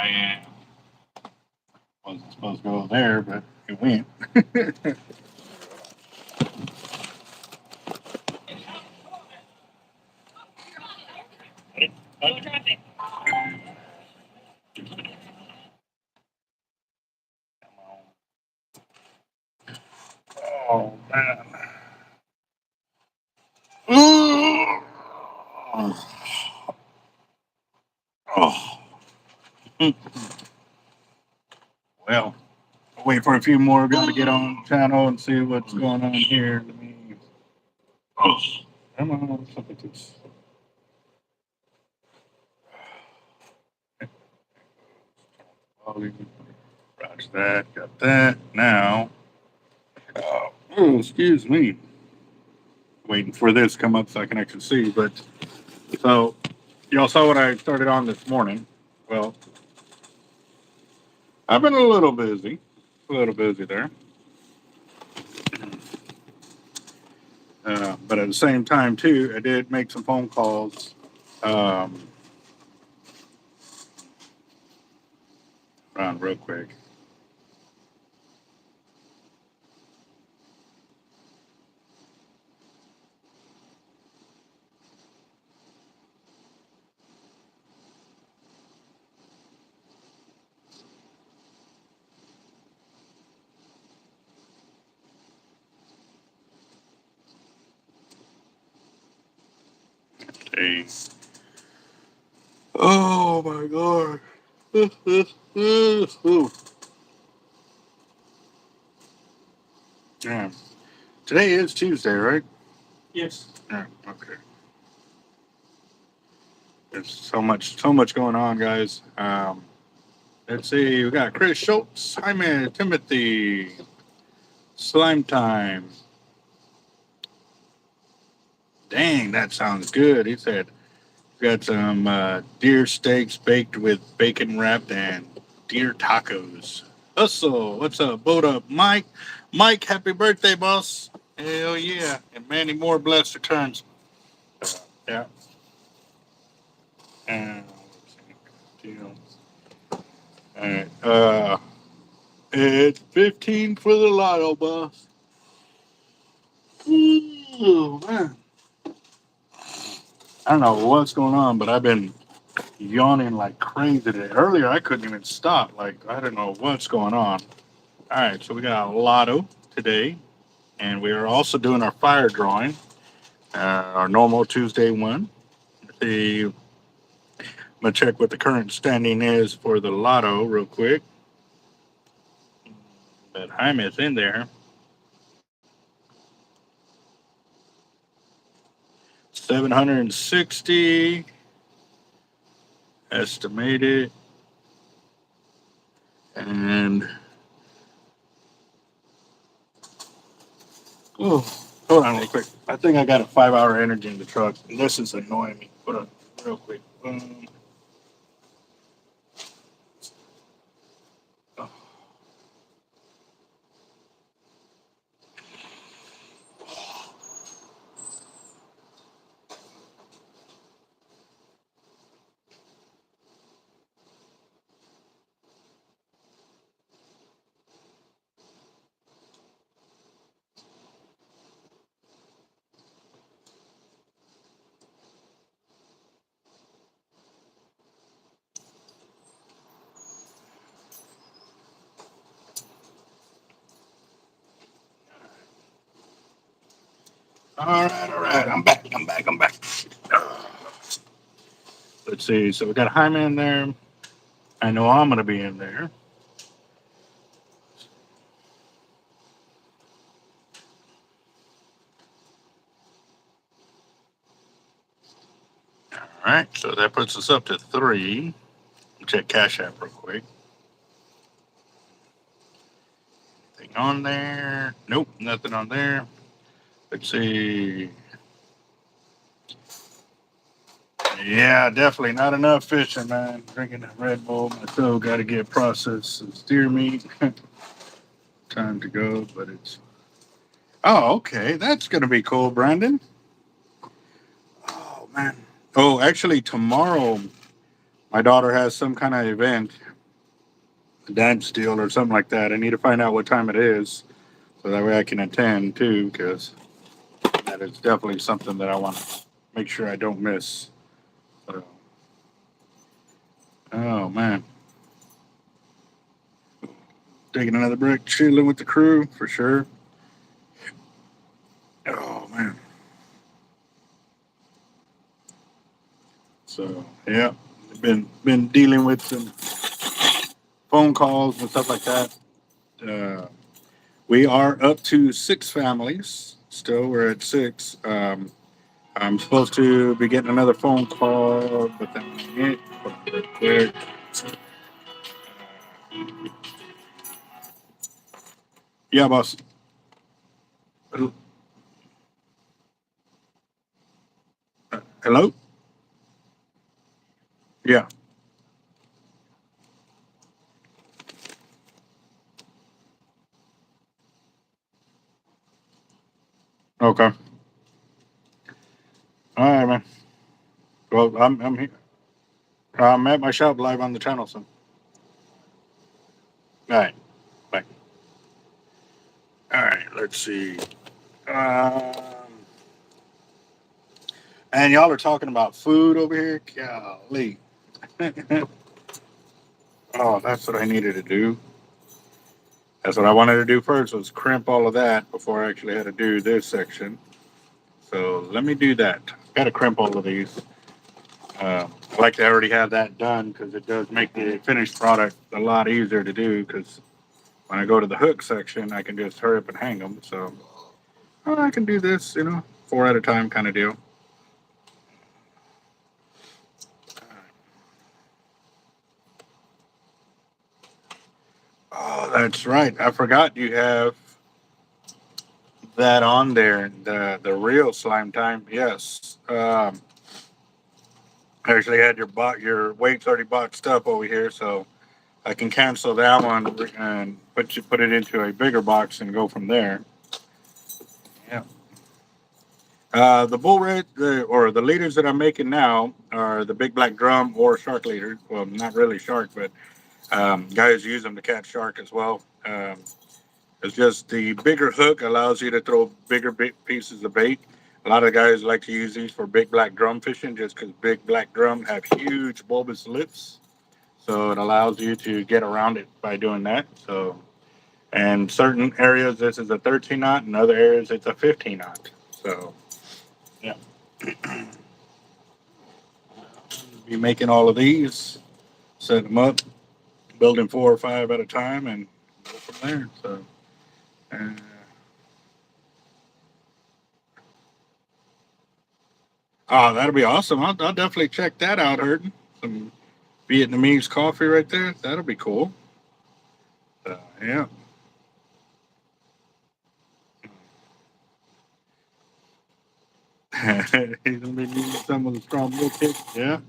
I am. Wasn't supposed to go there, but it went. Oh, man. Oh. Well, I'll wait for a few more people to get on the channel and see what's going on here. Let me. Come on, look at this. Roger that. Got that. Now. Oh, excuse me. Waiting for this to come up so I can actually see. But so y'all saw what I started on this morning. Well, I've been a little busy there. But at the same time, too, I did make some phone calls. Around real quick. Okay. Oh my God. Yeah. Today is Tuesday, right? Yes. Yeah, okay. There's so much going on, guys. Let's see. We got Chris Schultz, Simon, Timothy, Slime Time. Dang, that sounds good. He said, got some deer steaks baked with bacon wrapped and deer tacos. Hustle. What's up? Boat up. Mike. Mike, happy birthday, boss. Hell yeah. And many more blessed returns. Yeah. And all right. It's 15 for the lotto, boss. Ooh, man. I don't know what's going on, but I've been yawning like crazy today. Earlier, I couldn't even stop. Like, I don't know what's going on. All right, so we got a lotto today, and we are also doing our fire drawing, our normal Tuesday one. I'm going to check what the current standing is for the lotto real quick. But Jaime's in there. 760 estimated. And oh, hold on real quick. I think I got a 5-hour energy in the truck, and this is annoying me. Hold on real quick. All right. I'm back. Let's see. So we got Jaime in there. I know I'm going to be in there. All right. So that puts us up to 3. Check Cash App real quick. Anything on there? Nope, nothing on there. Let's see. Yeah, definitely not enough fishing, man. Drinking that Red Bull. My toe got to get processed some steer meat. Time to go, but it's. Oh, okay. That's going to be cool, Brandon. Oh, man. Oh, actually, tomorrow, my daughter has some kind of event dance deal or something like that. I need to find out what time it is so that way I can attend too, because that is definitely something that I want to make sure I don't miss. So, oh man, taking another break, chilling with the crew for sure. Oh man. So yeah, been dealing with some phone calls and stuff like that. Uh, we are up to 6 families. Still, we're at 6. I'm supposed to be getting another phone call, but then hold on real quick. Yeah, boss. Hello. Yeah. Okay. All right, man. Well, I'm here. I'm at my shop live on the channel, so. All right. Bye. All right. Let's see. Um, and y'all are talking about food over here. Golly. Oh, that's what I needed to do. That's what I wanted to do first was crimp all of that before I actually had to do this section. So let me do that. Got to crimp all of these. I like to already have that done because it does make the finished product a lot easier to do. Because when I go to the hook section, I can just hurry up and hang them. So I can do this, 4 at a time kind of deal. Oh, that's right. I forgot you have that on there. The real slime time. Yes. I actually had your weights already boxed up over here, so I can cancel that one and put it into a bigger box and go from there. Yeah. The bull red or the leaders that I'm making now are the big black drum or shark leader. Well, not really shark, but guys use them to catch shark as well. It's just the bigger hook allows you to throw bigger pieces of bait. A lot of guys like to use these for big black drum fishing just because big black drum have huge bulbous lips. So it allows you to get around it by doing that. So, and certain areas, this is a 13 knot, and other areas, it's a 15 knot. So, yeah, be making all of these, set them up, building 4 or 5 at a time, and go from there. So, uh, oh, that'll be awesome. I'll definitely check that out, Hurton. Some Vietnamese coffee right there. That'll be cool. Yeah. He's gonna be needing some of the strong milk kick. Yeah.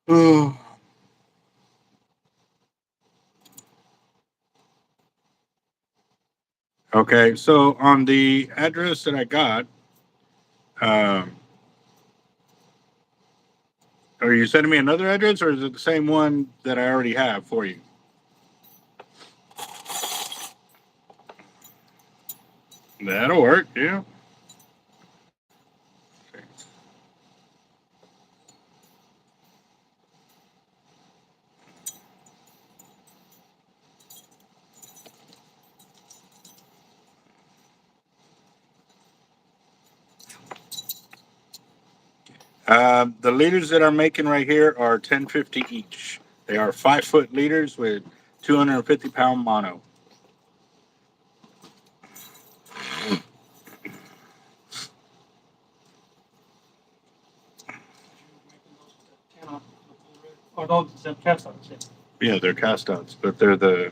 Oh. Okay, so on the address that I got, um, are you sending me another address, or is it the same one that I already have for you? That'll work. Yeah. The liters that I'm making right here are 1050 each. They are 5 foot liters with 250-pound mono. Yeah, they're cast outs, but they're the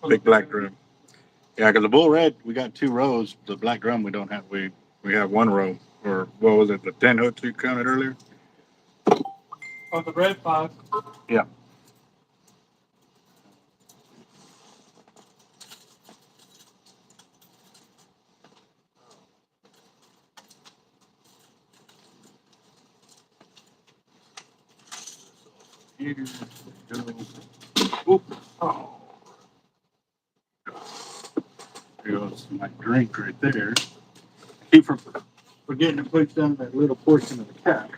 big black drum. Yeah, because the bull red, we got 2 rows. The black drum, we don't have. We have 1 row, or what was it? The 10 hooks you counted earlier. Yeah. Here's Oop. Oh. There goes my drink right there. Keep from forgetting to put down that little portion of the cap.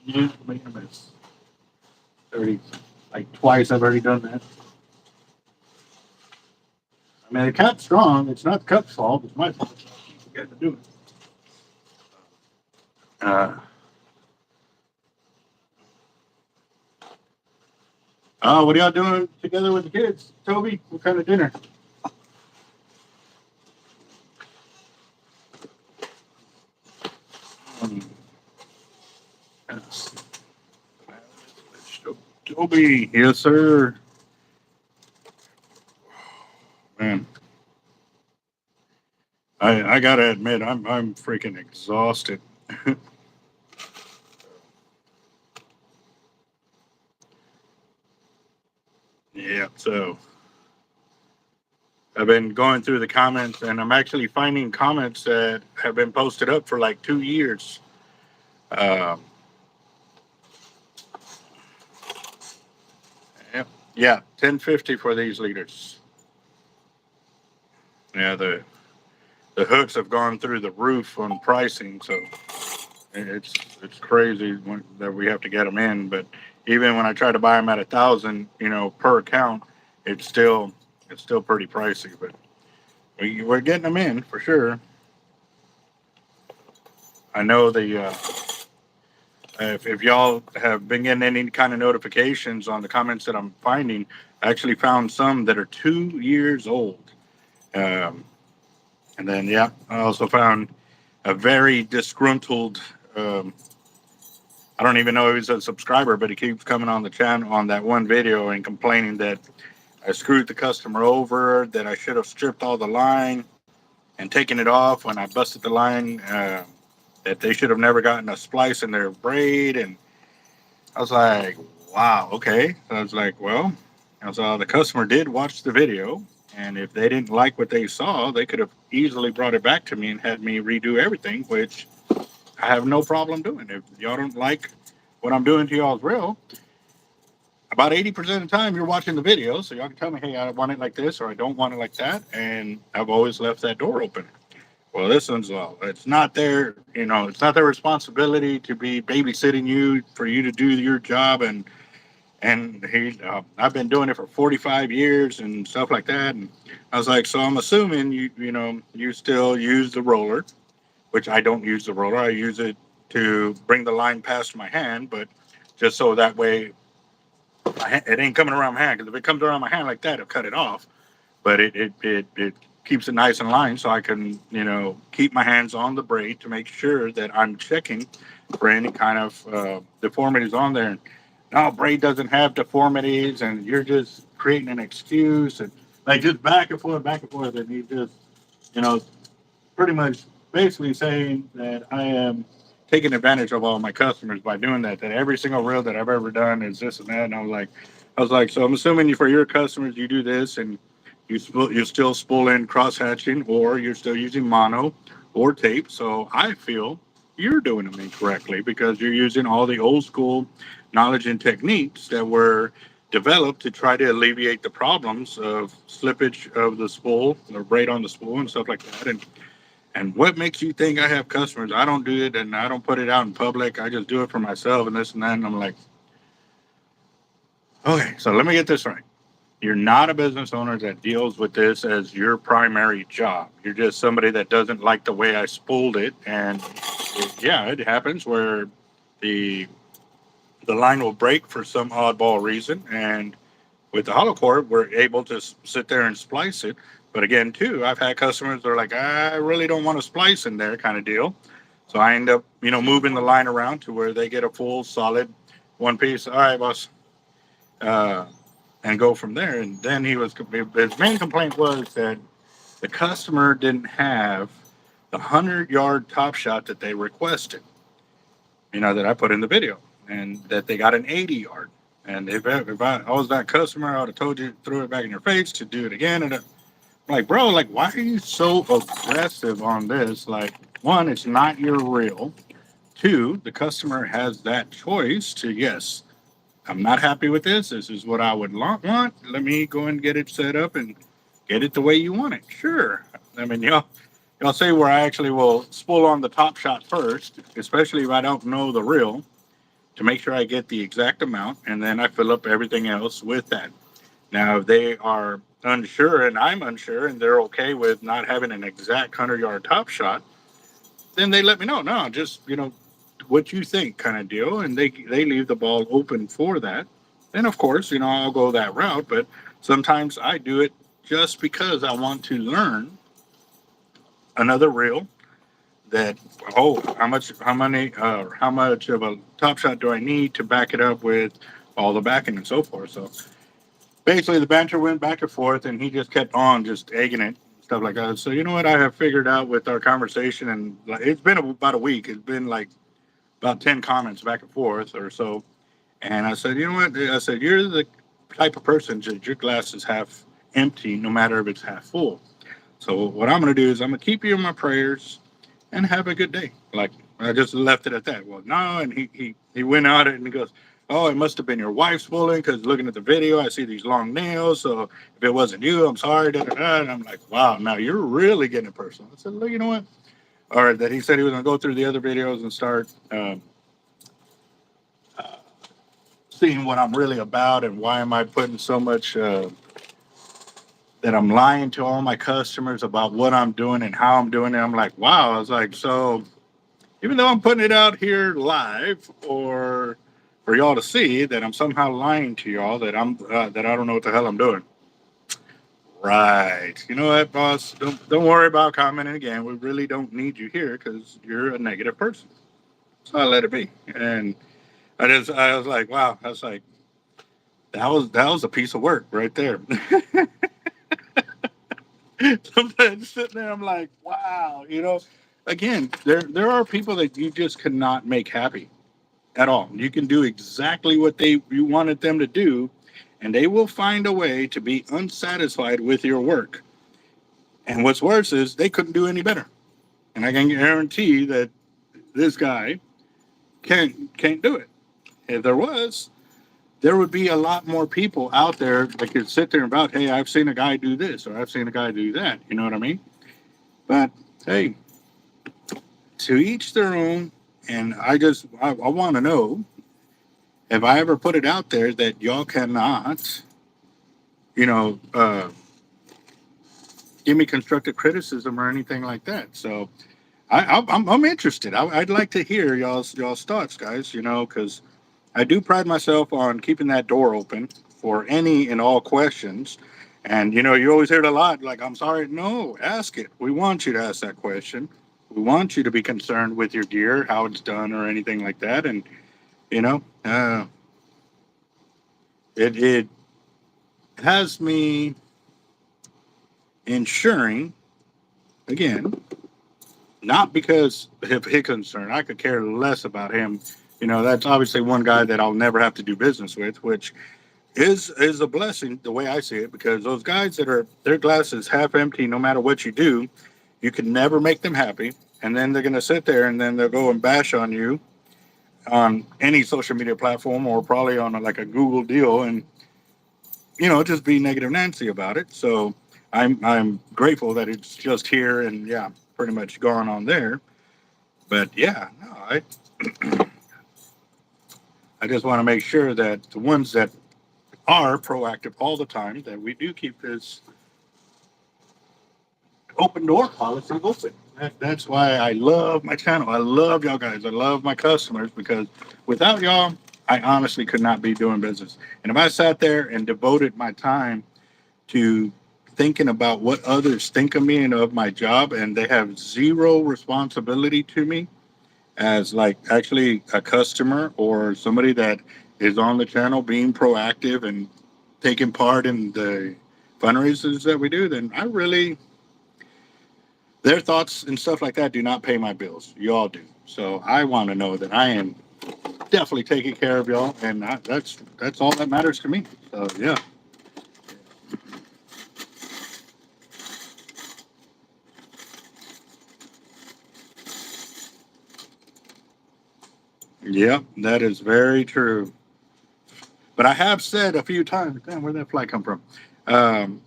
Yeah, make a mess. Already, like twice I've already done that. I mean, the cap's strong. It's not the cup's fault. It's my fault. I forgot to do it. What are y'all doing together with the kids? Toby, what kind of dinner? Toby, yes, sir. Man, I gotta admit, I'm freaking exhausted. Yeah, so I've been going through the comments, and I'm actually finding comments that have been posted up for like 2 years. Um, yeah, yeah, 1050 for these liters. Yeah, the hooks have gone through the roof on pricing, so it's crazy that we have to get them in. But even when I try to buy them at 1,000, per account, it's still pretty pricey. But we're getting them in for sure. I know if y'all have been getting any kind of notifications on the comments that I'm finding, I actually found some that are 2 years old. And then, yeah, I also found a very disgruntled, I don't even know if he's a subscriber, but he keeps coming on the channel on that one video and complaining that I screwed the customer over, that I should have stripped all the line and taken it off when I busted the line, that they should have never gotten a splice in their braid. And I was like, wow, okay. So I was like, well, the customer did watch the video. And if they didn't like what they saw, they could have easily brought it back to me and had me redo everything, which I have no problem doing. If y'all don't like what I'm doing to y'all's reel, about 80% of the time you're watching the video, so y'all can tell me, hey, I want it like this or I don't want it like that. And I've always left that door open. Well, this one's, it's not it's not their responsibility to be babysitting you for you to do your job. And I've been doing it for 45 years and stuff like that. And I was like, so I'm assuming you still use the roller, which I don't use the roller. I use it to bring the line past my hand, but just so that way it ain't coming around my hand. Because if it comes around my hand like that, it'll cut it off. But it keeps it nice and lined so I can, keep my hands on the braid to make sure that I'm checking for any kind of deformities on there. No, braid doesn't have deformities, and you're just creating an excuse, and like just back and forth, and he just, pretty much basically saying that I am taking advantage of all my customers by doing that. That every single reel that I've ever done is this and that. And I was like, so I'm assuming for your customers you do this, and you still spool in cross hatching, or you're still using mono or tape. So I feel you're doing them incorrectly because you're using all the old school knowledge and techniques that were developed to try to alleviate the problems of slippage of the spool or braid on the spool and stuff like that. And what makes you think I have customers? I don't do it, and I don't put it out in public. I just do it for myself and this and that. And I'm like, okay, so let me get this right. You're not a business owner that deals with this as your primary job. You're just somebody that doesn't like the way I spooled it. And it happens where the line will break for some oddball reason. And with the hollow core, we're able to sit there and splice it. But again, too, I've had customers that are like, I really don't want to splice in there kind of deal. So I end up, moving the line around to where they get a full, solid one piece. All right, boss. And go from there. And then his main complaint was that the customer didn't have the 100-yard top shot that they requested, that I put in the video, and that they got an 80-yard. And if I was that customer, I would have told you, threw it back in your face to do it again. And I'm like, bro, like, why are you so aggressive on this? Like, one, it's not your reel. Two, the customer has that choice to, yes, I'm not happy with this. This is what I would want. Let me go and get it set up and get it the way you want it. Sure. I mean, y'all say where I actually will spool on the top shot first, especially if I don't know the real, to make sure I get the exact amount, and then I fill up everything else with that. Now, if they are unsure and I'm unsure and they're okay with not having an exact 100-yard top shot, then they let me know. No, just, what you think kind of deal. And they leave the ball open for that. And of course, I'll go that route, but sometimes I do it just because I want to learn another reel that, oh, how much of a top shot do I need to back it up with all the backing and so forth. So basically the banter went back and forth and he just kept on just egging it, stuff like that. So you know what I have figured out with our conversation, and it's been about a week. It's been like about 10 comments back and forth or so. And I said, you know what? I said, you're the type of person that your glass is half empty, no matter if it's half full. So what I'm going to do is I'm going to keep you in my prayers and have a good day. Like, I just left it at that. Well, no. And he went out and he goes, oh, it must have been your wife's pulling because looking at the video, I see these long nails. So if it wasn't you, I'm sorry. Da, da, da. And I'm like, wow, now you're really getting it personal. I said, look, you know what? Or that he said he was going to go through the other videos and start seeing what I'm really about and why am I putting so much that I'm lying to all my customers about what I'm doing and how I'm doing it. I'm like, wow. I was like, so even though I'm putting it out here live or for y'all to see that I'm somehow lying to y'all that that I don't know what the hell I'm doing. Right. You know what, boss? Don't worry about commenting again. We really don't need you here because you're a negative person. So I let it be. And I was like, wow. I was like, that was a piece of work right there. Sometimes sitting there, I'm like, wow. Again, there are people that you just cannot make happy at all. You can do exactly what you wanted them to do, and they will find a way to be unsatisfied with your work. And what's worse is they couldn't do any better. And I can guarantee that this guy can't do it. If there was, there would be a lot more people out there that could sit there and about, hey, I've seen a guy do this or I've seen a guy do that. You know what I mean? But hey, to each their own. And I want to know if I ever put it out there that y'all cannot, you know, uh, give me constructive criticism or anything like that. So I'm interested. I'd like to hear y'all's thoughts, guys. Because I do pride myself on keeping that door open for any and all questions. And you always hear it a lot, like, I'm sorry. No, ask it. We want you to ask that question. We want you to be concerned with your gear, how it's done, or anything like that. And you know, uh, it has me ensuring again, not because of his concern. I could care less about him. That's obviously one guy that I'll never have to do business with, which is a blessing the way I see it, because those guys that are their glass is half empty, no matter what you do, you can never make them happy. And then they're going to sit there and then they'll go and bash on you on any social media platform or probably on like a Google deal and just be negative Nancy about it. So I'm grateful that it's just here and yeah, pretty much gone on there. But yeah, no, I just want to make sure that the ones that are proactive all the time, that we do keep this open door policy open. That's why I love my channel. I love y'all guys. I love my customers, because without y'all, I honestly could not be doing business. And if I sat there and devoted my time to thinking about what others think of me and of my job, and they have zero responsibility to me as like actually a customer or somebody that is on the channel being proactive and taking part in the fundraisers that we do, then I really, their thoughts and stuff like that do not pay my bills. You all do. So I want to know that I am definitely taking care of y'all, and that's all that matters to me. So yeah. Yep, that is very true. But I have said a few times, damn, where'd that fly come from? Um,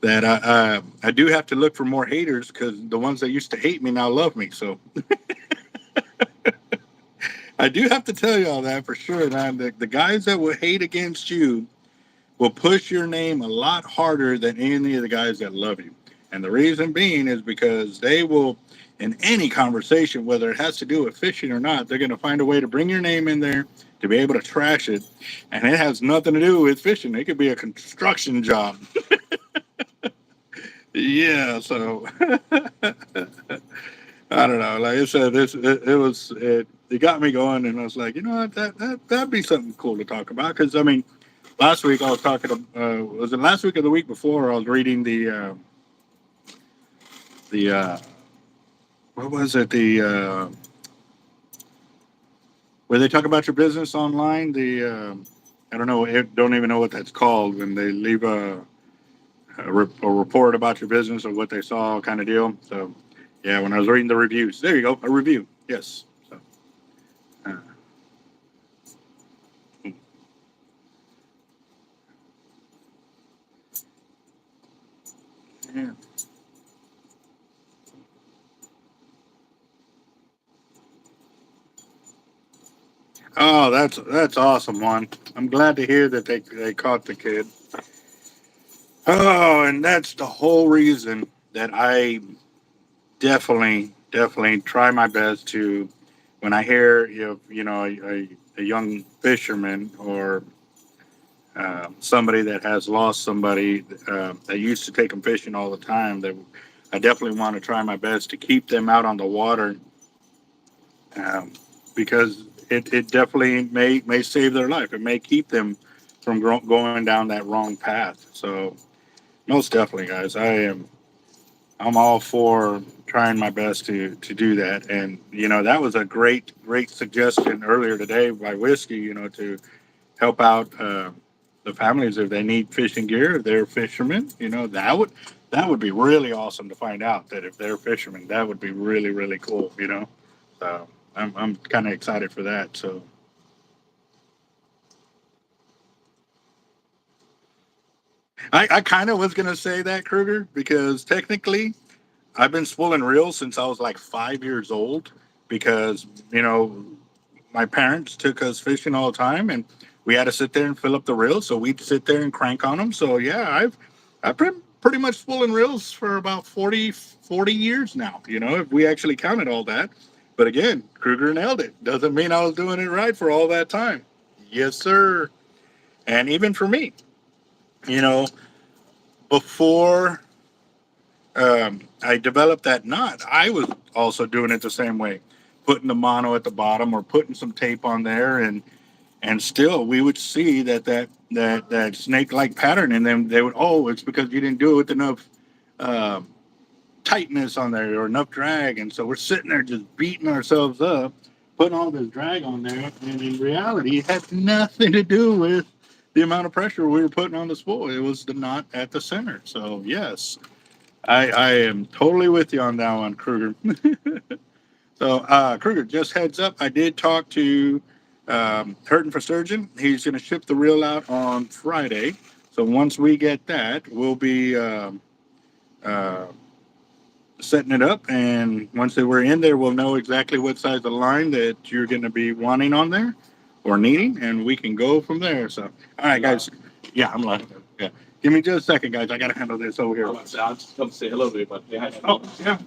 that I do have to look for more haters because the ones that used to hate me now love me. So I do have to tell you all that for sure. Man, the guys that will hate against you will push your name a lot harder than any of the guys that love you. And the reason being is because they will, in any conversation, whether it has to do with fishing or not, they're going to find a way to bring your name in there to be able to trash it. And it has nothing to do with fishing. It could be a construction job. Yeah, so I don't know. Like I said, it got me going, and I was like, you know what, that'd be something cool to talk about. Because I mean, last week I was talking to, was it last week or the week before? I was reading the what was it, where they talk about your business online. I don't know, don't even know what that's called when they leave a report about your business or what they saw, kind of deal. So yeah, when I was reading the reviews, there you go, a review. Yes. So. Uh, yeah. Oh, that's awesome, Juan. I'm glad to hear that they caught the kid. Oh, and that's the whole reason that I definitely try my best to, when I hear a young fisherman or somebody that has lost somebody that used to take them fishing all the time, that I definitely want to try my best to keep them out on the water, um, because it definitely may save their life. It may keep them from going down that wrong path. So most definitely, guys, I'm all for trying my best to do that. And that was a great suggestion earlier today by Whiskey. To help out the families if they need fishing gear, if they're fishermen. That would be really awesome to find out that if they're fishermen, that would be really cool. So I'm kind of excited for that. So I kind of was gonna say that, Kruger, because technically I've been spooling reels since I was like 5 years old, because my parents took us fishing all the time, and we had to sit there and fill up the reels. So we'd sit there and crank on them. So yeah, I've been pretty much spooling reels for about 40 years now. If we actually counted all that. But again, Kruger nailed it. Doesn't mean I was doing it right for all that time. Yes, sir. And even for me, you know, before I developed that knot, I was also doing it the same way, putting the mono at the bottom or putting some tape on there, and still we would see that snake-like pattern, and then they would, oh, it's because you didn't do it with enough uh, tightness on there or enough drag, and so we're sitting there just beating ourselves up, putting all this drag on there, and in reality, it had nothing to do with the amount of pressure we were putting on the spool. It was the knot at the center. So yes, I am totally with you on that one, Kruger. So, Kruger, just heads up, I did talk to Hurton for Surgeon. He's going to ship the reel out on Friday. So once we get that, we'll be uh, setting it up. And once that we're in there, we'll know exactly what size of line that you're going to be wanting on there or needing, and we can go from there. So, all right, guys. Yeah, I'm live. Yeah. Give me just a second, guys. I got to handle this over here. I'll just come say hello to everybody. Oh,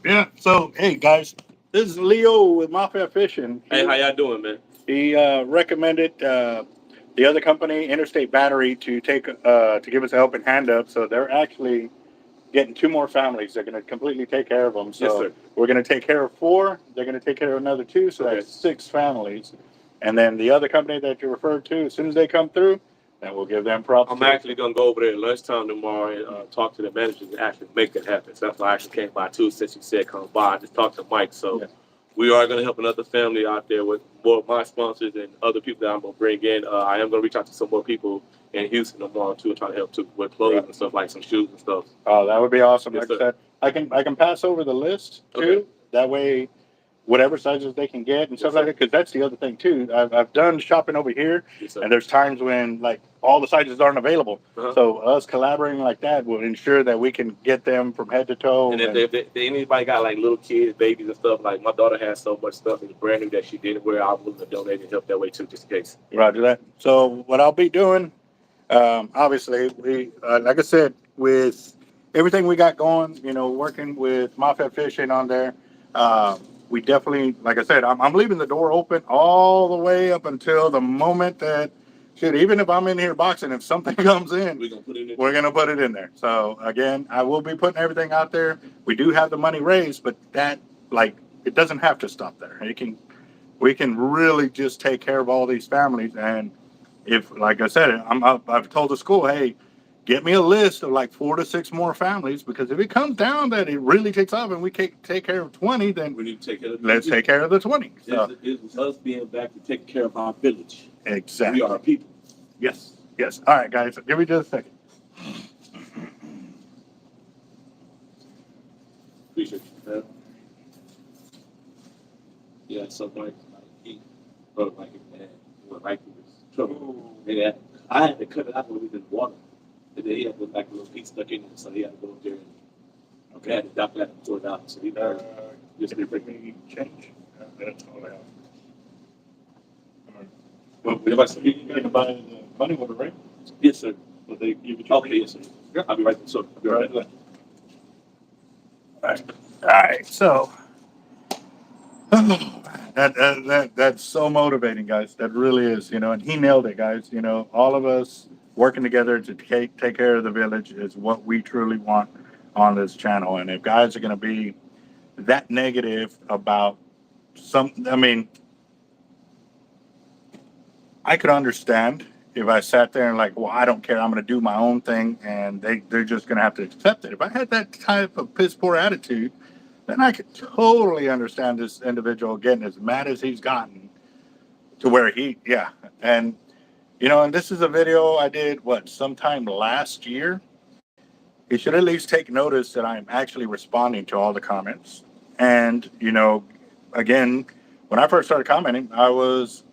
yeah. So, hey, guys, this is Leo with Mafia Fishing. Hey, how y'all doing, man? He recommended the other company, Interstate Battery, to give us a helping hand up. So they're actually getting two more families. They're going to completely take care of them. So Yes, sir. we're going to take care of four. They're going to take care of another two. So Okay. that's six families. And then the other company that you referred to, as soon as they come through, then we'll give them props. I'm actually gonna go over there at lunchtime tomorrow and talk to the managers and actually make that happen. So that's why I actually came by too, since you said come by. I just talked to Mike. So Yeah. we are gonna help another family out there with more of my sponsors and other people that I'm gonna bring in. I am gonna reach out to some more people in Houston tomorrow too, and try to help too with clothes and stuff, like some shoes and stuff. Oh, that would be awesome. Yes, Like I sir. said, I can pass over the list too. Okay. That way, whatever sizes they can get and stuff like that. Because that's the other thing too. I've done shopping over here, and there's times when like all the sizes aren't available. So us collaborating like that will ensure that we can get them from head to toe. And if anybody got like little kids, babies and stuff, like my daughter has so much stuff that's brand new that she didn't wear, I'm willing to donate and help that way too, just in case. Roger that. So what I'll be doing, obviously, we like I said, with everything we got going, you know, working with Mafia Fishing on there, we definitely, like I said, I'm leaving the door open all the way up until the moment that, shit, even if I'm in here boxing, if something comes in, we're going to put it in there. So again, I will be putting everything out there. We do have the money raised, but that, like, it doesn't have to stop there. We can really just take care of all these families. And if, like I said, I've told the school, hey, get me a list of like 4 to 6 more families, because if it comes down that it really takes off and we can take care of 20, then we need to take care of the let's take care of the 20. So it was us being back to take care of our village. Exactly. We are people. Yes. Yes. All right, guys. Give me just a second. Appreciate you, man. Yeah, so like he broke like his man went right through his trouble. And I had to cut it out when we did water. And then he had to like a little piece stuck in it, so he had to go up there and had the doctor had to pour it out. So he just bring me change. That's all I have. Well, You can buy the money order, right? yes, sir. But they give it Okay, yes, sir. Yeah, I'll be right there. So I'll be right there. All right. So that's so motivating, guys. That really is, you know. And he nailed it, guys. You know, all of us working together to take care of the village is what we truly want on this channel. And if guys are going to be that negative about I mean, I could understand if I sat there and like, well, I don't care, I'm going to do my own thing, and they're just going to have to accept it. If I had that type of piss poor attitude, then I could totally understand this individual getting as mad as he's gotten to where and you know, and this is a video I did sometime last year. He should at least take notice that I'm actually responding to all the comments. And you know, again, when I first started commenting, I was,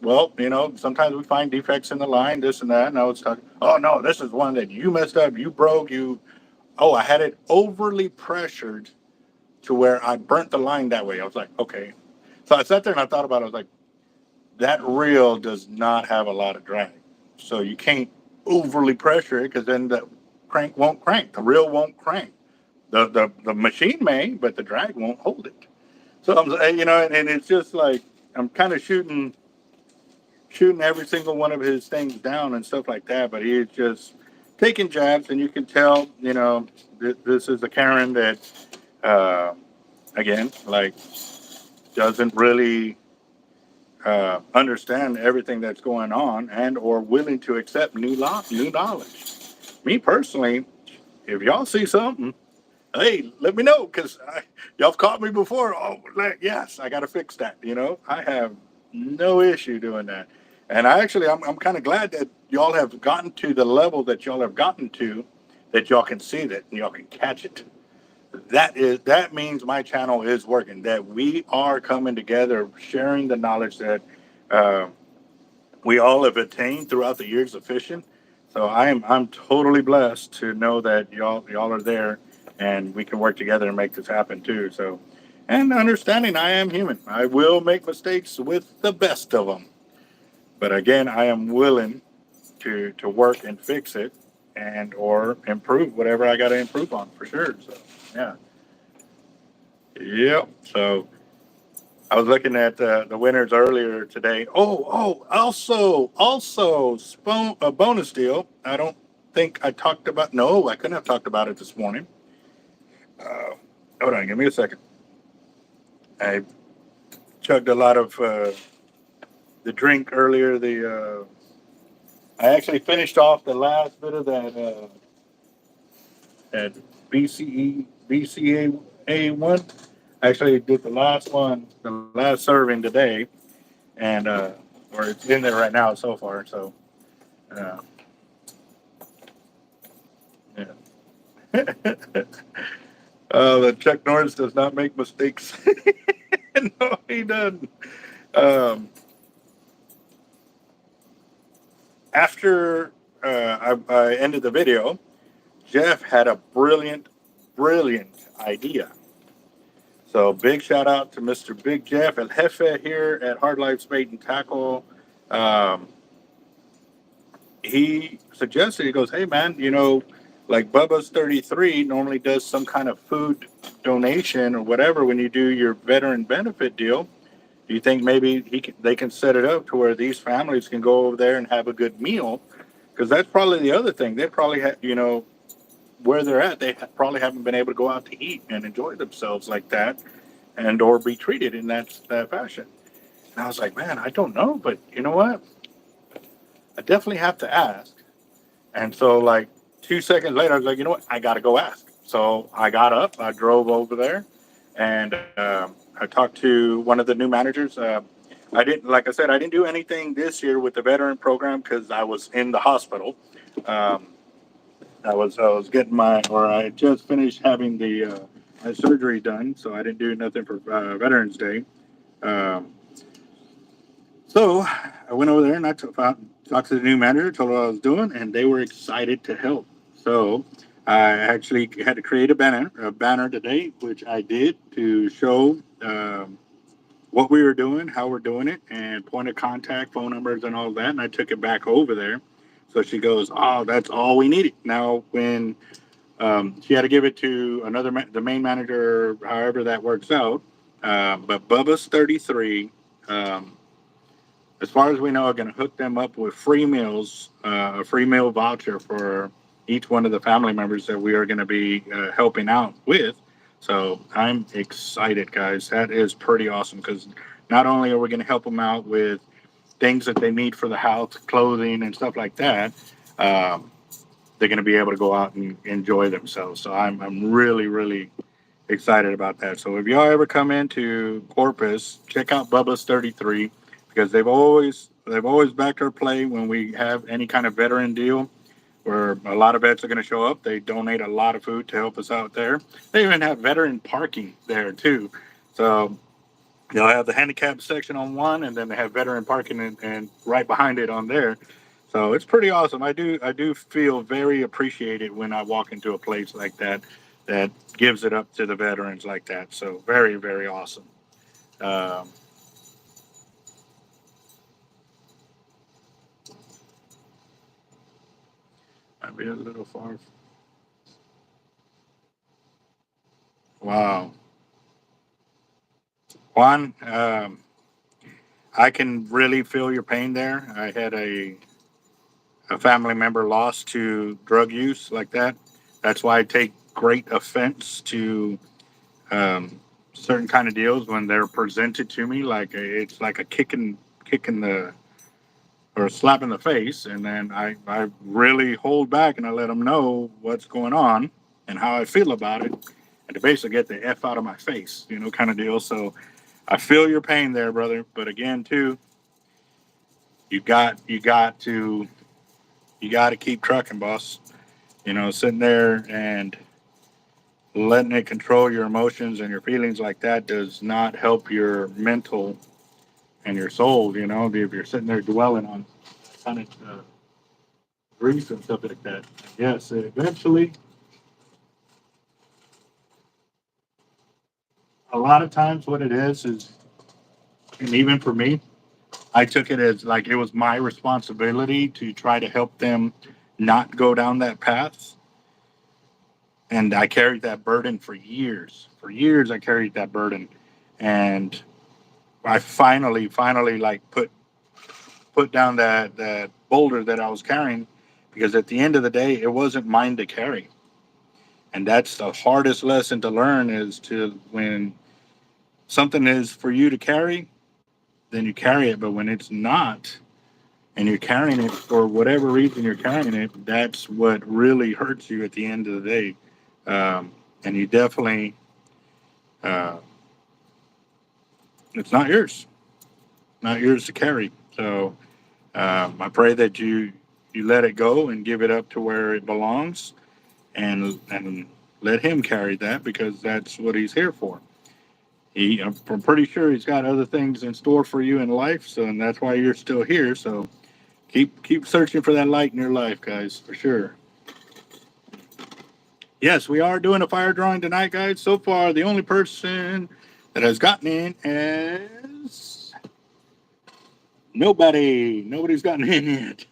well, you know, sometimes we find defects in the line, this and that. And I was talking, oh, no, this is one that you messed up, you broke, I had it overly pressured to where I burnt the line that way. I was like, okay. So I sat there and I thought about it. I was like, that reel does not have a lot of drag. So you can't overly pressure it, because then the crank won't crank. The reel won't crank. The machine may, but the drag won't hold it. So I'm, you know, and it's just like, I'm kind of shooting every single one of his things down and stuff like that, but he's just taking jabs, and you can tell, you know, this is a Karen that, again, like, doesn't really understand everything that's going on and or willing to accept new knowledge. Me personally, if y'all see something, hey, let me know, because y'all have caught me before. Oh, yes, I got to fix that. You know, I have no issue doing that. And I'm kind of glad that y'all have gotten to the level that y'all have gotten to, that y'all can see that and y'all can catch it. That means my channel is working, that we are coming together, sharing the knowledge that we all have attained throughout the years of fishing. So I'm totally blessed to know that y'all are there, and we can work together and make this happen too. So, and understanding I am human. I will make mistakes with the best of them. But again, I am willing to work and fix it, and or improve whatever I got to improve on, for sure. So yeah. Yep. So I was looking at the winners earlier today. Also, a bonus deal. I don't think I talked about. No, I couldn't have talked about it this morning. Hold on, give me a second. I chugged a lot of the drink earlier. I actually finished off the last bit of that at BCA1. Actually did the last serving today, and or it's in there right now so far. So, yeah. The Chuck Norris does not make mistakes. No, he doesn't. Um, after I ended the video, Jeff had a brilliant idea. So big shout out to Mr. Big Jeff El Jefe here at Hard Life Spade and Tackle. Um, he suggested, he goes, hey man, like Bubba's 33 normally does some kind of food donation or whatever when you do your veteran benefit deal. Do you think maybe they can set it up to where these families can go over there and have a good meal? Because that's probably the other thing. They probably have, where they're at, they probably haven't been able to go out to eat and enjoy themselves like that, and or be treated in that fashion. And I was like, man, I don't know, but you know what? I definitely have to ask. And so, like 2 seconds later, I was like, you know what? I got to go ask. So I got up, I drove over there, and I talked to one of the new managers. I didn't, like I said, I didn't do anything this year with the veteran program because I was in the hospital. Um, I was getting I just finished having my surgery done, so I didn't do nothing for Veterans Day. Um, so I went over there and talked to the new manager, told her what I was doing, and they were excited to help. So I actually had to create a banner today, which I did to show what we were doing, how we're doing it, and point of contact, phone numbers, and all that. And I took it back over there. So she goes, "Oh, that's all we needed." Now, when she had to give it to the main manager, however that works out. But Bubba's 33. Um, as far as we know, are going to hook them up with free meals, a free meal voucher for each one of the family members that we are going to be helping out with. So I'm excited, guys. That is pretty awesome because not only are we going to help them out with things that they need for the house, clothing, and stuff like that, um, they're going to be able to go out and enjoy themselves. So I'm really excited about that. So if y'all ever come into Corpus, check out Bubba's 33 because they've always backed our play when we have any kind of veteran deal where a lot of vets are going to show up. They donate a lot of food to help us out there. They even have veteran parking there too. So they'll have the handicap section on one, and then they have veteran parking and right behind it on there. So it's pretty awesome. I do feel very appreciated when I walk into a place like that that gives it up to the veterans like that. So very awesome. Um, I'd be a little far. Wow, Juan, I can really feel your pain there. I had a family member lost to drug use like that. That's why I take great offense to certain kind of deals when they're presented to me like it's like a kick in the or a slap in the face, and then I really hold back and I let them know what's going on and how I feel about it, and to basically get the f out of my face, kind of deal. So I feel your pain there, brother. But again, too, you got to keep trucking, boss. Sitting there and letting it control your emotions and your feelings like that does not help your mental and your soul. If you're sitting there dwelling on kind of grief and stuff like that, yes, eventually, a lot of times, what it is, and even for me, I took it as like it was my responsibility to try to help them not go down that path. And I carried that burden for years. For years, I carried that burden, and I finally, like put down that boulder that I was carrying, because at the end of the day, it wasn't mine to carry, and that's the hardest lesson to learn is to when something is for you to carry, then you carry it, but when it's not, and you're carrying it for whatever reason you're carrying it, that's what really hurts you at the end of the day. And you definitely, uh, it's not yours to carry. So I pray that you let it go and give it up to where it belongs, and let him carry that because that's what he's here for. I'm pretty sure he's got other things in store for you in life. So, and that's why you're still here. So keep searching for that light in your life, guys, for sure. Yes, we are doing a fire drawing tonight, guys. So far, the only person that has gotten in is nobody. Nobody's gotten in yet.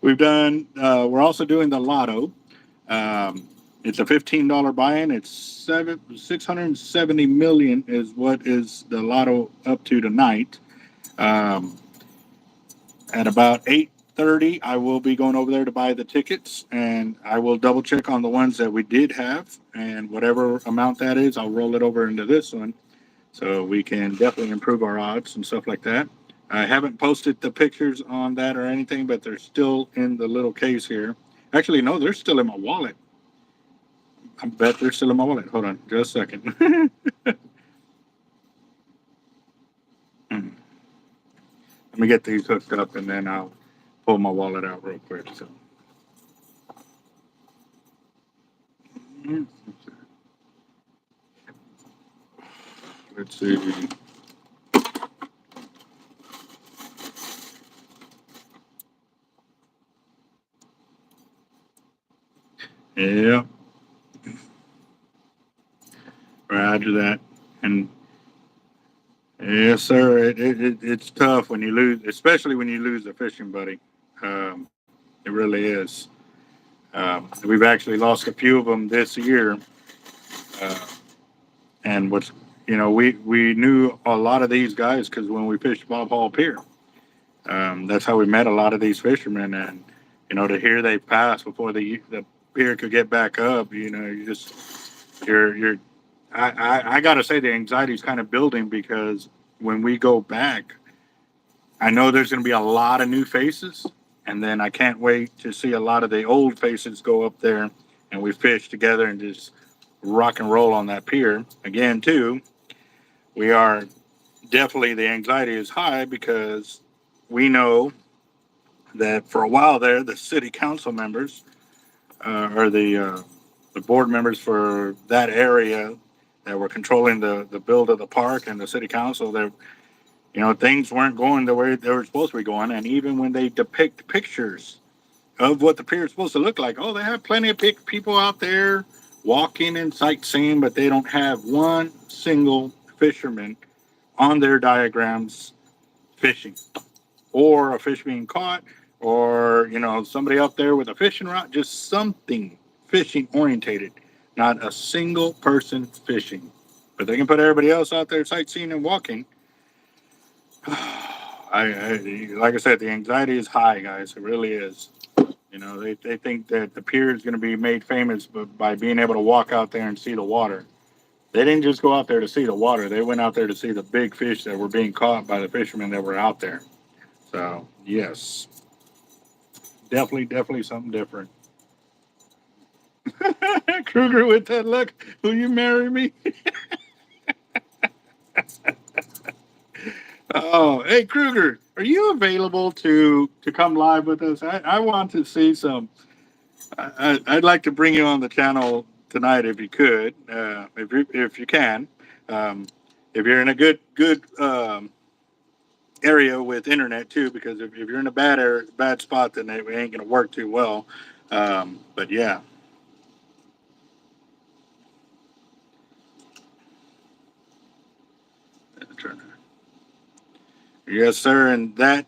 We've done. We're also doing the lotto. It's a $15 buy-in. It's 670 million is what is the lotto up to tonight. At about 8:30, I will be going over there to buy the tickets, and I will double check on the ones that we did have, and whatever amount that is, I'll roll it over into this one, so we can definitely improve our odds and stuff like that. I haven't posted the pictures on that or anything, but they're still in the little case here. Actually, no, they're still in my wallet. I bet they're still in my wallet. Hold on, just a second. Let me get these hooked up, and then I'll pull my wallet out real quick. So, let's see. Yeah, roger that. And yes, sir, it's tough when you lose, especially when you lose a fishing buddy. It really is. We've actually lost a few of them this year. Uh, and what's, we knew a lot of these guys because when we fished Bob Hall Pier, that's how we met a lot of these fishermen. And, to hear they passed before the pier could get back up, you're, I got to say the anxiety is kind of building because when we go back, I know there's going to be a lot of new faces, and then I can't wait to see a lot of the old faces go up there and we fish together and just rock and roll on that pier again. Too, we are definitely the anxiety is high because we know that for a while there, the city council members or the board members for that area that were controlling the build of the park and the city council, that things weren't going the way they were supposed to be going. And even when they depict pictures of what the pier is supposed to look like, oh, they have plenty of people out there walking and sightseeing, but they don't have one single fisherman on their diagrams fishing, or a fish being caught, or somebody out there with a fishing rod, just something fishing orientated. Not a single person fishing, but they can put everybody else out there sightseeing and walking. Like I said, the anxiety is high, guys. It really is. They think that the pier is going to be made famous by being able to walk out there and see the water. They didn't just go out there to see the water. They went out there to see the big fish that were being caught by the fishermen that were out there. So, yes, definitely something different. Kruger with that look. Will you marry me? Oh, hey Kruger, are you available to come live with us? I want to see some. I'd like to bring you on the channel tonight if you could, if you can. Um, if you're in a good area with internet too, because if you're in a bad spot, then it ain't gonna work too well. But yeah. Yes, sir, and that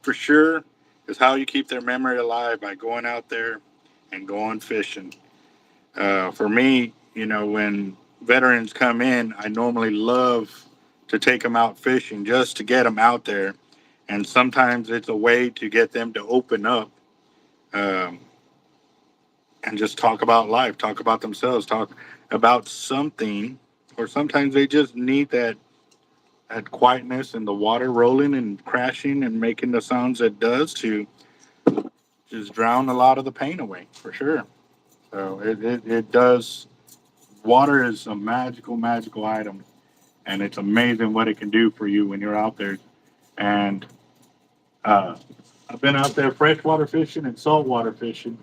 for sure is how you keep their memory alive, by going out there and going fishing. For me, when veterans come in, I normally love to take them out fishing just to get them out there, and sometimes it's a way to get them to open up, um, and just talk about life, talk about themselves, talk about something, or sometimes they just need that quietness and the water rolling and crashing and making the sounds it does to just drown a lot of the pain away, for sure. So it does. Water is a magical item, and it's amazing what it can do for you when you're out there. And uh, I've been out there freshwater fishing and saltwater fishing,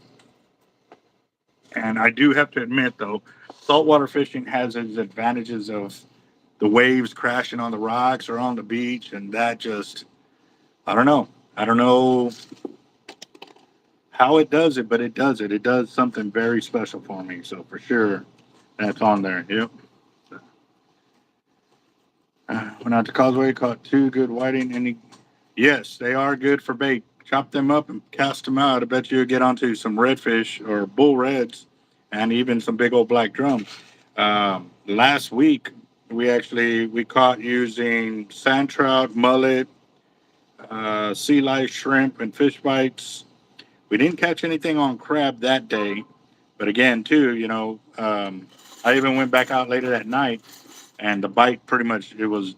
and I do have to admit, though, saltwater fishing has its advantages of the waves crashing on the rocks or on the beach, and that just, I don't know. I don't know how it does it, but it does it. It does something very special for me. So for sure, that's on there. Yep. Went out to Causeway, caught 2 good whiting. Yes, they are good for bait. Chop them up and cast them out. I bet you'll get onto some redfish or bull reds, and even some big old black drum. Last week we caught using sand trout, mullet, sea lice, shrimp, and fish bites. We didn't catch anything on crab that day, but again, too, I even went back out later that night, and the bite pretty much it was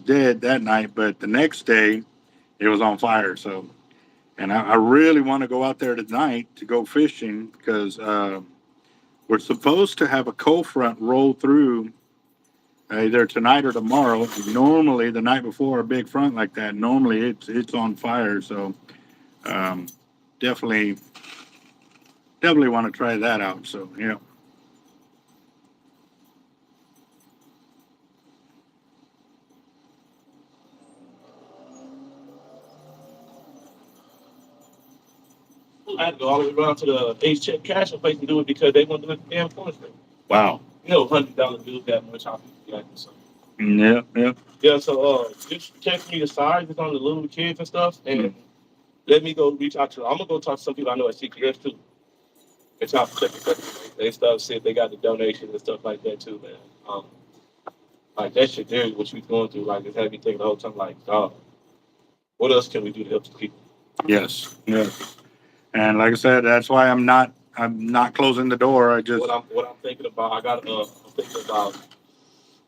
dead that night. But the next day, it was on fire. So, and I really want to go out there tonight to go fishing because we're supposed to have a cold front roll through either tonight or tomorrow. Normally, the night before a big front like that, normally it's on fire. So, definitely want to try that out. So, yeah. I had to go all the way around to the H-check cash place and do it because they want to do it damn punishment. Wow. $100 dude that much off. So. Yeah, yeah. Yeah, so just text me the size that's on the little kids and stuff, and let me go reach out to. I'm gonna go talk to some people I know at CPS too. And talk to they stuff, see if they got the donations and stuff like that too, man. Like that shit there, what you going through, like it's had me thinking the whole time, like, God, what else can we do to help the people? Yes, yes. And like I said, that's why I'm not closing the door. I just what I'm thinking about. I'm thinking about.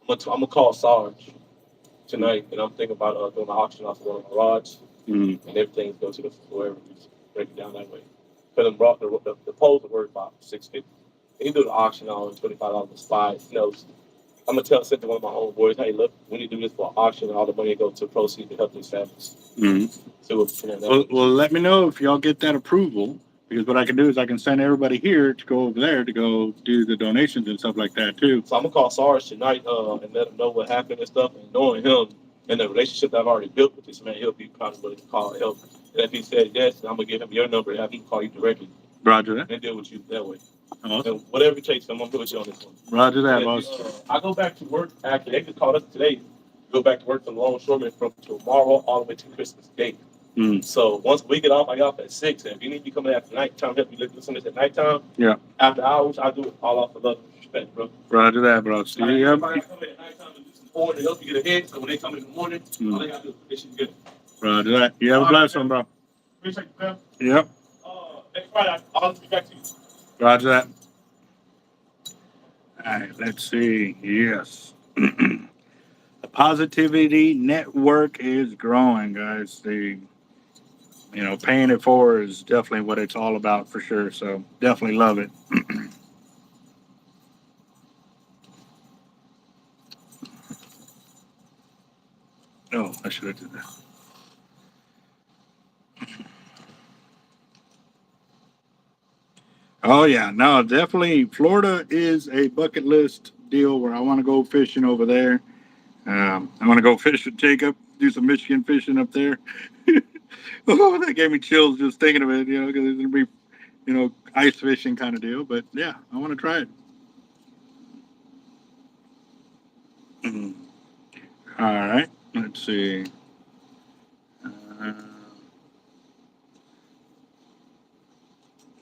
I'm gonna call Sarge tonight, and I'm thinking about doing an auction off of one of my rods, and everything goes to the whoever just break it down that way. Because the poles are worth about $650. And you do the auction on $25 on the spot. I'm gonna send to one of my homeboys, hey, look, we need to do this for an auction, and all the money goes to proceeds to help these families. Well, let me know if y'all get that approval, because what I can do is I can send everybody here to go over there to go do the donations and stuff like that too. So I'm gonna call Sarge tonight and let him know what happened and stuff, and knowing him and the relationship that I've already built with this man, he'll be probably willing to call and help. And if he said yes, I'm gonna give him your number and have him call you directly. Roger that. And deal with you that way. Awesome. And whatever it takes, I'm gonna put you on this one. Roger that, boss. I go back to work after they just called us today. Go back to work from longshoreman from tomorrow all the way to Christmas Day. So once we get off, I get off at 6. And if you need to come in after nighttime, help me listen to this at nighttime. Yeah. After hours, I do it all off of love and respect, bro. Roger that, bro. See you. I come in at nighttime and do some forward to help you get ahead. So when they come in the morning, all they gotta do is get you good. Roger that. You have a blessed one, bro. Appreciate you, man. Yep. Next Friday, I'll be back to you. Roger that. All right, let's see. Yes. The Positivity Network is growing, guys. Paying it forward is definitely what it's all about for sure. So definitely love it. Oh, I should have did that. Oh yeah, no, definitely. Florida is a bucket list deal where I want to go fishing over there. I want to go fish with Jacob, do some Michigan fishing up there. Oh, that gave me chills just thinking of it, because it's going to be, ice fishing kind of deal. But yeah, I want to try it. All right, let's see.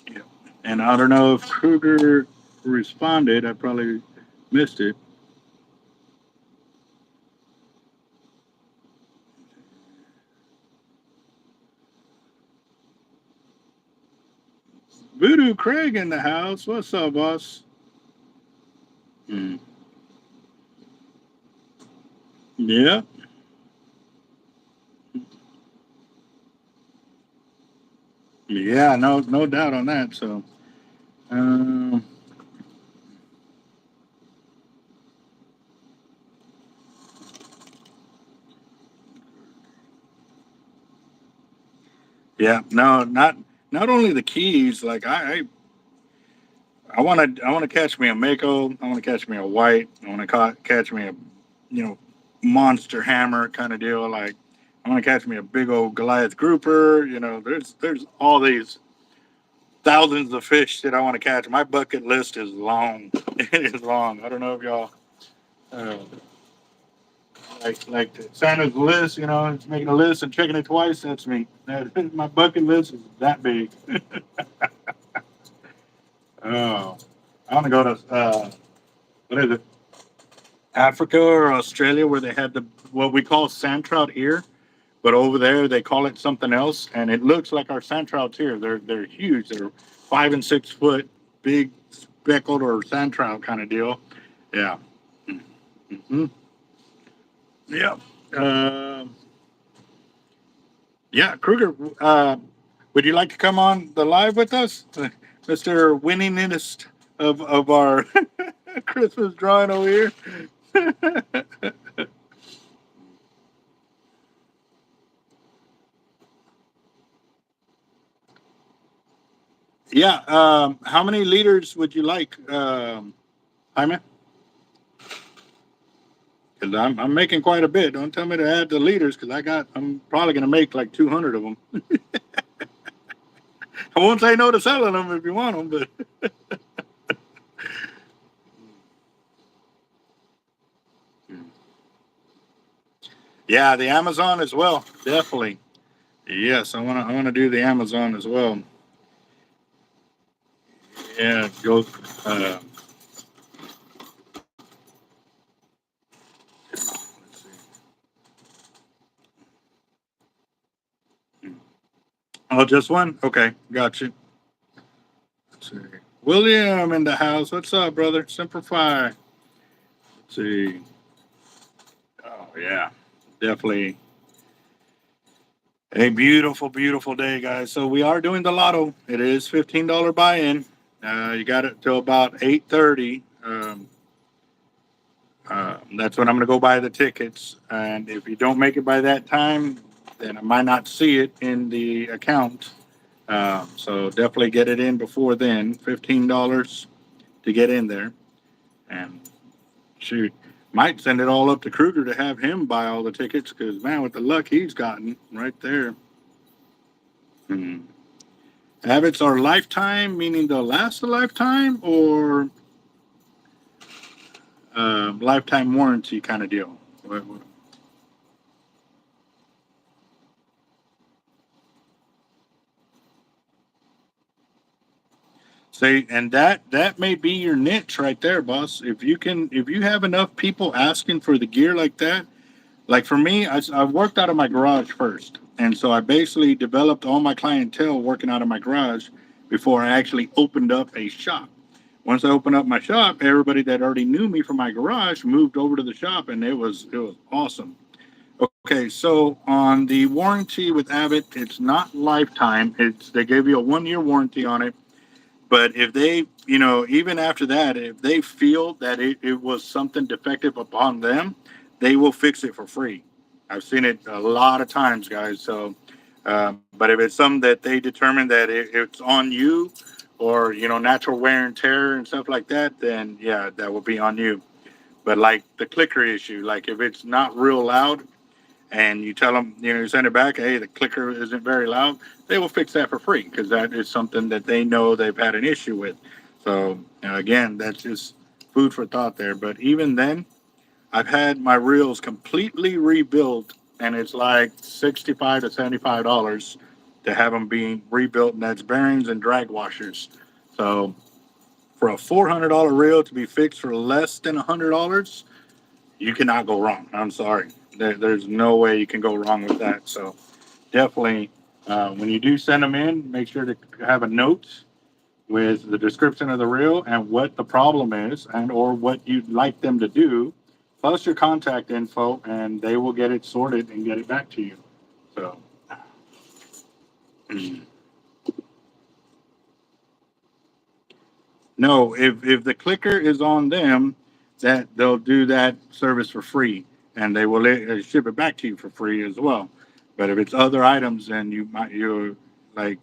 Yeah. And I don't know if Kruger responded. I probably missed it. Voodoo Craig in the house. What's up, boss? Yeah. Yeah, no doubt on that. So, yeah, no, not only the keys. Like I want to catch me a mako. I want to catch me a white. I want to catch me you know, monster hammer kind of deal. Like I want to catch me a big old Goliath grouper. You know, there's all these thousands of fish that I want to catch. My bucket list is long. It is long. I don't know if y'all uh, like Santa's list. You know, it's making a list and checking it twice. That's me. My bucket list is that big. Oh, I want to go to what is it? Africa or Australia, where they had the what we call sand trout ear, but over there they call it something else, and it looks like our sand trouts here. They're huge. They're 5 and 6 foot, big speckled or sand trout kind of deal. Yeah. Hmm. Yeah. Um yeah, Kruger. Would you like to come on the live with us, Mister Winningest of our Christmas drawing over here? Yeah. How many liters would you like, Jaime? Because I'm making quite a bit. Don't tell me to add the liters because I'm probably gonna make like 200 of them. I won't say no to selling them if you want them, but yeah, the Amazon as well, definitely. Yes, I wanna do the Amazon as well. Yeah, go. Uh, let's see. Oh, just one. Okay, got you. Let's see. William in the house. What's up, brother? Simplify. Let's see. Oh yeah, definitely a beautiful, beautiful day, guys. So we are doing the lotto. It is $15 buy-in. You got it till about 8:30. That's when I'm going to go buy the tickets. And if you don't make it by that time, then I might not see it in the account. So definitely get it in before then. $15 to get in there. And shoot, might send it all up to Kruger to have him buy all the tickets because, man, with the luck he's gotten right there. Hmm. Habits are lifetime, meaning they'll last a lifetime, or lifetime warranty kind of deal. Say, and that may be your niche right there, boss. If you have enough people asking for the gear like that, like for me, I worked out of my garage first, and so I basically developed all my clientele working out of my garage before I actually opened up a shop. Once I opened up my shop, everybody that already knew me from my garage moved over to the shop, and it was awesome. Okay, so on the warranty with Avet, it's not lifetime. It's they gave you a 1 year warranty on it. But if they, even after that, if they feel that it was something defective upon them, they will fix it for free. I've seen it a lot of times, guys. So, but if it's something that they determine that it's on you or, natural wear and tear and stuff like that, then yeah, that will be on you. But like the clicker issue, like if it's not real loud, and you tell them, you send it back, hey, the clicker isn't very loud, they will fix that for free because that is something that they know they've had an issue with. So, again, that's just food for thought there. But even then, I've had my reels completely rebuilt, and it's like $65 to $75 to have them being rebuilt, and that's bearings and drag washers. So, for a $400 reel to be fixed for less than $100, you cannot go wrong. I'm sorry. There's no way you can go wrong with that. So definitely, when you do send them in, make sure to have a note with the description of the reel and what the problem is and or what you'd like them to do, plus your contact info, and they will get it sorted and get it back to you. So no, if the clicker is on them, that they'll do that service for free, and they will ship it back to you for free as well. But if it's other items, and you're like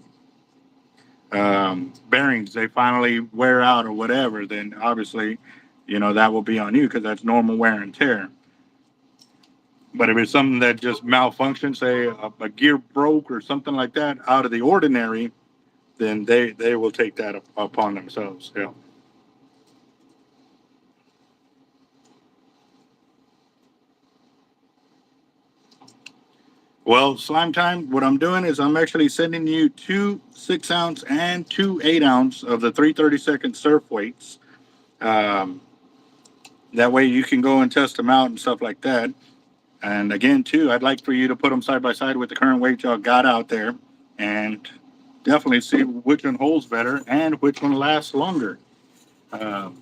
bearings, they finally wear out or whatever, then obviously, that will be on you because that's normal wear and tear. But if it's something that just malfunctions, say a gear broke or something like that, out of the ordinary, then they will take that upon themselves. Yeah. Well, slime time. What I'm doing is I'm actually sending you 2 6-ounce and 2 8-ounce of the 332nd surf weights. Um, that way you can go and test them out and stuff like that. And again, too, I'd like for you to put them side by side with the current weight y'all got out there, and definitely see which one holds better and which one lasts longer. Um,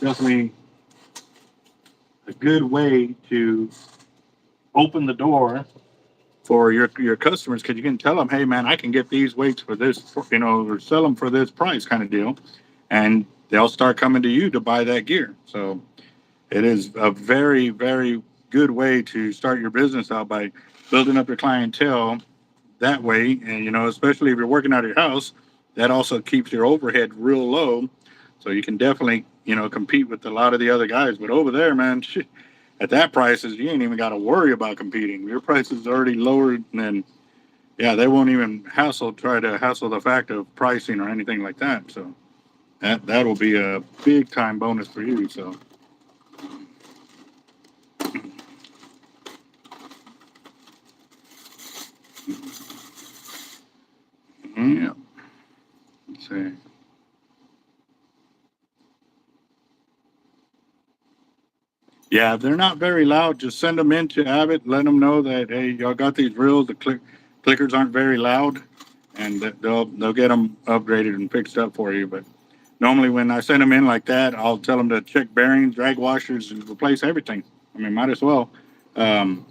definitely a good way to open the door for your customers, because you can tell them, hey man, I can get these weights for this, or sell them for this price, kind of deal, and they'll start coming to you to buy that gear. So it is a very, very good way to start your business out by building up your clientele that way. And, especially if you're working out of your house, that also keeps your overhead real low. So you can definitely, compete with a lot of the other guys. But over there, man, shit, at that prices, you ain't even got to worry about competing. Your price is already lower than, yeah, they won't even try to hassle the fact of pricing or anything like that. So that'll be a big time bonus for you. So. Yeah. Let's see. Yeah, if they're not very loud, just send them in to Avet. Let them know that, hey, y'all got these reels. The clickers aren't very loud, and that they'll get them upgraded and fixed up for you. But normally, when I send them in like that, I'll tell them to check bearings, drag washers, and replace everything. I mean, might as well. And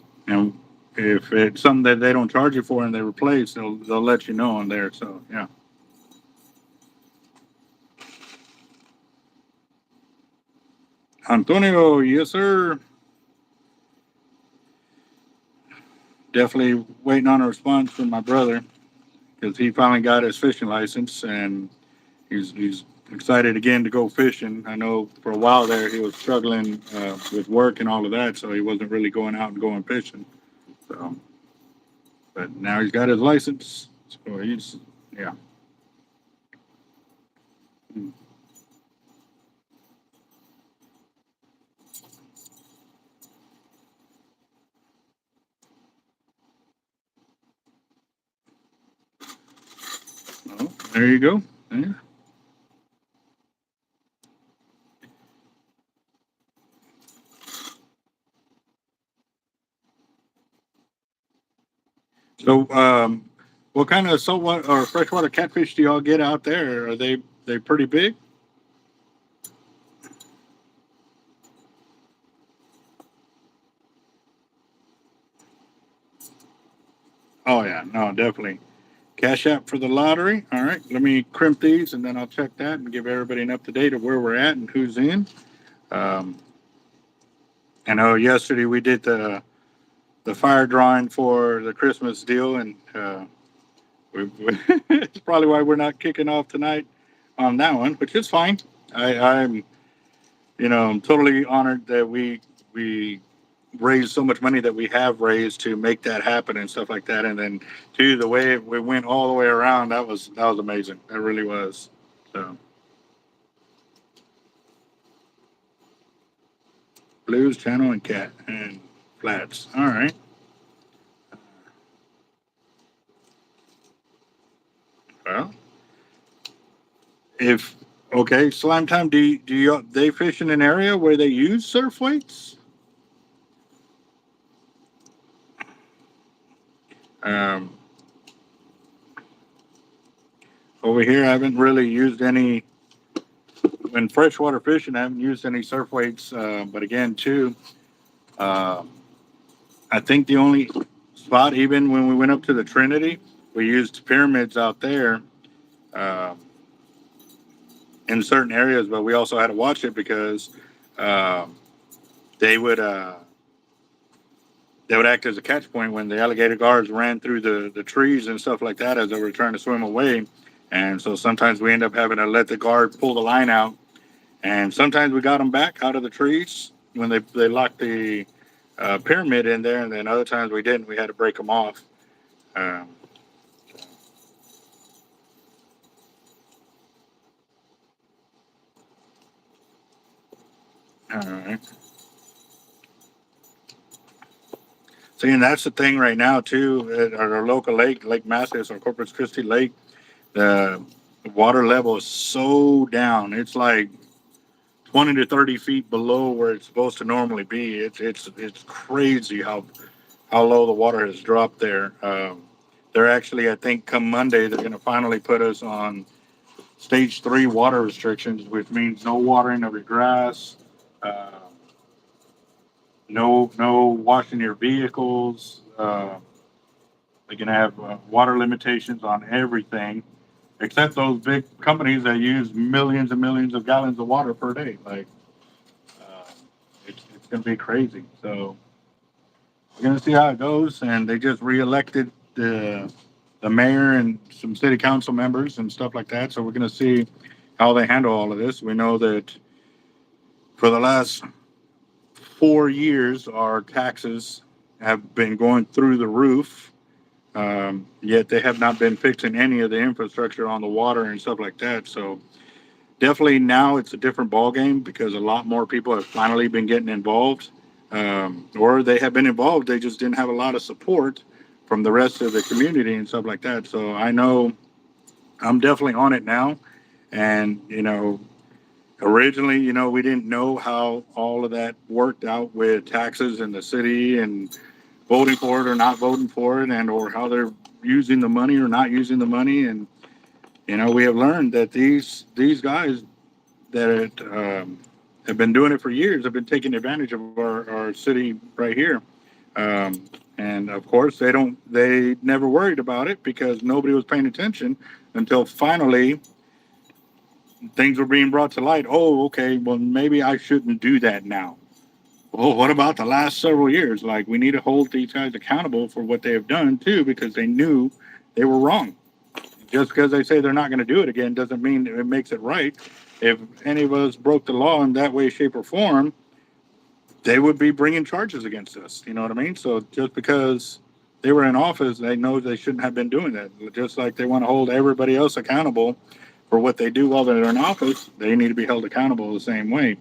if it's something that they don't charge you for and they replace, they'll let you know on there. So yeah. Antonio, yes sir. Definitely waiting on a response from my brother, because he finally got his fishing license, and he's excited again to go fishing. I know for a while there he was struggling with work and all of that, so he wasn't really going out and going fishing. So, but now he's got his license, so he's yeah. Oh, there you go. Yeah. So, what kind of saltwater or freshwater catfish do y'all get out there? Are they pretty big? Oh yeah, no, definitely. Cash app for the lottery. All right, let me crimp these and then I'll check that and give everybody an up to date of where we're at and who's in. Um, I know yesterday we did the fire drawing for the Christmas deal, and it's probably why we're not kicking off tonight on that one, which is fine. I'm I'm totally honored that we raised so much money that we have raised to make that happen and stuff like that. And then too, the way we went all the way around, that was amazing. That really was. So blues, channel, and cat and flats. All right. Well, if okay, slime time. Do you they fish in an area where they use surf weights? Um, over here, I haven't really used any in freshwater fishing. I haven't used any surf weights. But again, too, uh, I think the only spot, even when we went up to the Trinity, we used pyramids out there uh, in certain areas. But we also had to watch it because uh, they would. They would act as a catch point when the alligator guards ran through the trees and stuff like that as they were trying to swim away. And so sometimes we end up having to let the guard pull the line out. And sometimes we got them back out of the trees when they locked pyramid in there, and then other times we didn't. We had to break them off. Um, all right. See, and that's the thing right now too. At our local lake, Lake Mathis or Corpus Christi Lake, the water level is so down. It's like 20 to 30 feet below where it's supposed to normally be. It's crazy how low the water has dropped there. They're actually, I think, come Monday, they're going to finally put us on stage 3 water restrictions, which means no watering of your grass, uh, no washing your vehicles. They're going to have water limitations on everything, except those big companies that use millions and millions of gallons of water per day. Like, uh, it's going to be crazy. So we're going to see how it goes. And they just reelected the mayor and some city council members and stuff like that. So we're going to see how they handle all of this. We know that for the last 4 years, our taxes have been going through the roof. Yet they have not been fixing any of the infrastructure on the water and stuff like that. So definitely now it's a different ball game because a lot more people have finally been getting involved, or they have been involved. They just didn't have a lot of support from the rest of the community and stuff like that. So I know I'm definitely on it now. And, originally, we didn't know how all of that worked out with taxes in the city and voting for it or not voting for it, and or how they're using the money or not using the money. And, we have learned that these guys that have been doing it for years have been taking advantage of our city right here. And of course, they never worried about it because nobody was paying attention until finally things were being brought to light. Oh, okay, well, maybe I shouldn't do that now. Well, what about the last several years? Like, we need to hold these guys accountable for what they have done too, because they knew they were wrong. Just because they say they're not going to do it again doesn't mean it makes it right. If any of us broke the law in that way, shape, or form, they would be bringing charges against us. You know what I mean? So just because they were in office, they know they shouldn't have been doing that. Just like they want to hold everybody else accountable for what they do while they're in office, they need to be held accountable the same way.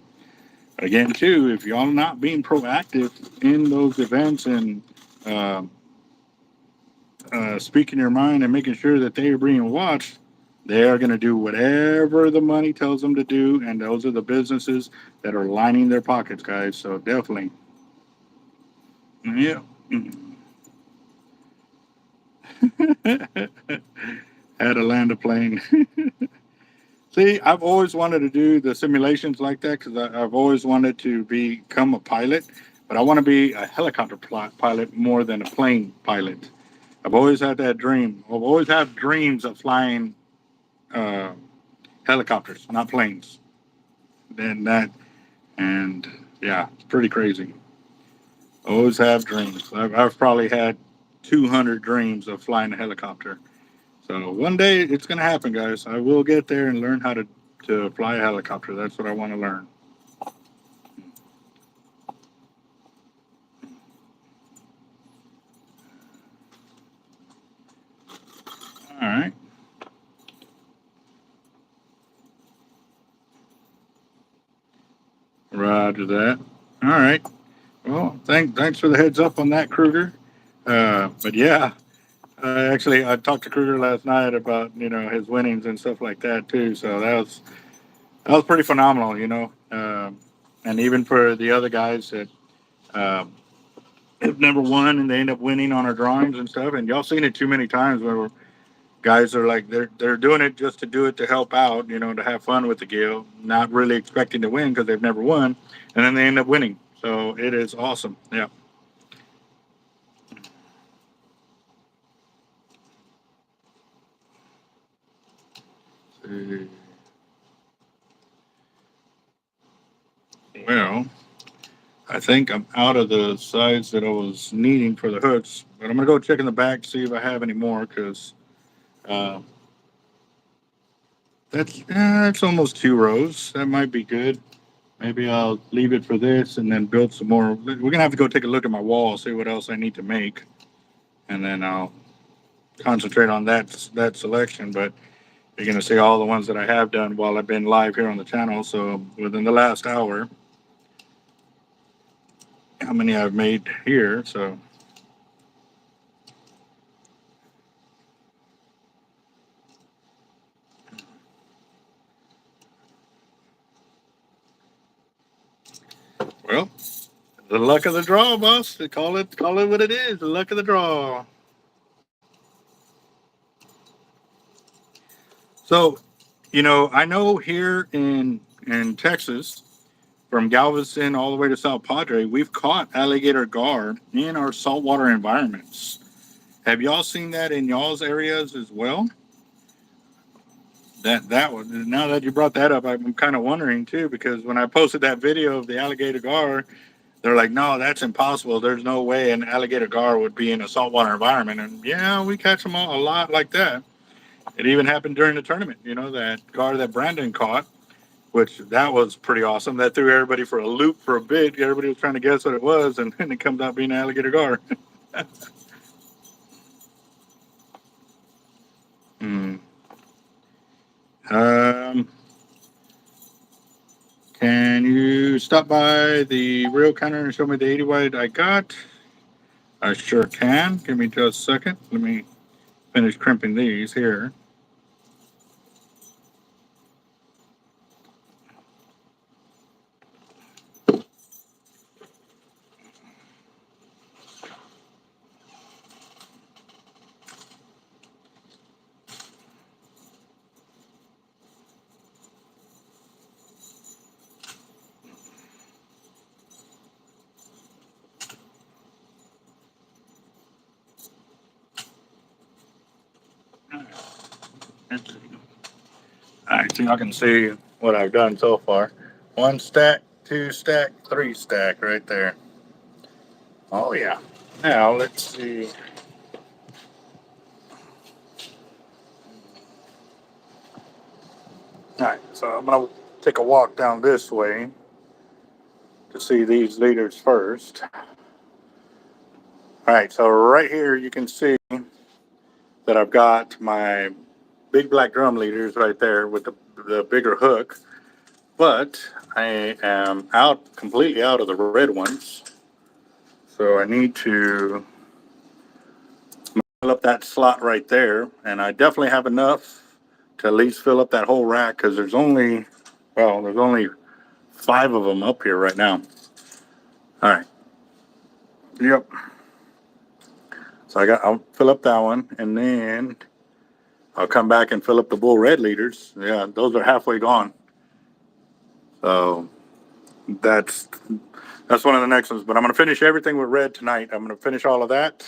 Again, too, if y'all not being proactive in those events and uh, speaking your mind and making sure that they are being watched, they are going to do whatever the money tells them to do, and those are the businesses that are lining their pockets, guys. So definitely, yeah. Had to land a plane. See, I've always wanted to do the simulations like that because I've always wanted to become a pilot, but I want to be a helicopter pilot more than a plane pilot. I've always had that dream. I've always had dreams of flying uh, helicopters, not planes. Then that, and yeah, it's pretty crazy. Always have dreams. I've probably had 200 dreams of flying a helicopter. So one day it's going to happen, guys. I will get there and learn how to fly a helicopter. That's what I want to learn. All right. Roger that. All right. Well, thanks for the heads up on that, Kruger. But yeah, I talked to Kruger last night about his winnings and stuff like that too. So that was pretty phenomenal, and even for the other guys that um, have never won and they end up winning on our drawings and stuff. And y'all seen it too many times where guys are like they're doing it just to do it to help out, to have fun with the game, not really expecting to win because they've never won, and then they end up winning. So it is awesome. Yeah. Well, I think I'm out of the sides that I was needing for the hooks, but I'm gonna go check in the back to see if I have any more because uh, that's almost 2 rows. That might be good. Maybe I'll leave it for this and then build some more. We're gonna have to go take a look at my wall, see what else I need to make, and then I'll concentrate on that selection. But you're gonna see all the ones that I have done while I've been live here on the channel. So within the last hour, how many I've made here. So well, the luck of the draw, boss. Call it what it is. The luck of the draw. So, I know here in Texas, from Galveston all the way to South Padre, we've caught alligator gar in our saltwater environments. Have y'all seen that in y'all's areas as well? That one. Now that you brought that up, I'm kind of wondering too, because when I posted that video of the alligator gar, they're like, "No, that's impossible. There's no way an alligator gar would be in a saltwater environment." And yeah, we catch them all a lot like that. It even happened during the tournament. That gar that Brandon caught, which that was pretty awesome. That threw everybody for a loop for a bit. Everybody was trying to guess what it was, and then it comes out being an alligator gar. Hmm. Um, can you stop by the rail counter and show me the 80 wide I got? I sure can. Give me just a second. Let me finish crimping these here. All right, so y'all can see what I've done so far. One stack, two stack, three stack right there. Oh yeah. Now let's see. All right, so I'm gonna take a walk down this way to see these leaders first. All right, so right here you can see that I've got my big black drum leaders right there with the bigger hook, but I am completely out of the red ones. So I need to fill up that slot right there, and I definitely have enough to at least fill up that whole rack because there's only 5 of them up here right now. All right. Yep. So I'll fill up that one, and then I'll come back and fill up the bull red leaders. Yeah, those are halfway gone. So that's that's one of the next ones. But I'm gonna finish everything with red tonight. I'm gonna finish all of that,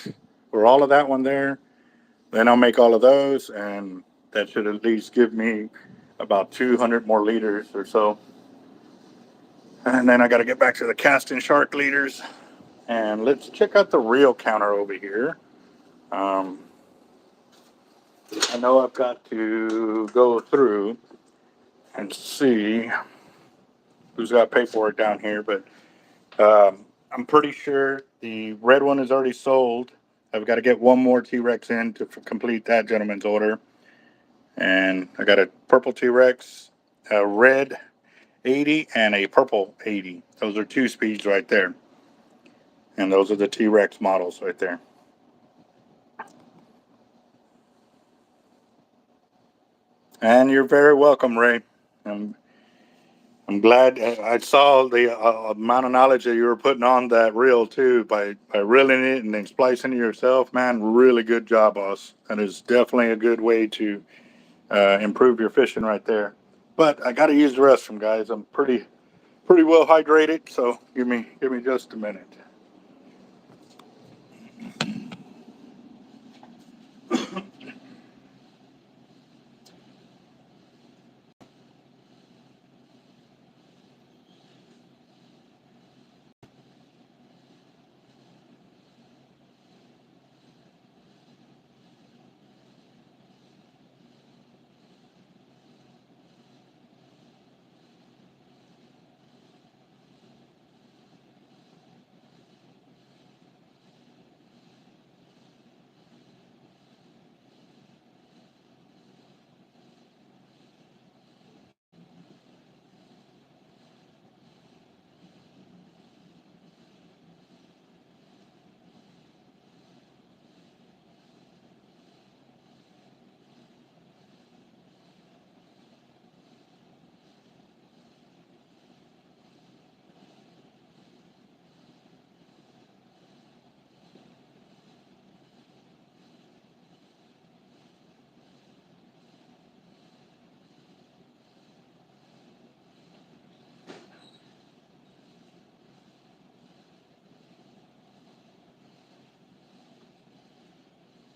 or all of that one there. Then I'll make all of those, and that should at least give me about 200 more liters or so. And then I got to get back to the casting shark leaders. And let's check out the reel counter over here. Um, I know I've got to go through and see who's got paperwork down here, but I'm pretty sure the red one is already sold. I've got to get one more T-Rex in to complete that gentleman's order. And I got a purple T-Rex, a red 80, and a purple 80. Those are 2 speeds right there. And those are the T-Rex models right there. And you're very welcome, Ray. I'm, I'm glad I saw the amount of knowledge that you were putting on that reel too by reeling it and then splicing it yourself. Man, really good job, boss. That is definitely a good way to improve your fishing right there. But I got to use the restroom, guys. I'm pretty well hydrated, so give me just a minute.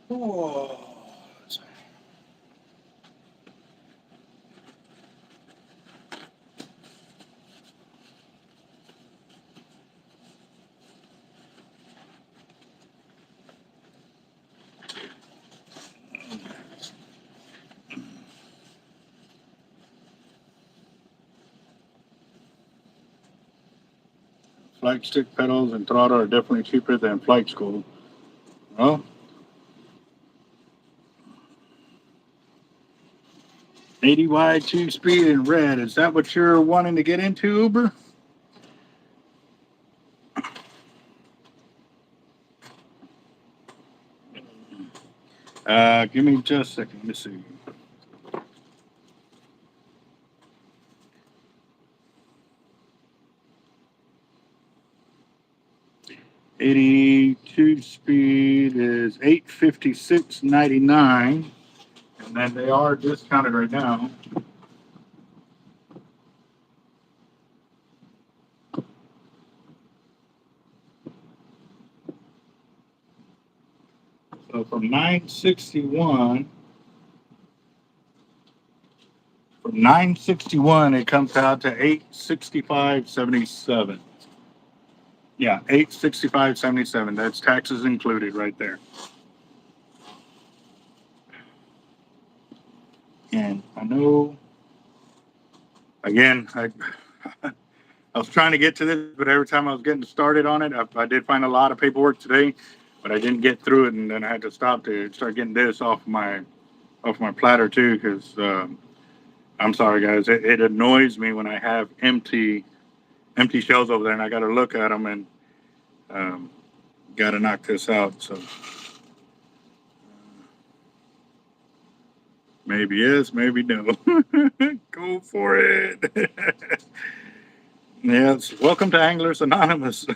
Oh, flight stick pedals and throttle are definitely cheaper than flight school. Well, 80 wide, 2-speed, and red. Is that what you're wanting to get into, Uber? Give me just a second. Let me see. '82 speed is $856.99, and then they are discounted right now. So from 961, it comes out to 865.77. Yeah, 865.77. That's taxes included right there. And I know, again, I was trying to get to this, but every time I was getting started on it, I did find a lot of paperwork today, but I didn't get through it, and then I had to stop to start getting this off my platter too, because I'm sorry guys, it annoys me when I have empty shells over there, and I got to look at them and got to knock this out. So maybe yes, maybe no. Go for it. Yes, welcome to Anglers Anonymous.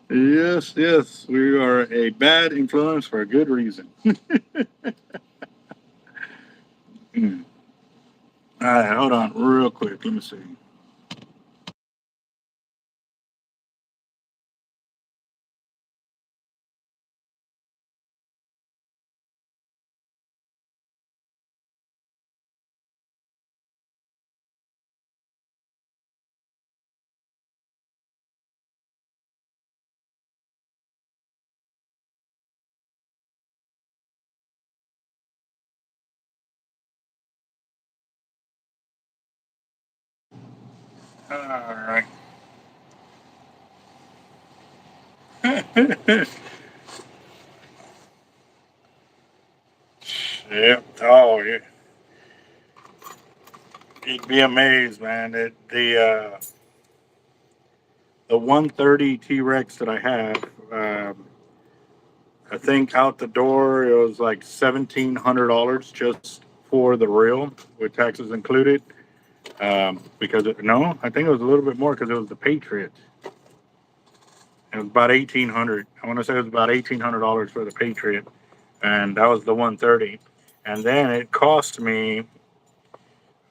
Yes, yes, we are a bad influence for a good reason. All right, hold on real quick. Let me see. All right. Yep. Oh, yeah. You'd be amazed, man. The 130 T-Rex that I have, I think out the door it was like $1,700 just for the reel with taxes included. Because no, I think it was a little bit more because it was the Patriot. It was about 1,800. I want to say it was about $1,800 for the Patriot, and that was the 130. And then it cost me.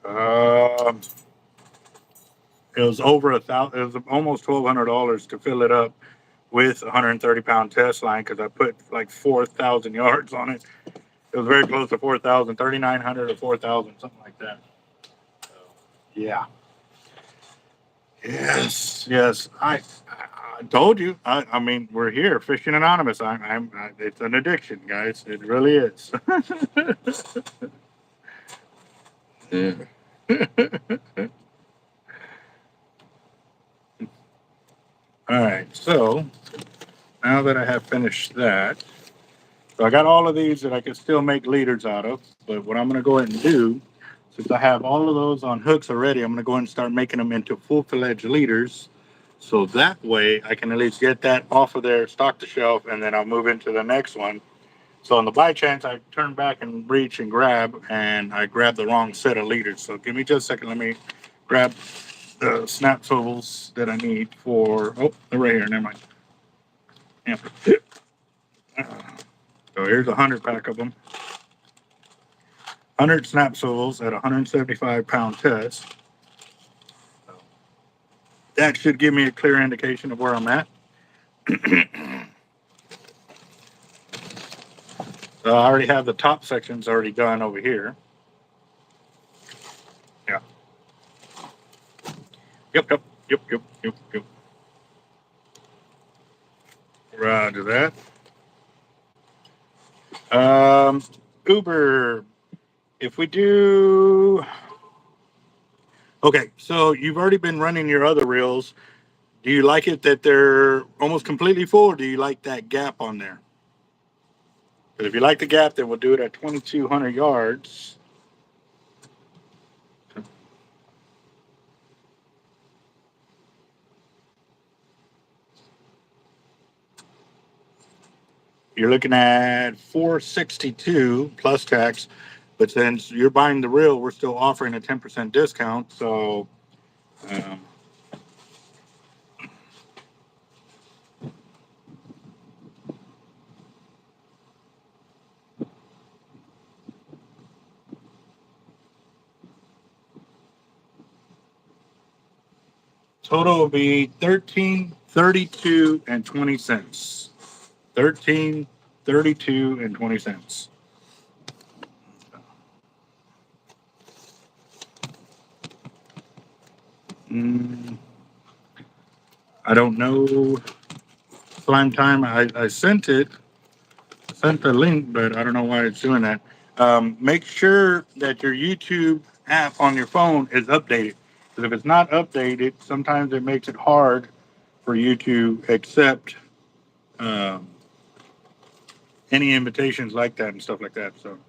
Uh, it was over $1,000. It was almost $1,200 to fill it up with a 130-pound test line because I put like 4,000 yards on it. It was very close to 4,000, 3,900 or 4,000, something like that. So, yeah. Yes, yes. I told you. I mean, we're here, fishing anonymous. It's an addiction, guys. It really is. Yeah. All right. So now that I have finished that, so I got all of these that I can still make leaders out of. But what I'm going to go ahead and do, since I have all of those on hooks already, I'm going to go ahead and start making them into full-fledged leaders. So that way I can at least get that off of their stock to shelf, and then I'll move into the next one. So on the by chance I turn back and reach and grab, and I grab the wrong set of leaders. So give me just a second. Let me grab the snap swivels that I need for. Oh, they're right here. Never mind. Yeah. So here's 100 pack of them. 100 snap swivels at 175-pound test. So that should give me a clear indication of where I'm at. I already have the top sections already done over here. Yeah. Yep, yep, yep, yep, yep, yep. Roger that. Uber, if we do. Okay, so you've already been running your other reels. Do you like it that they're almost completely full, or do you like that gap on there? But if you like the gap, then we'll do it at 2,200 yards. You're looking at 462 plus tax, but since you're buying the reel, we're still offering a 10% discount. So um, total will be 1332 and 20 cents. 1332 and 20 cents. Mm, I don't know. Slime time. I sent the link, but I don't know why it's doing that. Make sure that your YouTube app on your phone is updated. Because if it's not updated, sometimes it makes it hard for you to accept um, any invitations like that and stuff like that. So,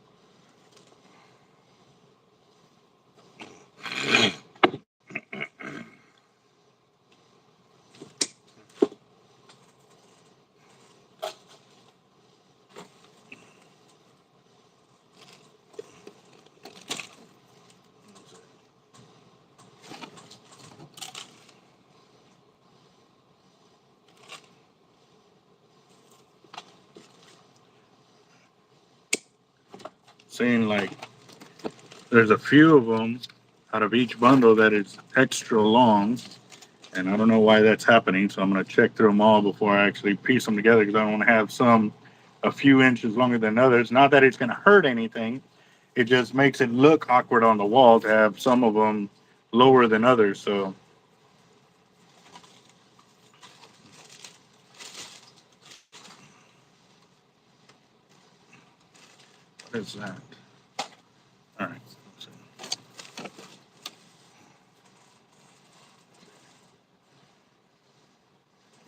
seeing like there's a few of them out of each bundle that is extra long, and I don't know why that's happening. So I'm going to check through them all before I actually piece them together because I don't want to have some a few inches longer than others. Not that it's going to hurt anything. It just makes it look awkward on the wall to have some of them lower than others. So what is that? All right.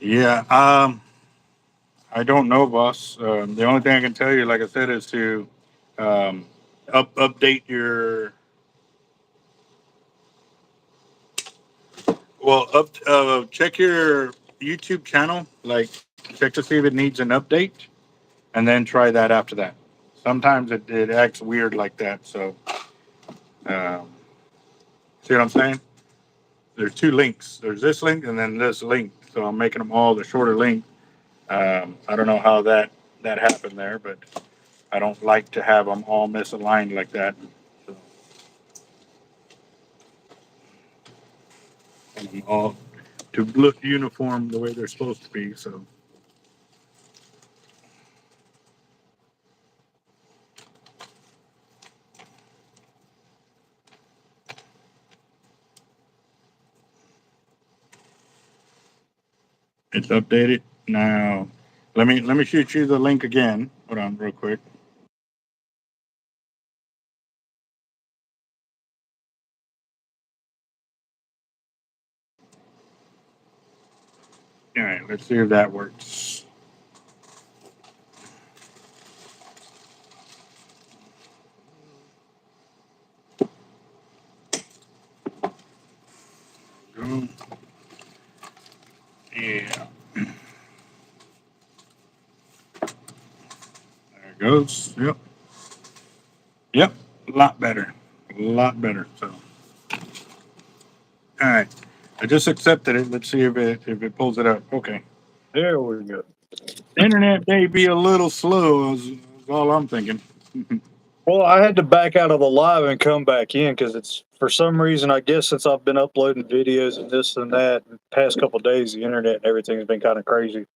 Yeah. I don't know, boss. The only thing I can tell you, like I said, is to um, update your check your YouTube channel, like check to see if it needs an update, and then try that after that. Sometimes it acts weird like that. So um, see what I'm saying? There's two links. There's this link and then this link. So I'm making them all the shorter link. I don't know how that happened there, but I don't like to have them all misaligned like that. So, and them all to look uniform the way they're supposed to be. So it's updated now. Let me shoot you the link again. Hold on, real quick. All right, let's see if that works. Go. Yeah, there it goes. Yep, yep, a lot better, a lot better. So, all right, I just accepted it. Let's see if it pulls it up. Okay. There we go. Internet may be a little slow. Is all I'm thinking. Well, I had to back out of the live and come back in because it's for some reason, I guess since I've been uploading videos and this and that the past couple of days, the internet and everything has been kind of crazy.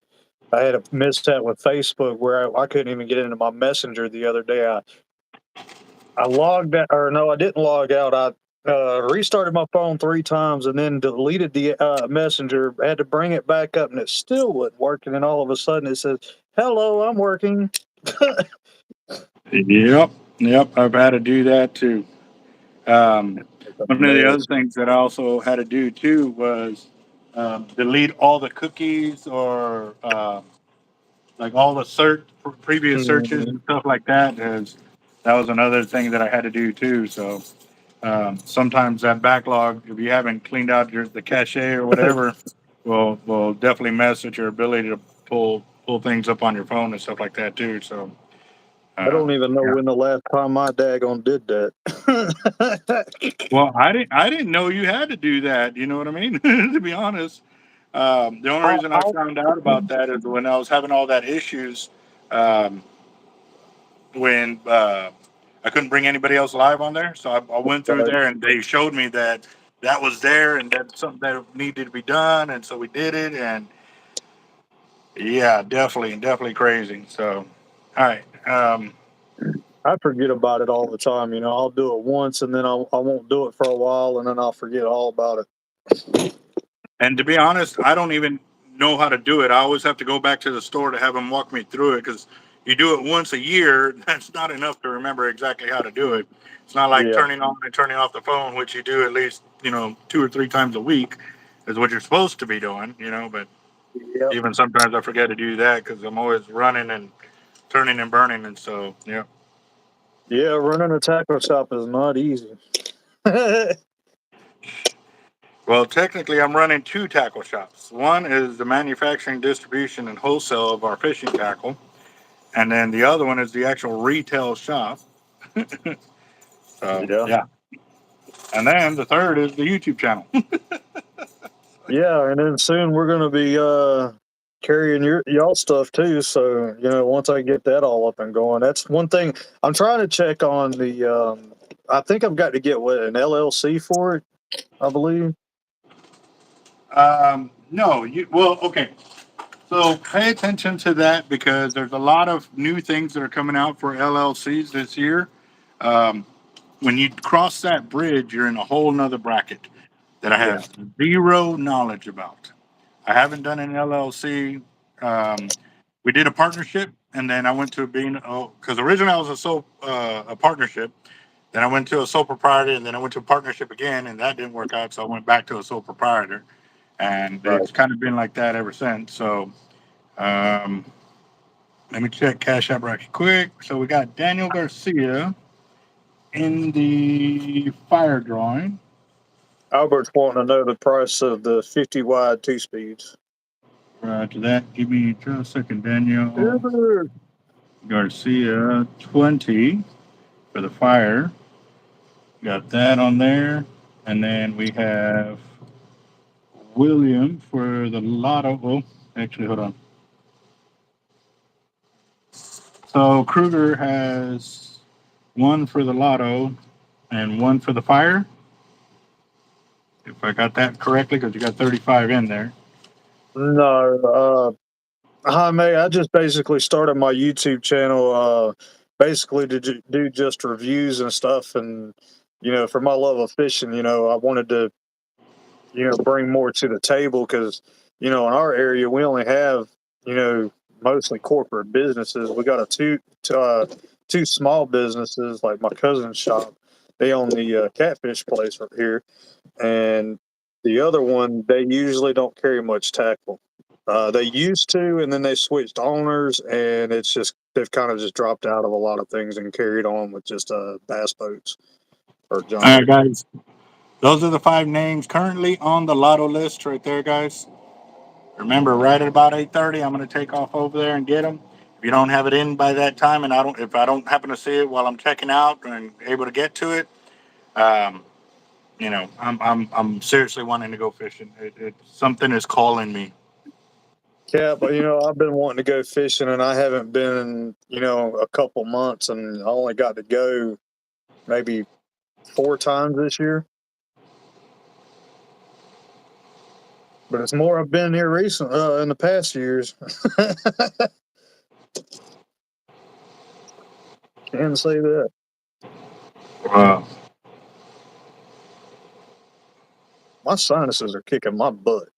I had a mishap with Facebook where I couldn't even get into my messenger the other day. I logged out, or no, I didn't log out. I restarted my phone 3 times and then deleted the messenger. I had to bring it back up, and it still wasn't working. And all of a sudden, it says, "Hello, I'm working." Yep, yep. I've had to do that too. Um, It's a one of the other mess. things that I also had to do too was delete all the cookies or like all the previous searches Mhm. and stuff like that. Is that was another thing that I had to do too. So sometimes that backlog, if you haven't cleaned out the cache or whatever, will definitely mess with your ability to pull things up on your phone and stuff like that too. So I don't even know yeah. when the last time my daggone did that. Well, I didn't know you had to do that. You know what I mean? To be honest, the only I, reason I I, found out about that is when I was having all that issues. Um, when I couldn't bring anybody else live on there. So I went through there and they showed me that that was there and that's something that needed to be done. And so we did it. And yeah, definitely crazy. So, all right. I forget about it all the time. I'll do it once and then I won't do it for a while and then I'll forget all about it. And to be honest, I don't even know how to do it. I always have to go back to the store to have them walk me through it because you do it once a year. That's not enough to remember exactly how to do it. It's not like Yeah. turning on and turning off the phone, which you do at least, 2 or 3 times a week is what you're supposed to be doing. But Yep. even sometimes I forget to do that because I'm always running and turning and burning. And so, yeah. Yeah, running a tackle shop is not easy. Well, technically, I'm running 2 tackle shops. One is the manufacturing, distribution, and wholesale of our fishing tackle. And then the other one is the actual retail shop. So Yeah. yeah, and then the third is the YouTube channel. Yeah, and then soon we're gonna be carrying y'all stuff too. So once I get that all up and going, that's one thing I'm trying to check on the. I think I've got to get an LLC for it. I believe. No, you well, okay. So pay attention to that because there's a lot of new things that are coming out for LLCs this year. Um, when you cross that bridge, you're in a whole nother bracket that I Yeah. have zero knowledge about. I haven't done an LLC. Um, we did a partnership, and then I went to being because originally I was a partnership. Then I went to a sole proprietor, and then I went to a partnership again, and that didn't work out. So I went back to a sole proprietor, and Right. it's kind of been like that ever since. So um, let me check Cash App right quick. So we got Daniel Garcia in the fire drawing. Albert's wanting to know the price of the 50 wide 2 speeds. Right to that, give me just a second, Daniel Yeah. Garcia 20 for the fire. Got that on there, and then we have William for the lotto. Oh, actually, hold on. So Kruger has one for the lotto and one for the fire. If I got that correctly, because you got 35 in there. No, Jaime, I just basically started my YouTube channel, basically to do just reviews and stuff. And, for my love of fishing, I wanted to, bring more to the table because, in our area, we only have, mostly corporate businesses. We got two small businesses, like my cousin's shop. They own the catfish place right here. And the other one, they usually don't carry much tackle. They used to, and then they switched owners, and they've kind of just dropped out of a lot of things and carried on with just bass boats or All right, junkers. guys. Those are the 5 names currently on the lotto list right there, guys. Remember, right at about 8:30, I'm going to take off over there and get them. If you don't have it in by that time, and if I don't happen to see it while I'm checking out and able to get to it, um, I'm seriously wanting to go fishing. Something is calling me. Yeah, but I've been wanting to go fishing, and I haven't been in a couple months, and I only got to go maybe 4 times this year. But it's more I've been here recent in the past years. Can say that. Wow. My sinuses are kicking my butt.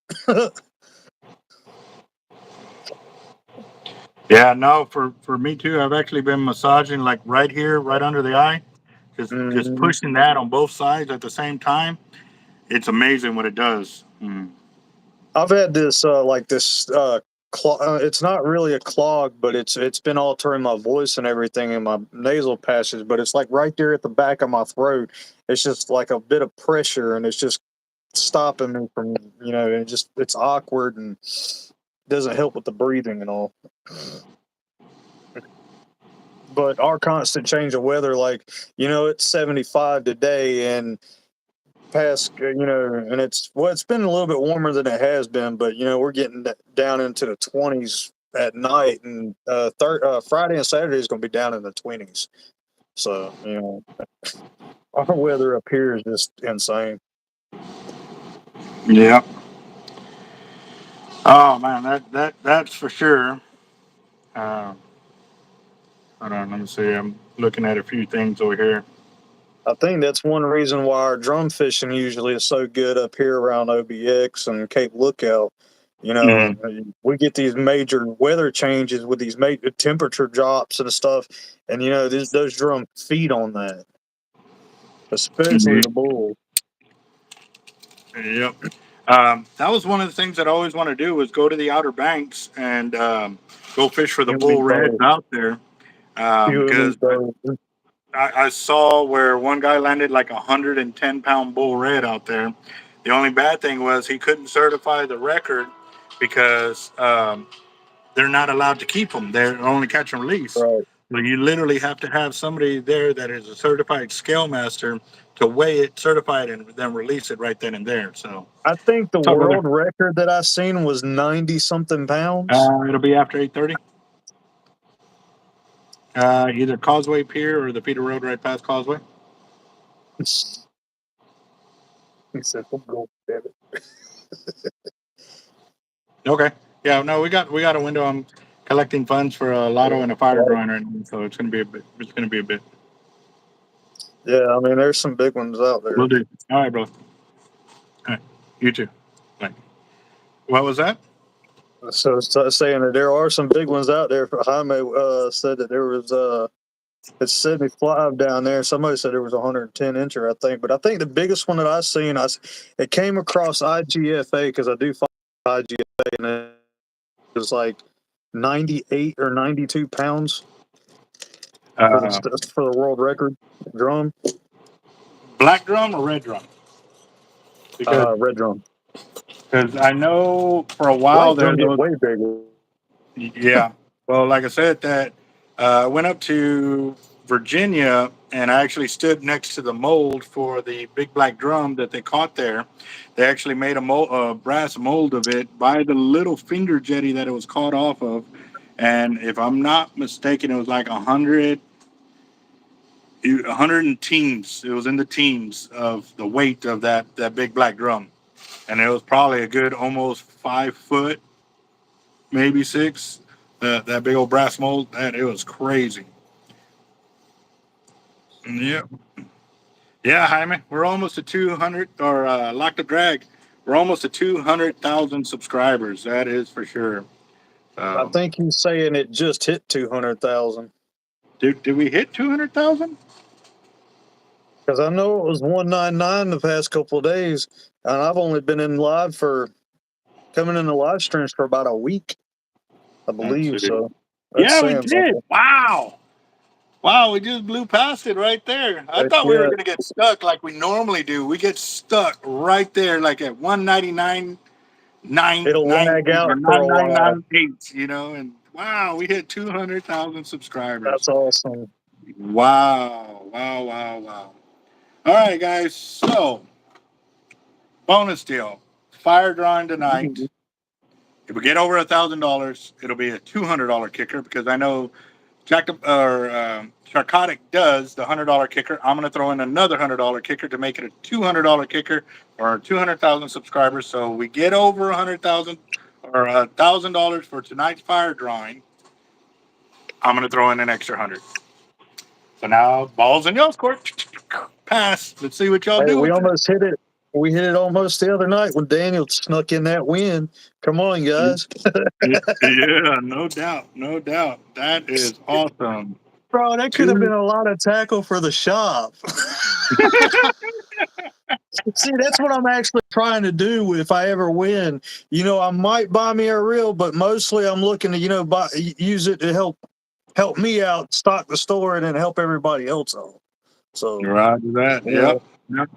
Yeah, no, for me too. I've actually been massaging like right here, right under the eye, just Mhm. pushing that on both sides at the same time. It's amazing what it does. I've had this it's not really a clog, but it's been altering my voice and everything in my nasal passage. But it's like right there at the back of my throat. It's just like a bit of pressure, and it's just stopping me from it's awkward and doesn't help with the breathing and all. But our constant change of weather, like it's 75 today, and past and it's been a little bit warmer than it has been, but we're getting down into the 20s at night, and Friday and Saturday is going to be down in the 20s. So our weather up here is just insane. Yeah. Oh man, that's for sure. Uh, Hold on, let me see. I'm looking at a few things over here. I think that's one reason why our drum fishing usually is so good up here around OBX and Cape Lookout. Hmm. We get these major weather changes with these major temperature drops and stuff, and those drums feed on that, especially the bull. Yep. That was one of the things that I always want to do was go to the Outer Banks and go fish for the You and me bull reds both. out there. You and me Because both. I saw where one guy landed like 110-pound bull red out there. The only bad thing was he couldn't certify the record because they're not allowed to keep them. They're only catch and release. Right. So you literally have to have somebody there that is a certified scale master to weigh it, certify it, and then release it right then and there. So, I think the what's up, brother? world record that I seen was 90 something pounds. It'll be after 8:30. Either Causeway Pier or the Peter Road right past Causeway. He said, "I'm going, damn it." Okay. Yeah. No, we got a window. I'm collecting funds for a lotto and a fire Right. drawing right now, so it's gonna be a bit. It's gonna be a bit. Yeah, I mean, there's some big ones out there. We'll do. All right, bro. All right. You too. Bye. What was that? So saying that there are some big ones out there. Jaime said that there was it's 75 down there. Somebody said there was 110 incher, I think. But I think the biggest one that I seen, it came across IGFA because I do follow IGFA, and it was like 98 or 92 pounds Uh, for the world record drum. Black drum or red drum? Because Red drum. I know for a while Black there, drum get those. way bigger. Yeah. Well, like I said, that I went up to Virginia and I actually stood next to the mold for the big black drum that they caught there. They actually made a brass mold of it by the little finger jetty that it was caught off of. And if I'm not mistaken, it was like 100 and teens. It was in the teens of the weight of that big black drum. And it was probably a good almost 5 foot, maybe six. That big old brass mold, that it was crazy. Yeah, yeah, Jaime, we're almost at 200, or Lock the Drag. We're almost at 200,000 subscribers. That is for sure. I Um, think he's saying it just hit 200,000. did we hit 200,000? Because I know it was 199 the past couple of days, and I've only been coming in the live streams for about a week, I Let's believe. see. So that's Yeah, we saying did. something. Wow. Wow, we just blew past it right there. I Heck thought we were yeah, going to get stuck like we normally do. We get stuck right there, like at 199, it'll lag 990 or out for a while. 9998, and wow, we hit 200,000 subscribers. That's awesome. Wow, wow, wow, wow. All right, guys. So, bonus deal. Fire drawing tonight. If we get over $1,000, it'll be a $200 kicker because I know Jack or Narcotic does the $100 kicker, I'm going to throw in another $100 kicker to make it a $200 kicker or 200,000 subscribers. So we get over 100,000 or $1,000 for tonight's fire drawing. I'm going to throw in an extra 100. So now balls in y'all's court. Pass. Let's see what y'all Hey, do we with it. almost hit it. We hit it almost the other night when Daniel snuck in that win. Come on, guys. Yeah, no doubt. No doubt. That is awesome. Bro, that could have been a lot of tackle for the shop. See, that's what I'm actually trying to do if I ever win. You know, I might buy me a reel, but mostly I'm looking to, use it to help me out, stock the store, and then help everybody else out. So, Roger that. yeah. Yep.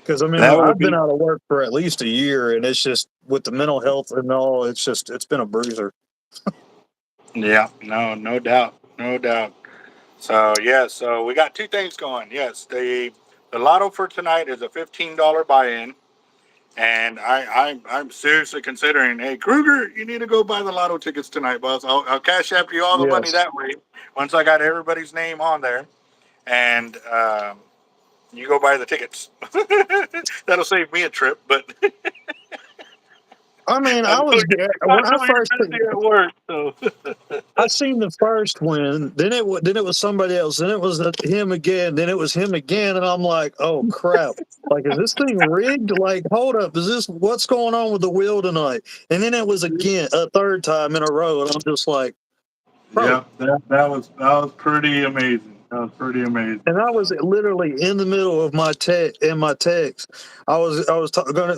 Because I mean, That would I've been be. out of work for at least a year, and it's just with the mental health and all, it's been a bruiser. Yeah, no doubt. No doubt. So so we got two things going. Yes, the lotto for tonight is a $15 buy-in. And I'm seriously considering, hey Kruger, you need to go buy the lotto tickets tonight, boss. I'll cash after you all the money Yes. that way. Once I got everybody's name on there, and you go buy the tickets. That'll save me a trip, but I mean, I I know was when I you're first busy at work, so I seen the first win, then it was somebody else, then it was him again, then it was him again, and I'm like, oh crap! Like, is this thing rigged? Like, hold up, is this what's going on with the wheel tonight? And then it was again a third time in a row, and I'm just like, bro. yeah, that was pretty amazing. That was pretty amazing. And I was literally in the middle of my text. I was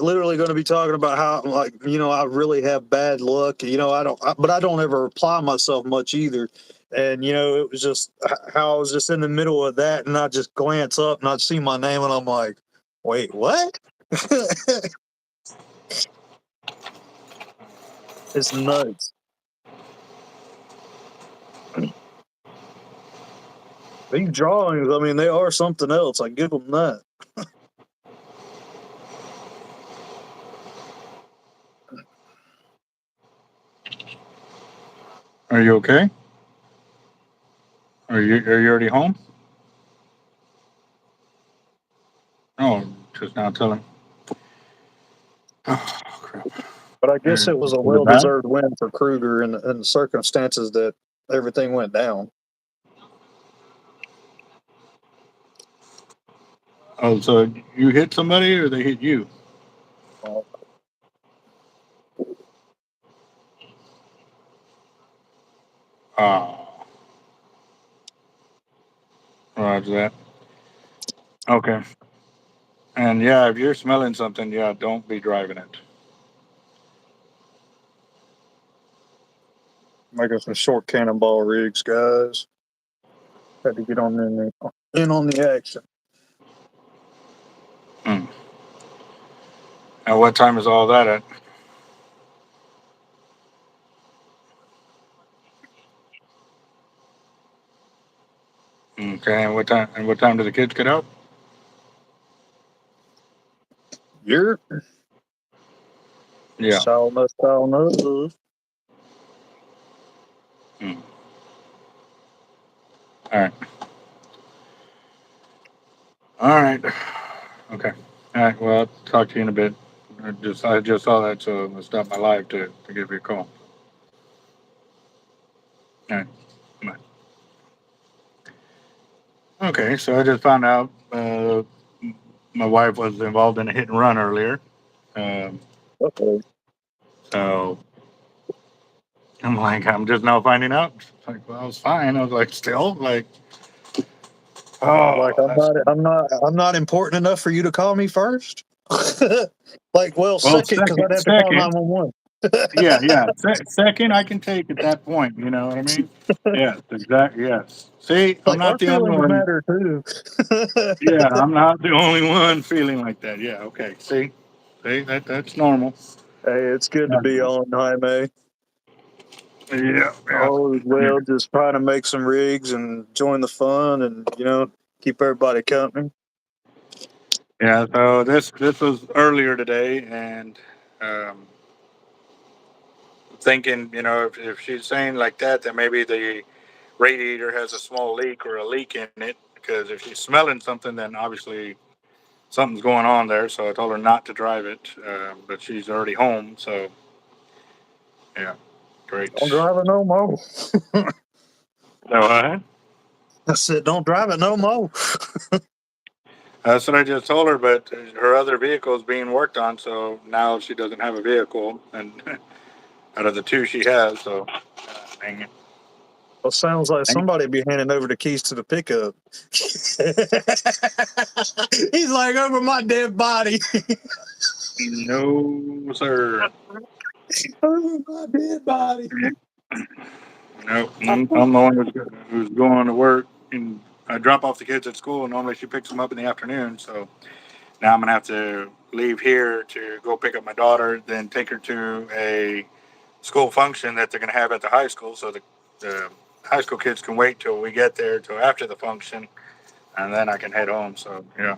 literally going to be talking about how, like, I really have bad luck. But I don't ever apply myself much either. And it was just how I was just in the middle of that, and I just glance up and I see my name, and I'm like, wait, what? It's nuts. These drawings, I mean, they are something else. I give them that. Are you okay? Are you already home? Oh, just now telling. Oh, crap. But I guess it was a Is it bad? well-deserved win for Kruger in the circumstances that everything went down. Oh, so you hit somebody or they hit you? Uh, Oh, roger that. Okay. And yeah, if you're smelling something, yeah, don't be driving it. Making some short cannonball rigs, guys. Had to get in on the action. Hmm. And what time is all that at? Okay. And what time? And what time do the kids get out? You're Yeah. sauna. Hmm. All right. All right. Okay. All right. Well, I'll talk to you in a bit. I just saw that, so I stopped my live to give you a call. All right. Bye. Okay. So I just found out my wife was involved in a hit and run earlier. Um, Okay. so I'm like, I'm just now finding out. It's like, well, I was fine. I was like, still like, Like, oh, that's I'm not important enough for you to call me first. Like, well, well, second, because I'd second, have to call second, 911. yeah. Second, I can take at that point. You know what I mean? Yes, exactly. Yes. See, I'm Like, not our the only feelings one. matter too. Yeah, I'm not the only one feeling like that. Yeah. Okay. See, that's normal. Hey, it's good to Yeah. be on, Jaime. Yeah. Oh, well, just trying to make some rigs and join the fun, and keep everybody company. Yeah. So this was earlier today, and um, thinking, if she's saying like that, then maybe the radiator has a small leak or a leak in it. Because if she's smelling something, then obviously something's going on there. So I told her not to drive it, but she's already home. So yeah, great. Don't drive it no more. So I said, don't drive it no more. that's what I just told her. But her other vehicle is being worked on, so now she doesn't have a vehicle, and out of the two she has, so dang it. Well, sounds like Dang somebody be handing over the keys to the pickup. He's like, over my dead body. it. No, sir. Over my dead body. Nope. I'm the one who's going to work, and I drop off the kids at school. Normally she picks them up in the afternoon, so now I'm gonna have to leave here to go pick up my daughter, then take her to a school function that they're gonna have at the high school. So the high school kids can wait till we get there, till after the function, and then I can head home. So yeah.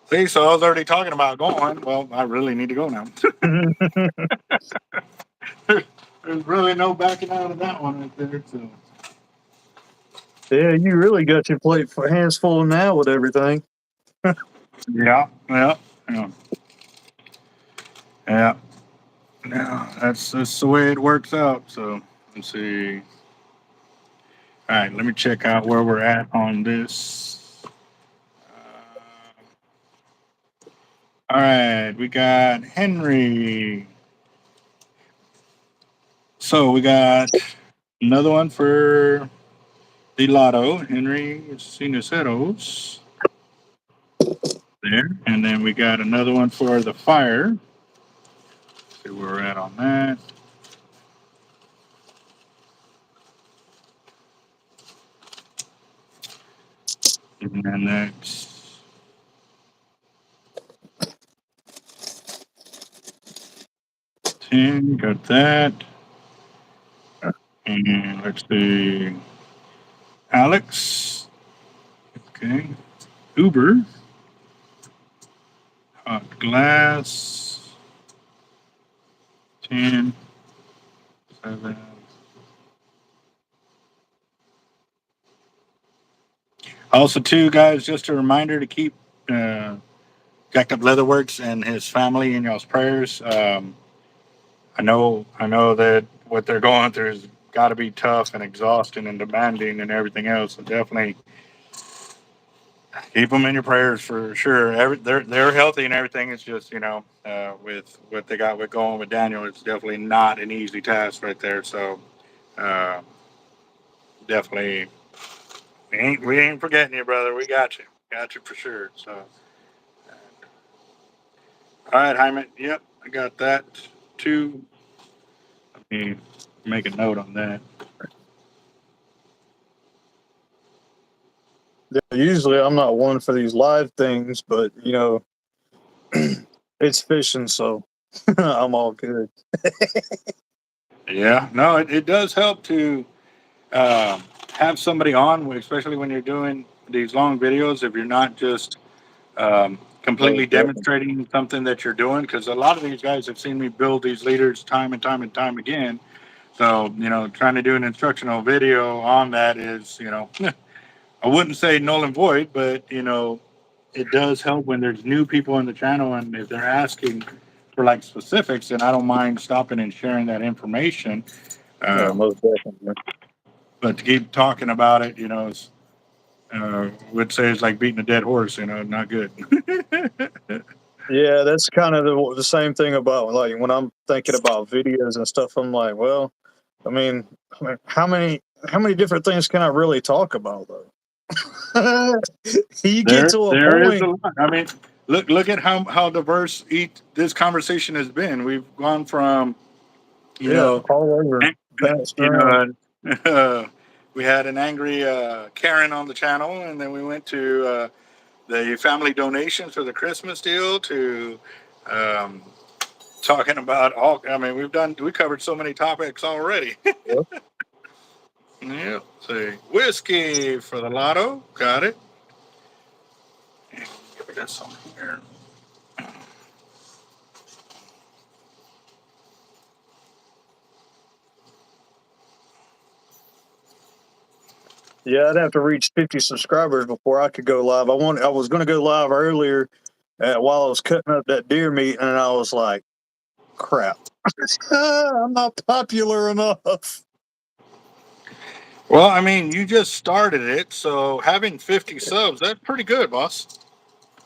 See, so I was already talking about going. Well, I really need to go now. There's really no backing out of that one right there. So Yeah, you really got your plate for hands full now with everything. yeah, yeah, yeah, yeah. Yeah, that's the way it works out. So let's see. All right, let me check out where we're at on this. All right, we got Henry. So we got another one for the lotto, Henry Sinaceros there. And then we got another one for the fire. See where we're at on that. And then that's 10, got that. And let's see. Alex. Okay. Uber. Hot glass. 10, 7. Also, too, guys, just a reminder to keep Jacked Up Leatherworks and his family in y'all's prayers. I know that what they're going through has got to be tough and exhausting and demanding and everything else. So definitely keep them in your prayers for sure. They're healthy and everything. It's just with what they got with going with Daniel, it's definitely not an easy task right there. So uh, definitely we ain't forgetting you, brother. We got you for sure. So all right, Hyman. Yep, I got that too. Let me make a note on that. Yeah, usually I'm not one for these live things, but it's fishing, so I'm all good. Yeah, no, it does help to have somebody on, especially when you're doing these long videos. If you're not just Oh, completely definitely. demonstrating something that you're doing, because a lot of these guys have seen me build these leaders time and time and time again. So trying to do an instructional video on that is, I wouldn't say null and void, but it does help when there's new people on the channel, and if they're asking for like specifics, then I don't mind stopping and sharing that information. Yeah, Um, most definitely. but to keep talking about it, would say it's like beating a dead horse. Not good. Yeah, that's kind of the same thing about like when I'm thinking about videos and stuff. I'm like, well, I mean, how many different things can I really talk about though? You get there, to a there is a point. lot. I mean, look at how diverse this conversation has been. We've gone from you Yeah, know all over, bounced you around. know, we had an angry Karen on the channel, and then we went to the family donations for the Christmas deal to um, talking about all. I mean, we covered so many topics already. Yep. Yeah. See, whiskey for the lotto. Got it. And we got some here. Yeah, I'd have to reach 50 subscribers before I could go live. I was going to go live earlier while I was cutting up that deer meat, and I was like, crap. I'm not popular enough. Well, I mean, you just started it, so having 50 subs, that's pretty good, boss.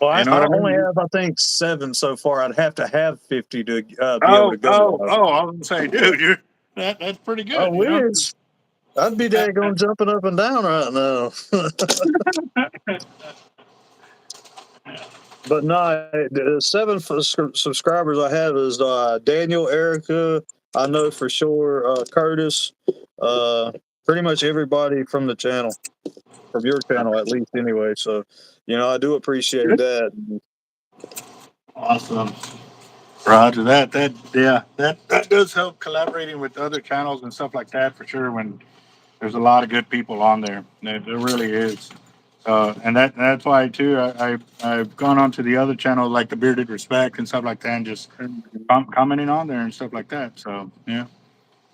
Well, You know I what I only mean? have, I think, 7 so far. I'd have to have 50 to be able to Oh, go oh, live. oh, I was gonna say, dude, that's pretty I good, you know? wish. I'd be daggone jumping up and down right now. But no, the 7 subscribers I have is Daniel, Erica. I know for sure Curtis. Uh, Pretty much everybody from the channel, from your channel at least, anyway. So, I do appreciate that. Awesome. Roger that. That does help collaborating with other channels and stuff like that for sure. When there's a lot of good people on there, there really is. And that's why too. I've gone on to the other channels like the Bearded Respect and stuff like that, and just commenting on there and stuff like that. So yeah.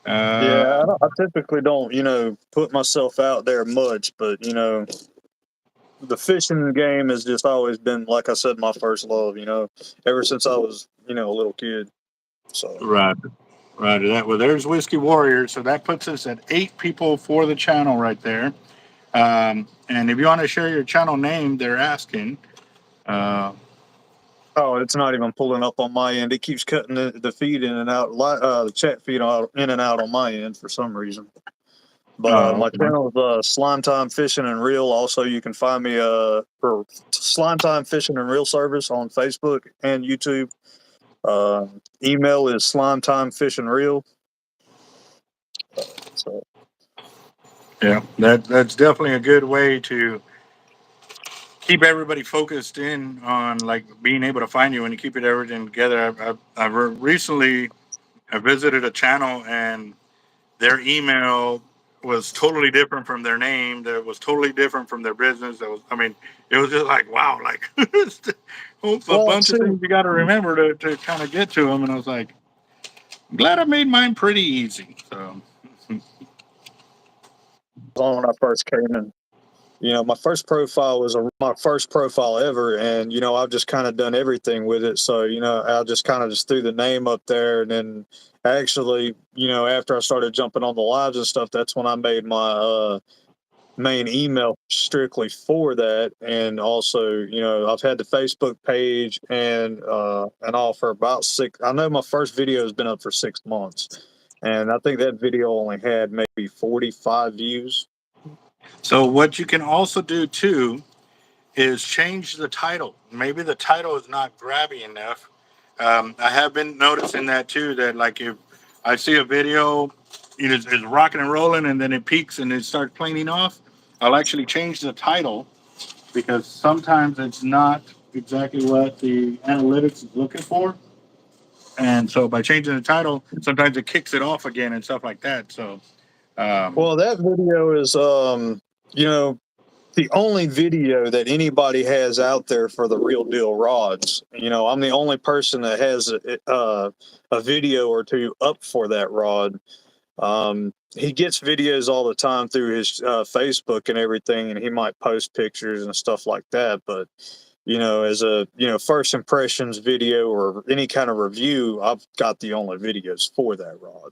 Yeah, Uh, I typically don't, put myself out there much, but the fishing game has just always been, like I said, my first love. Ever since I was, a little kid. So. right. Roger that. Well, there's Whiskey Warrior, so that puts us at 8 people for the channel right there. And if you want to share your channel name, they're asking. Uh, Oh, it's not even pulling up on my end. It keeps cutting the feed in and out, the chat feed in and out on my end for some reason. But my okay. channel is Slime Time Fishing and Reel. Also, you can find me for Slime Time Fishing and Reel service on Facebook and YouTube. Email is slimetimefishandreel. So, Yeah, that's definitely a good way to keep everybody focused in on like being able to find you and keep it everything together. I've recently I visited a channel and their email was totally different from their name. That was totally different from their business. That was, I mean, it was just like wow, like a well, bunch of see, things you got to remember to kind of get to them. And I was like, I'm glad I made mine pretty easy. So when I first came in. My first profile was my first profile ever, and I've just kind of done everything with it. So I just kind of just threw the name up there, and then actually, after I started jumping on the lives and stuff, that's when I made my main email strictly for that. And also, I've had the Facebook page and all for about 6. I know my first video has been up for 6 months, and I think that video only had maybe 45 views. so what you can also do too is change the title. Maybe the title is not grabby enough. I have been noticing that too. That like if I see a video, it's rocking and rolling, and then it peaks and it starts planing off, I'll actually change the title because sometimes it's not exactly what the analytics is looking for. And so by changing the title, sometimes it kicks it off again and stuff like that. So um, Well, that video is, you know, the only video that anybody has out there for the real deal rods. I'm the only person that has a video or two up for that rod. He gets videos all the time through his Facebook and everything, and he might post pictures and stuff like that. But as a first impressions video or any kind of review, I've got the only videos for that rod.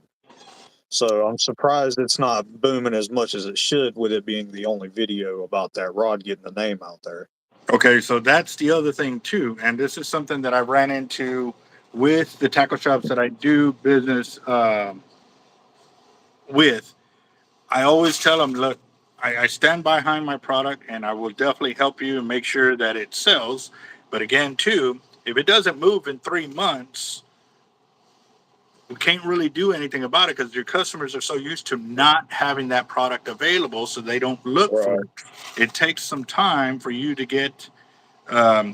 So I'm surprised it's not booming as much as it should, with it being the only video about that rod getting the name out there. okay, so that's the other thing too, and this is something that I ran into with the tackle shops that I do business with. I always tell them, look, I stand behind my product, and I will definitely help you and make sure that it sells. But again, too, if it doesn't move in 3 months, we can't really do anything about it because your customers are so used to not having that product available, so they don't look for Right. it. It takes some time for you to get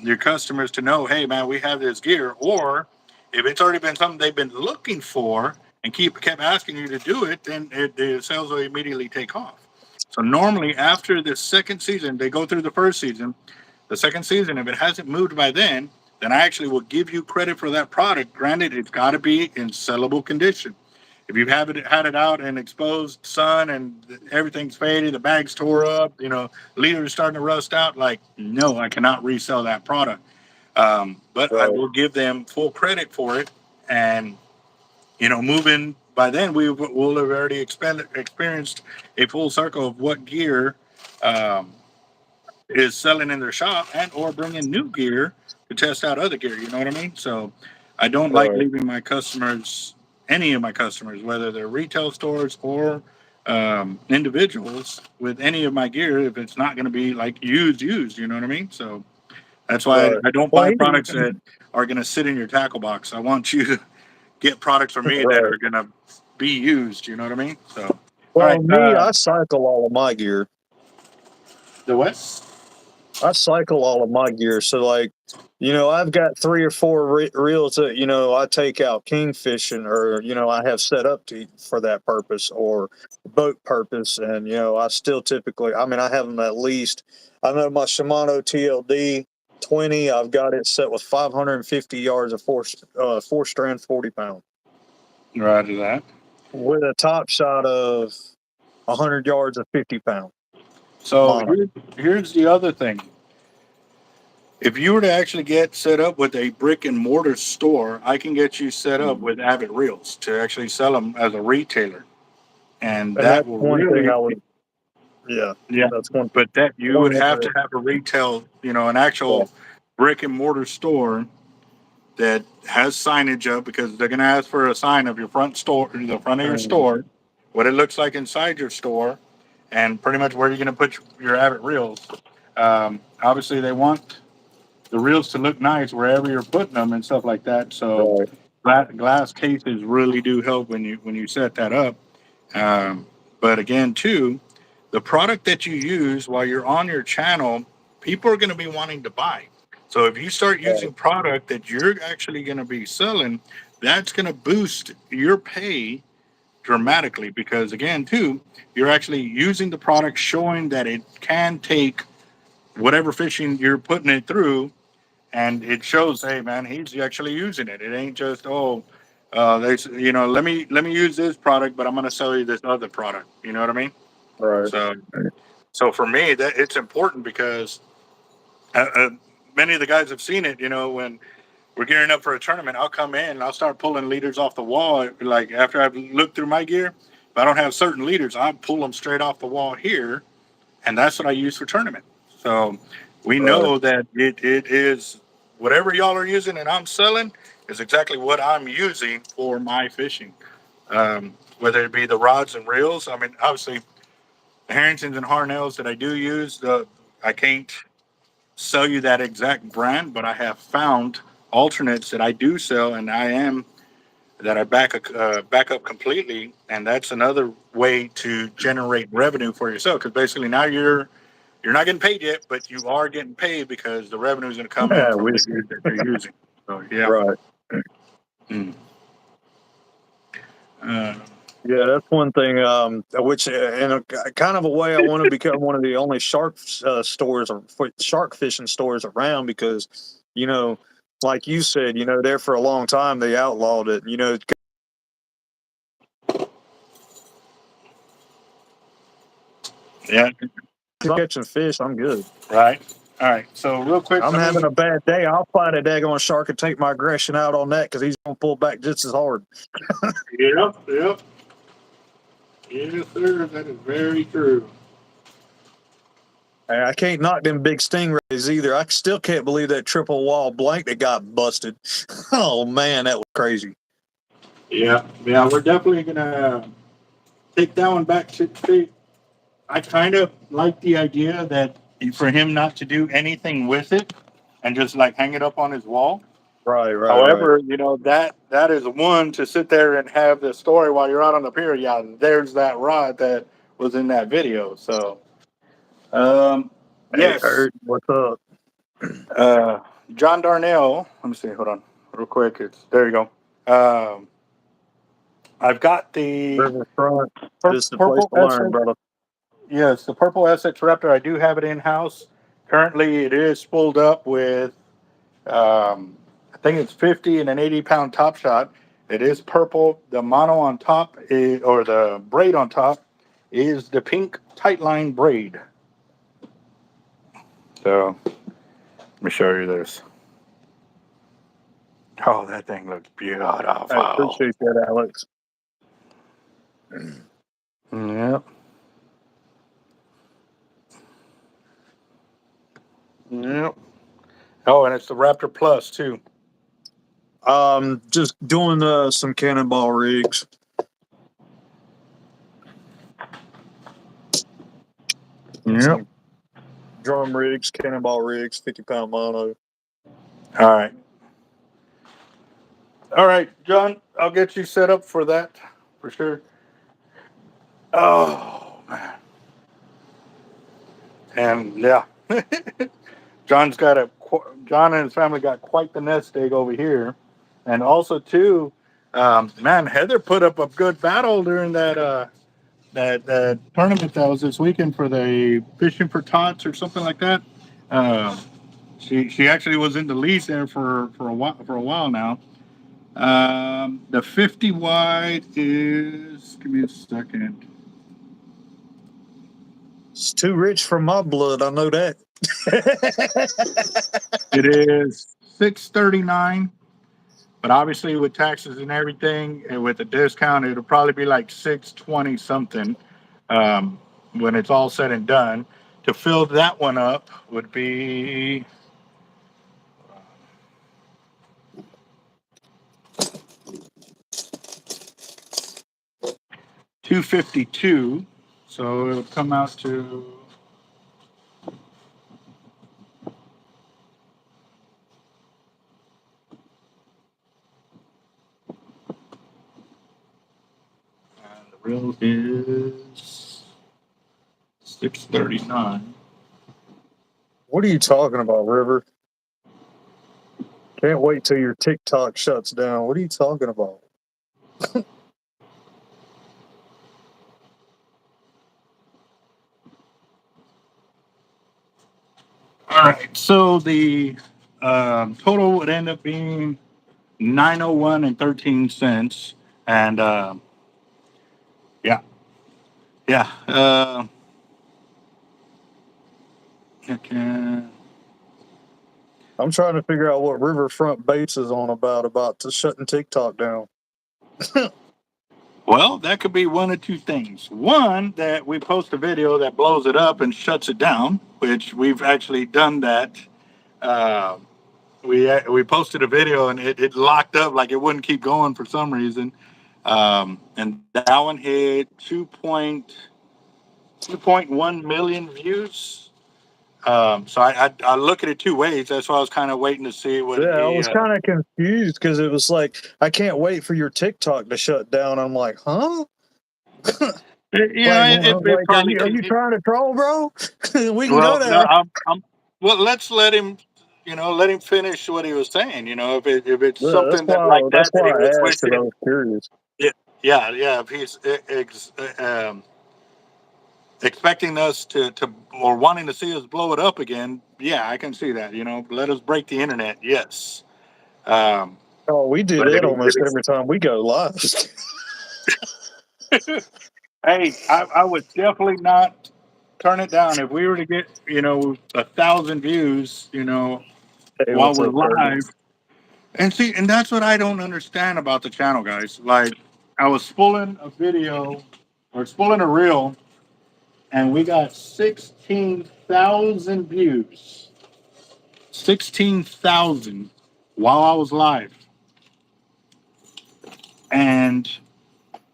your customers to know, hey man, we have this gear. Or if it's already been something they've been looking for and kept asking you to do it, then the sales will immediately take off. So normally after the second season, they go through the first season, the second season, if it hasn't moved by then I actually will give you credit for that product. Granted, it's got to be in sellable condition. if you've had it out in exposed sun and everything's faded, the bag's tore up, leader's starting to rust out, like, no, I cannot resell that product. But I Right. will give them full credit for it. And, moving by then, we will have already experienced a full circle of what gear um, is selling in their shop and or bringing new gear to test out other gear. You know what I mean? So I don't like Right. leaving any of my customers, whether they're retail stores or individuals, with any of my gear if it's not going to be like used. You know what I mean? So that's why Right. I don't Well, buy products that are going to sit in your tackle box. I want you to get products from me that right. are going to be used. You know what I mean? So, all Well, right. me, I cycle all of my gear. The what? I cycle all of my gear. So, like, I've got 3 or 4 reels that, I take out king fishing or, I have set up for that purpose or boat purpose. And, I still typically, I have them at least, I know my Shimano TLD 20, I've got it set with 550 yards of four strand 40 pound Roger that. with a top shot of 100 yards of 50 pound So mono. here's the other thing. If you were to actually get set up with a brick and mortar store, I can get you set up with Avet reels to actually sell them as a retailer, and And that that's will one thing really, I would, yeah, yeah. that's one, But that you would one have to area. have a retail, an Yeah. actual brick and mortar store that has signage up, because they're going to ask for a sign of your front store, the front of your store, what it looks like inside your store, and pretty much where you're going to put your Avet reels. Obviously, they want the reels to look nice wherever you're putting them and stuff like that. So Right. glass cases really do help when you set that up. Um, but again, too, the product that you use while you're on your channel, people are going to be wanting to buy. So if you start Right. using product that you're actually going to be selling, that's going to boost your pay dramatically, because again, too, you're actually using the product, showing that it can take whatever fishing you're putting it through, and it shows, hey man, he's actually using it. It ain't just, let me use this product, but I'm going to sell you this other product. You know what I mean? Right. So for me, that it's important, because many of the guys have seen it. When we're gearing up for a tournament, I'll come in and I'll start pulling leaders off the wall. Like after I've looked through my gear, if I don't have certain leaders, I pull them straight off the wall here, and that's what I use for tournament. So we Right. know that it is whatever y'all are using and I'm selling is exactly what I'm using for my fishing. Whether it be the rods and reels, obviously the Harringtons and Harnells that I do use, I can't sell you that exact brand, but I have found alternates that I do sell, and I back up completely, and that's another way to generate revenue for yourself. Because basically now you're not getting paid yet, but you are getting paid because the revenue is going to come in Yeah, from the whiskey. gear that you're using. So yeah. Right. Mm. Uh, Yeah, that's one thing. Which in a kind of a way, I want to become one of the only stores or shark fishing stores around, because like you said, there for a long time they outlawed it. yeah. Catching fish, I'm good. Right. All right. So real quick, I'm let having me. a bad day, I'll fight a daggone shark and take my aggression out on that, because he's gonna pull back just as hard. Yep. Yep. Yes, sir. That is very true. Hey, I can't knock them big stingrays either. I still can't believe that triple wall blank that got busted. Oh man, that was crazy. Yeah. Yeah. We're definitely gonna take that one back to. I kind of like the idea that for him not to do anything with it and just like hang it up on his wall. Right, right, right. However, that is one to sit there and have the story while you're out on the pier. Yeah, there's that rod that was in that video. So, um, Hey, yes, Eric, what's up? uh, John Darnell. Let me see. Hold on, real quick. It's there. You go. Um, I've got the Riverfront. This is the place purple to learn, Essex. brother. Yes, the purple Essex Raptor. I do have it in house. Currently, it is spooled up with I think it's 50 and an 80-pound top shot. It is purple. The mono on top is, or the braid on top is the pink tight line braid. So let me show you this. Oh, that thing looks I beautiful. appreciate that, Alex. Yep. Yep. Oh, and it's the Raptor Plus too. Just doing some cannonball rigs. Yep. Some drum rigs, cannonball rigs, 50-pound mono. All right. All right, John, I'll get you set up for that for sure. Oh, man. And yeah, John and his family got quite the nest egg over here. And also too, man, Heather put up a good battle during that tournament that was this weekend for the fishing for tots or something like that. Um, she actually was in the lead there for a while now. The 50 wide is, give me a second. It's too rich for my blood. I know that. It is 639, but obviously with taxes and everything and with the discount, it'll probably be like 620 something when it's all said and done. To fill that one up would be 252. So it'll come out to and the real is 639. What are you talking about, River? Can't wait till your TikTok shuts down. What are you talking about? All right. So the total would end up being 901 and 13 cents. And yeah, yeah. Okay. I'm trying to figure out what Riverfront Baits is on about to shutting TikTok down. Well, that could be one of two things. One, that we post a video that blows it up and shuts it down, which we've actually done that. Uh, we posted a video and it locked up, like it wouldn't keep going for some reason. And that one hit 2.1 million views. So I look at it two ways. That's why I was kind of waiting to see what Yeah, I he. was kind of confused because it was like, I can't wait for your TikTok to shut down. I'm like, huh? Yeah, it Like, probably are can. you trying to troll, bro? We can go Well, no, there. well, let's let him. Let him finish what he was saying. If it's Yeah, something that like that's that that why he I was asked because I wishing. was curious. Yeah, yeah. If he's expecting us to or wanting to see us blow it up again, yeah, I can see that. Let us break the internet. Yes. Um, Oh, we do but that almost every time we go live. hey, I would definitely not turn it down if we were to get 1,000 views. Hey, While what's we're up, Kirby? live. And see, and that's what I don't understand about the channel, guys. Like, I was spooling a video or spooling a reel, and we got 16,000 views. 16,000 while I was live. And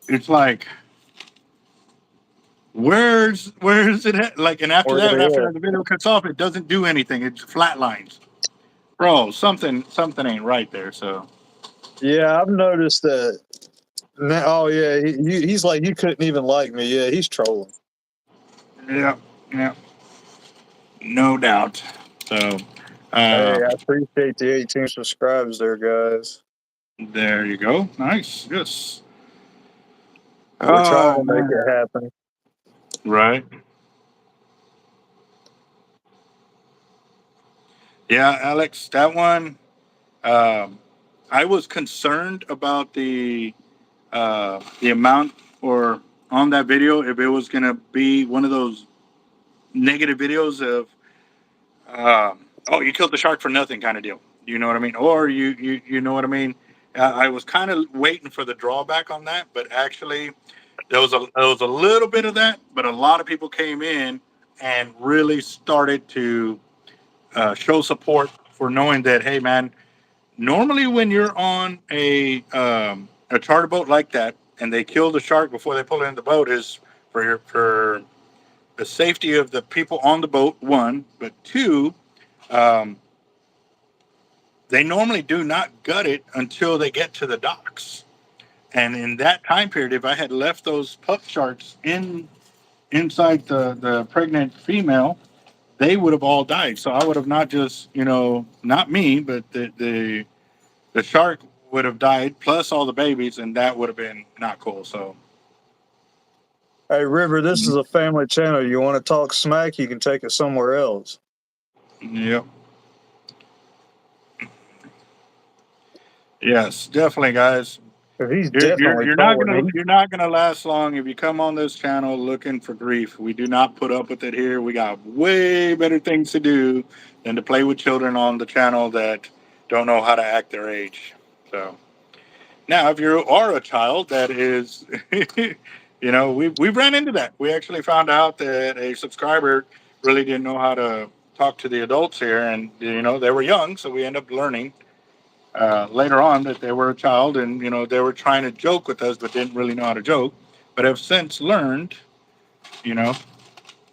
it's like, where's it at? Like, and after Where that, they after at? the video cuts off, it doesn't do anything. It flatlines. Bro, something ain't right there. So Yeah, I've noticed that. Oh yeah, he's like, you couldn't even like me. Yeah, he's trolling. yeah, yeah, no doubt. So Hey, uh, I appreciate the 18 subscribes there, guys. there you go. Nice. Yes. We're trying Oh to make man. it happen. Right. Yeah, Alex, that one. Um, I was concerned about the amount or on that video if it was gonna be one of those negative videos of oh, you killed the shark for nothing kind of deal. You know what I mean? Or you know what I mean? I was kind of waiting for the drawback on that, but actually there was a little bit of that, but a lot of people came in and really started to show support for knowing that, hey man, normally when you're on a charter boat like that and they kill the shark before they pull it in the boat is for the safety of the people on the boat, one, but two, um, they normally do not gut it until they get to the docks. And in that time period, if I had left those pup sharks inside the pregnant female, they would have all died. So I would have not just, not me, but the shark would have died plus all the babies, and that would have been not cool. So, Hey, River, this is a family channel. You want to talk smack, you can take it somewhere else. yep. Yes, definitely, guys. 'Cause he's definitely trolling. You're not gonna last long if you come on this channel looking for grief. We do not put up with it here. We got way better things to do than to play with children on the channel that don't know how to act their age. So now, if you are a child that is, we ran into that. We actually found out that a subscriber really didn't know how to talk to the adults here, and they were young, so we ended up learning later on that they were a child, and they were trying to joke with us, but didn't really know how to joke. But have since learned, you know,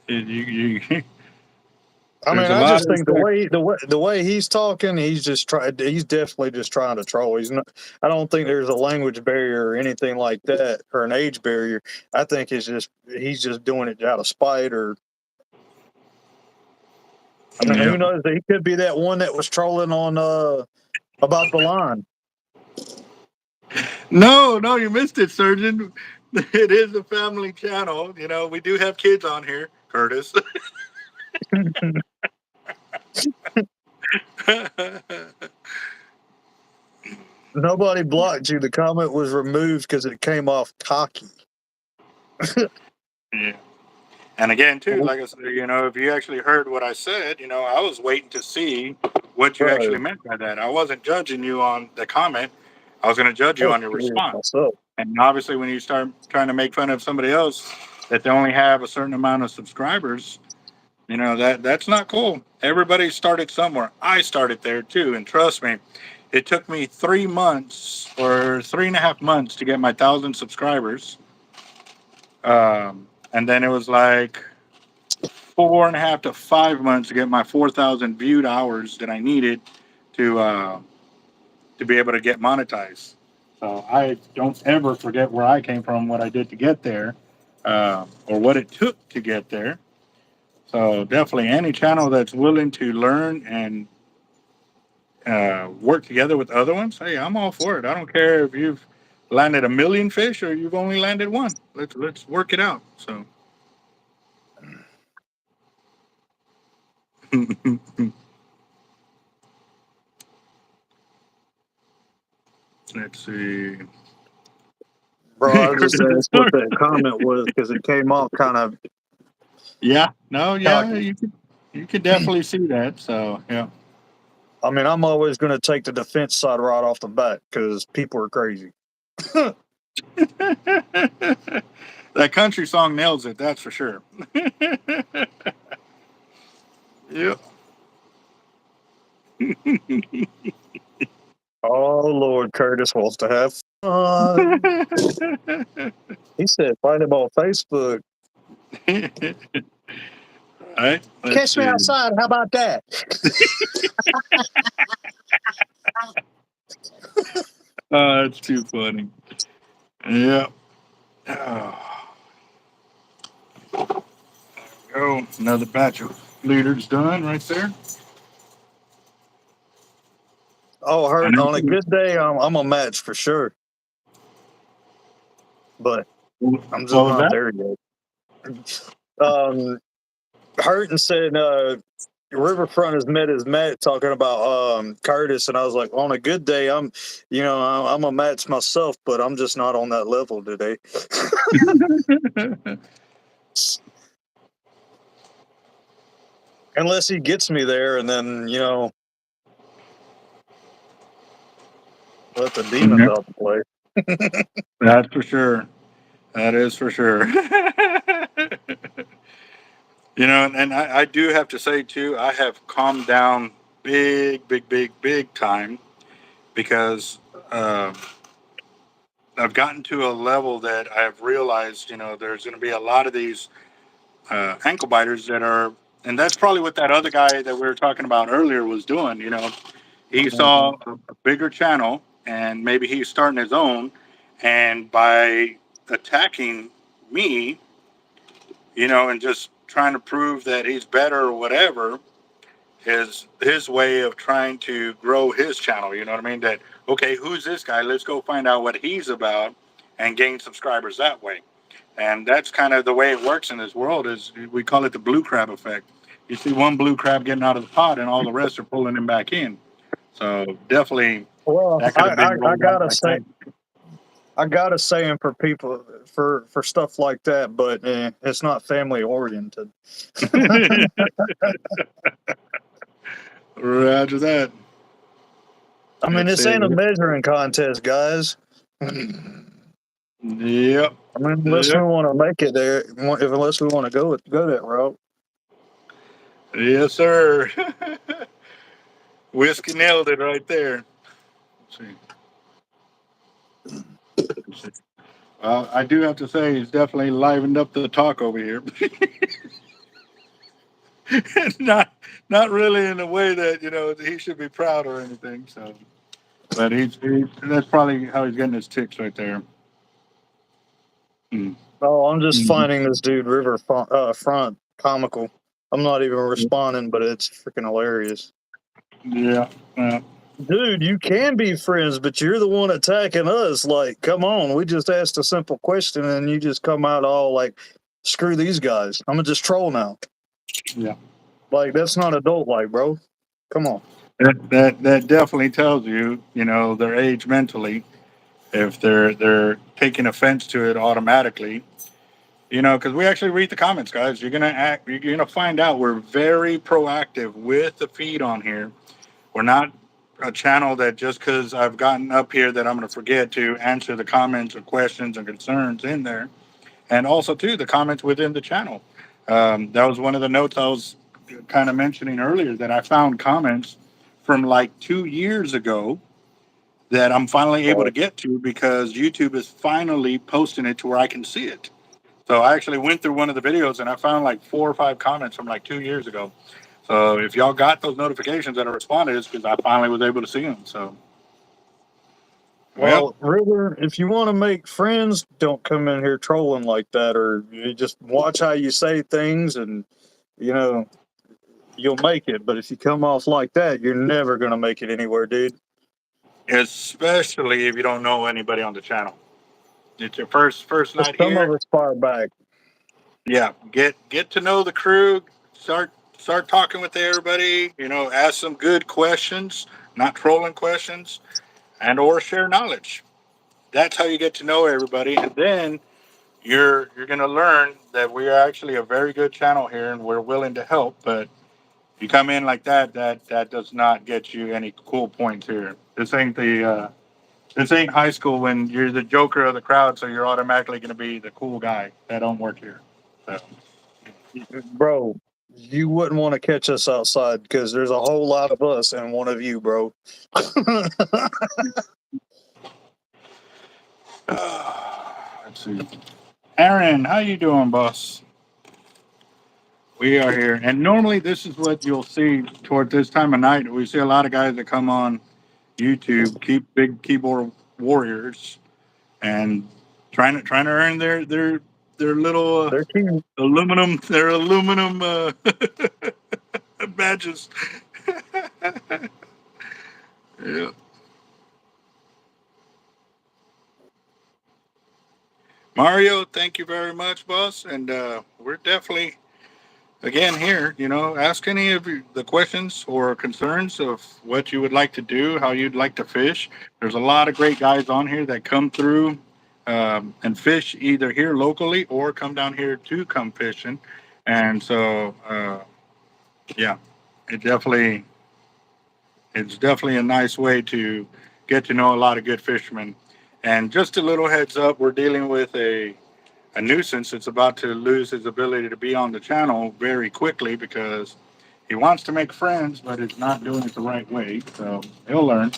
you I mean, there's a I lot just of think the way he's talking, he's definitely just trying to troll. He's not. I don't think there's a language barrier or anything like that, or an age barrier. I think he's just doing it out of spite, or I mean, Yeah. who knows? He could be that one that was trolling on about the line. No, you missed it, Surgeon. It is a family channel. We do have kids on here, Curtis. Nobody blocked you. The comment was removed because it came off cocky. Yeah. And again, too, like I said, if you actually heard what I said, I was waiting to see what you actually Right. meant by that. I wasn't judging you on the comment. I was going to judge you That's on your curious response. myself. And obviously, when you start trying to make fun of somebody else that they only have a certain amount of subscribers, that's not cool. Everybody started somewhere. I started there too, and trust me, it took me 3 months or 3.5 months to get my 1,000 subscribers. And then it was like 4.5 to 5 months to get my 4,000 viewed hours that I needed to be able to get monetized. So I don't ever forget where I came from, what I did to get there, or what it took to get there. So definitely, any channel that's willing to learn and work together with other ones, hey, I'm all for it. I don't care if you've landed a million fish or you've only landed one. Let's work it out. So. Let's see. Bro, I just asked what that comment was because it came off kind of Yeah, no, yeah, cocky. you could definitely see that. So yeah. I mean, I'm always going to take the defense side right off the bat because people are crazy. That country song nails it. That's for sure. Yep. Oh, Lord, Curtis wants to have fun. He said, find him on Facebook. Right. Let's Catch me see. outside. How about that? It's too funny. Yeah. Oh, go. Another batch of leaders done right there. Oh, I Hurt, know. on a good day, I'm a match for sure. But I'm just What was not that? there yet. Hurting said Riverfront has met his Matt talking about Curtis, and I was like, on a good day, I'm a match myself, but I'm just not on that level today. Unless he gets me there, and then let the demons out to play. That's for sure. That is for sure. And I do have to say too, I have calmed down big time because uh, I've gotten to a level that I've realized, there's going to be a lot of these ankle biters that are, and that's probably what that other guy that we were talking about earlier was doing. He saw a bigger channel and maybe he's starting his own, and by attacking me, and just trying to prove that he's better or whatever is his way of trying to grow his channel. You know what I mean? That, okay, who's this guy? Let's go find out what he's about and gain subscribers that way. And that's kind of the way it works in this world. Is we call it the blue crab effect. You see one blue crab getting out of the pot and all the rest are pulling him back in. So definitely Well, that could have I, been I rolled out gotta like say, I got a saying for people for stuff like that, but it's not family oriented. that. Roger that. I mean, Let's this see. ain't a measuring contest, guys. Yep. I mean, unless we Yep. want to make it there, unless we want to go that route. Yes, sir. Whiskey nailed it right there. Let's see. I do have to say, he's definitely livened up the talk over here. not, not really in a way that he should be proud or anything. So, but that's probably how he's getting his ticks right there. Mm. Oh, I'm just Mhm. finding this dude front comical. I'm not even responding, but it's freaking hilarious. Yeah. Dude, you can be friends, but you're the one attacking us. Like, come on, we just asked a simple question, and you just come out all like, "Screw these guys. I'm gonna just troll now." Yeah. Like, that's not adult like, bro. Come on. That definitely tells you, their age mentally. If they're taking offense to it automatically, because we actually read the comments, guys. You're gonna find out we're very proactive with the feed on here. We're not a channel that just because I've gotten up here that I'm gonna forget to answer the comments or questions and concerns in there, and also too the comments within the channel. That was one of the notes I was kind of mentioning earlier, that I found comments from like 2 years ago that I'm finally able to get to because YouTube is finally posting it to where I can see it. So I actually went through one of the videos and I found like 4 or 5 comments from like 2 years ago. So if y'all got those notifications that are responded, it's because I finally was able to see them. So, well, Well, River, if you want to make friends, don't come in here trolling like that, or you just watch how you say things, and you know you'll make it. But if you come off like that, you're never gonna make it anywhere, dude. especially if you don't know anybody on the channel. It's your first night Some of here. us fire back. Yeah, get to know the crew. Start talking with everybody. Ask some good questions, not trolling questions, and or share knowledge. That's how you get to know everybody, and then you're going to learn that we are actually a very good channel here, and we're willing to help. But if you come in like that, that does not get you any cool points here. This ain't high school when you're the joker of the crowd, so you're automatically going to be the cool guy. That don't work here. So. Bro, you wouldn't want to catch us outside because there's a whole lot of us and one of you, bro. Let's see. Aaron, how you doing, boss? We are here, and normally this is what you'll see toward this time of night. We see a lot of guys that come on YouTube, keep big keyboard warriors, and trying to earn their little They're cute. aluminum badges. Yeah. Mario, thank you very much, boss, and we're definitely again, here, ask any of the questions or concerns of what you would like to do, how you'd like to fish. There's a lot of great guys on here that come through and fish either here locally or come down here to come fishing. And so, yeah, it definitely it's definitely a nice way to get to know a lot of good fishermen. And just a little heads up, we're dealing with a nuisance that's about to lose his ability to be on the channel very quickly because he wants to make friends, but is not doing it the right way. So he'll learn.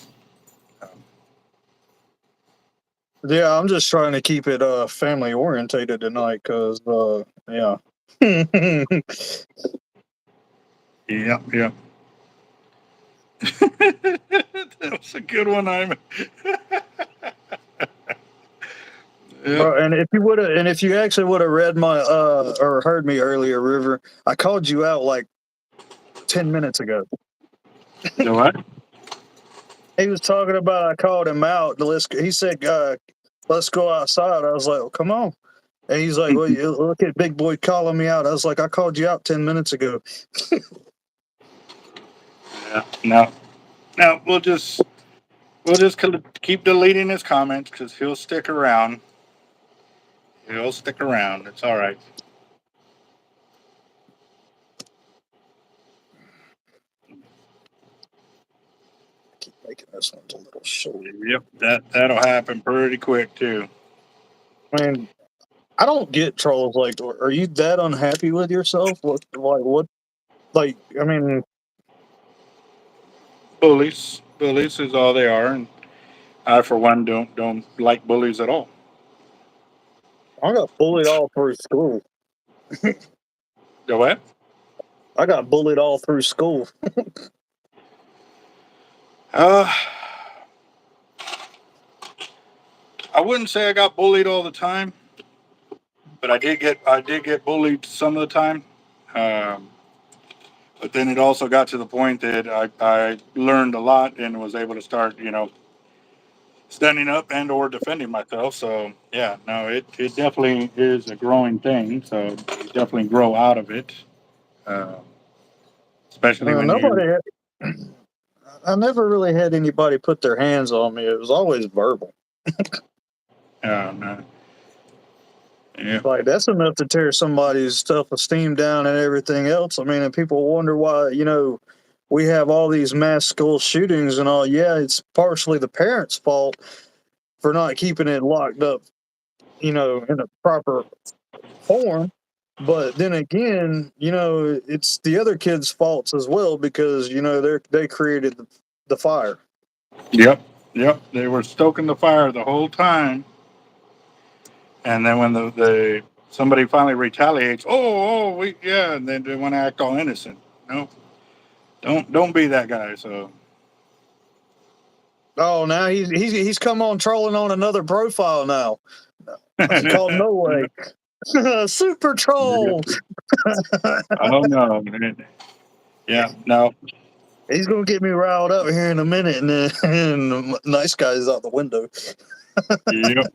Yeah, I'm just trying to keep it family orientated tonight, cause yeah. Yep, yep. That was a good one, I'm. Yep. Bro, and if you actually would have read my or heard me earlier, River, I called you out like 10 minutes ago. You know what? He was talking about I called him out. He said, "Let's go outside." I was like, well, "Come on." And he's like, "Well, you look at big boy calling me out." I was like, "I called you out 10 minutes ago." Yeah. No. No. We'll just keep deleting his comments because he'll stick around. He'll stick around. It's all right. Keep making this one a little short. Yep. That'll happen pretty quick too. I mean, I don't get trolls. Like, are you that unhappy with yourself? What? Like, I mean, Bullies. Bullies is all they are, and I, for one, don't like bullies at all. I got bullied all through school. The what? I got bullied all through school. Uh, I wouldn't say I got bullied all the time, but I did get bullied some of the time. Um, but then it also got to the point that I learned a lot and was able to start, standing up and or defending myself. So yeah, no, it definitely is a growing thing. So you definitely grow out of it, uh, especially when you. Nobody. I never really had anybody put their hands on me. It was always verbal. No, yeah, Like that's enough to tear somebody's self-esteem down and everything else. I mean, and people wonder why we have all these mass school shootings and all. Yeah, it's partially the parents' fault for not keeping it locked up, in a proper form. But then again, it's the other kids' faults as well because they created the fire. yep, yep. They were stoking the fire the whole time, and then when the somebody finally retaliates, we yeah, and then they want to act all innocent. No, don't be that guy. So Oh, now he's come on trolling on another profile now. It's called No Way. Super troll. I don't know. Yeah, no. He's gonna get me riled up here in a minute, and then and the nice guy's out the window. Yep.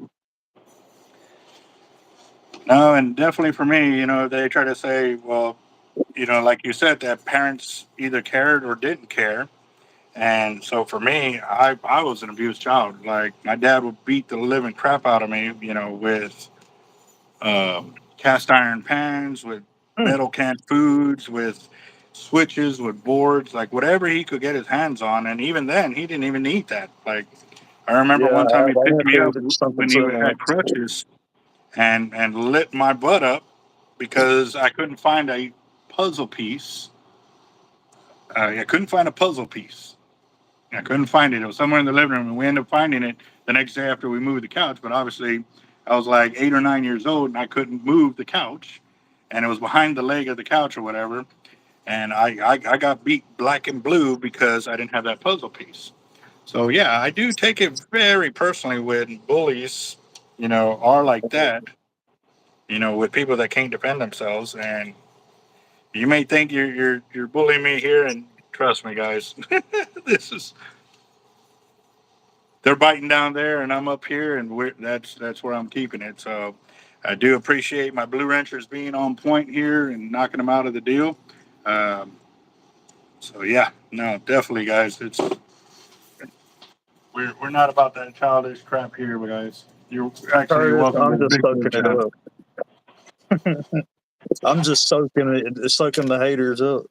No, and definitely for me, they try to say, well, like you said, that parents either cared or didn't care. And so for me, I was an abused child. Like my dad would beat the living crap out of me, with cast iron pans, with Hmm. metal canned foods, with switches, with boards, like whatever he could get his hands on. And even then, he didn't even eat that. Like I remember Yeah, one time he I picked went me through up something when he similar. had crutches and lit my butt up because I couldn't find a puzzle piece. I couldn't find a puzzle piece. I couldn't find it. It was somewhere in the living room, and we ended up finding it the next day after we moved the couch. But obviously, I was like 8 or 9 years old, and I couldn't move the couch, and it was behind the leg of the couch or whatever. And I got beat black and blue because I didn't have that puzzle piece. So yeah, I do take it very personally when bullies, are like that. With people that can't defend themselves, and you may think you're bullying me here, and trust me, guys, this is they're biting down there, and I'm up here, and that's where I'm keeping it. So, I do appreciate my blue ranchers being on point here and knocking them out of the deal. Um, so yeah, no, definitely, guys. We're not about that childish crap here, guys. You're Curtis, welcome to I'm the just big boy soaking it channel. up. I'm just soaking the haters up.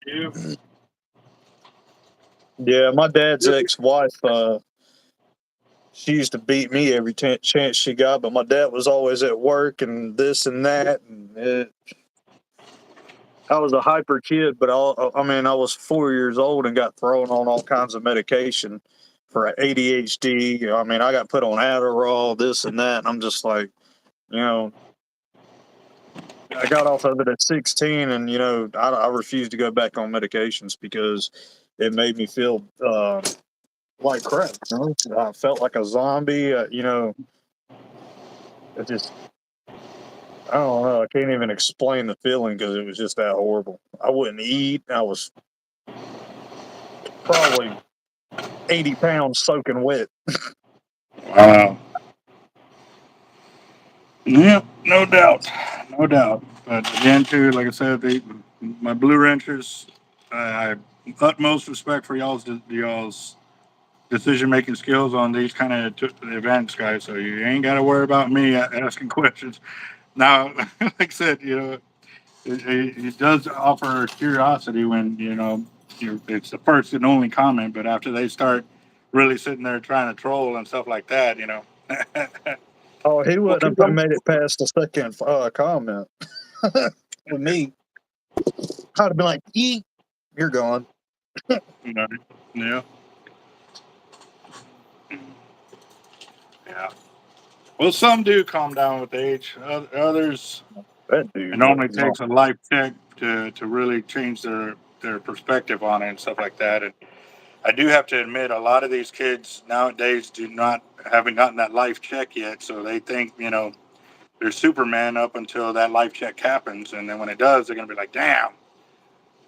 Yeah. Yeah, my dad's ex-wife, she used to beat me every chance she got, but my dad was always at work and this and that. I was a hyper kid, but I mean, I was 4 years old and got thrown on all kinds of medication for ADHD. I mean, I got put on Adderall, this and that. And I'm just like, you know, I got off of it at 16, and I refused to go back on medications because it made me feel like crap. I felt like a zombie. It just, I don't know. I can't even explain the feeling because it was just that horrible. I wouldn't eat. I was probably 80 pounds soaking wet. Wow. Yeah, no doubt, no doubt. But again, too, like I said, my blue ranchers, I have utmost respect for y'all's decision making skills on these kind of events, guys. So you ain't got to worry about me asking questions. Now, like I said, it does offer curiosity when it's the first and only comment, but after they start really sitting there trying to troll and stuff like that, Oh, he we'll wouldn't keep have them. made it past the second comment with me. I'd have been like, "Eek, you're gone." Yeah, yeah. Well, some do calm down with age. Others, That it dude was normally not. takes a life check to really change their perspective on it and stuff like that. And I do have to admit, a lot of these kids nowadays do not haven't gotten that life check yet, so they think they're Superman up until that life check happens, and then when it does, they're gonna be like, "Damn,"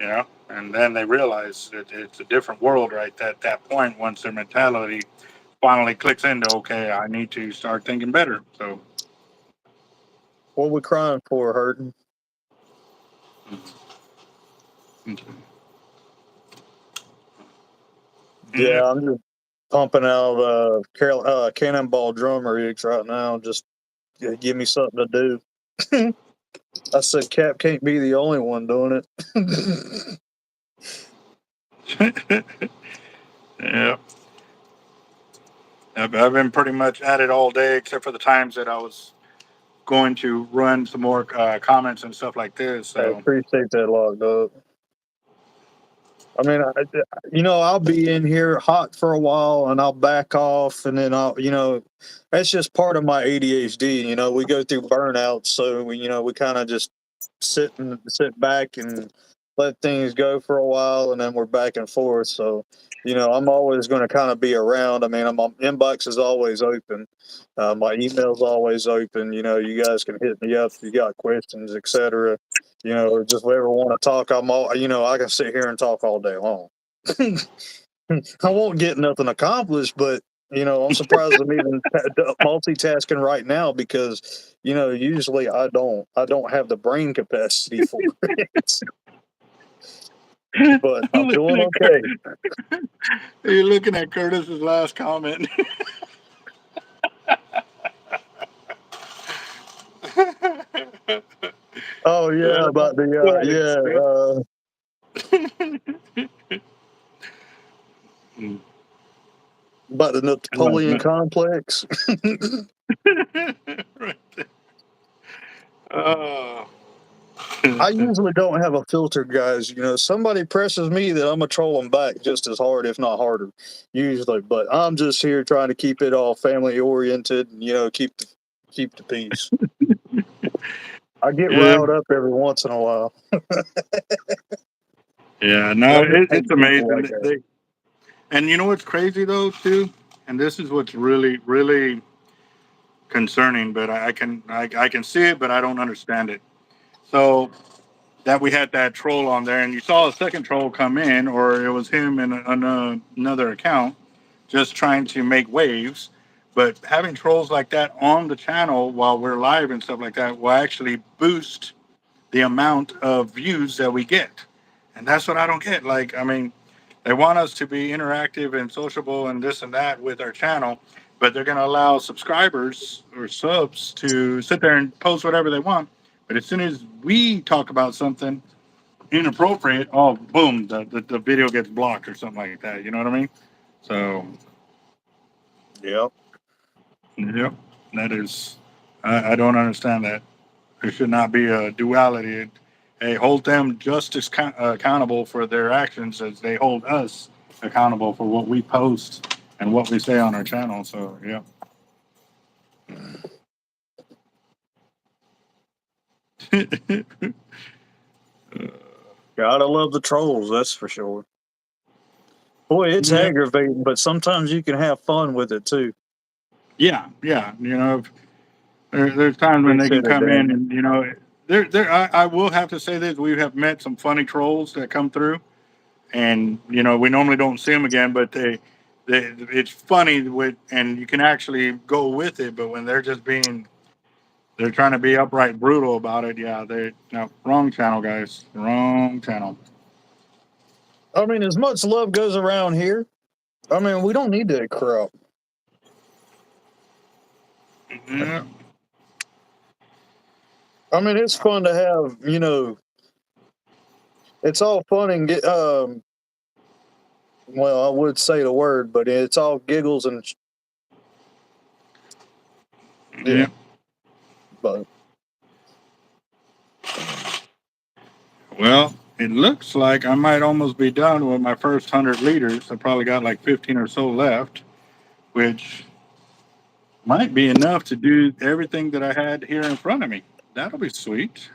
and then they realize it's a different world right at that point once their mentality finally clicks into, okay, I need to start thinking better. So. What we crying for, hurting? Okay. Yeah, Yeah. I'm just pumping out cannonball drum rigs right now. Just give me something to do. I said, Cap can't be the only one doing it. Yeah. I've been pretty much at it all day, except for the times that I was going to run some more comments and stuff like this. I So. appreciate that, locked up. I mean, I'll be in here hot for a while and I'll back off, and then that's just part of my ADHD. We go through burnouts, so we kind of just sit back and let things go for a while, and then we're back and forth. So, I'm always going to kind of be around. I mean, my inbox is always open. My email's always open. You guys can hit me up if you got questions, etc. Or just whoever want to talk. I can sit here and talk all day long. I won't get nothing accomplished, but I'm surprised I'm even multitasking right now because usually I don't have the brain capacity for it. But I'm doing okay. You're looking at Curtis's last comment. Oh yeah, about the about the Napoleon complex. Right there. Oh. I usually don't have a filter, guys. Somebody presses me that I'm gonna troll them back just as hard, if not harder, usually. But I'm just here trying to keep it all family oriented, and keep the peace. I get Yeah. riled up every once in a while. Yeah. But No, I just it's hate people amazing. like that. And you know what's crazy though too, and this is what's really really concerning. But I can see it, but I don't understand it. So that we had that troll on there, and you saw a second troll come in, or it was him in another account. just trying to make waves. But having trolls like that on the channel while we're live and stuff like that will actually boost the amount of views that we get. And that's what I don't get. Like, I mean, they want us to be interactive and sociable and this and that with our channel, but they're going to allow subscribers or subs to sit there and post whatever they want. But as soon as we talk about something inappropriate, oh, boom, the video gets blocked or something like that. You know what I mean? So, Yep. yep, that is, I don't understand that. There should not be a duality. Hey, hold them just as accountable for their actions as they hold us accountable for what we post and what we say on our channel. So, yeah. Gotta love the trolls, that's for sure. Boy, it's Yeah. aggravating, but sometimes you can have fun with it too. Yeah, yeah. You know, there's times when they can Consider come in damage. and, you know, I will have to say this. We have met some funny trolls that come through, and, you know, we normally don't see them again, but it's funny with, and you can actually go with it, but when they're trying to be upright brutal about it. Yeah, they no wrong channel, guys. Wrong channel. I mean, as much love goes around here, I mean, we don't need that crap. Yeah. I mean, it's fun to have, you know, it's all fun and get, well, I would say the word, but it's all giggles and, yeah, Yeah. but Well, it looks like I might almost be done with my first 100 liters. I probably got like 15 or so left, which might be enough to do everything that I had here in front of me. That'll be sweet.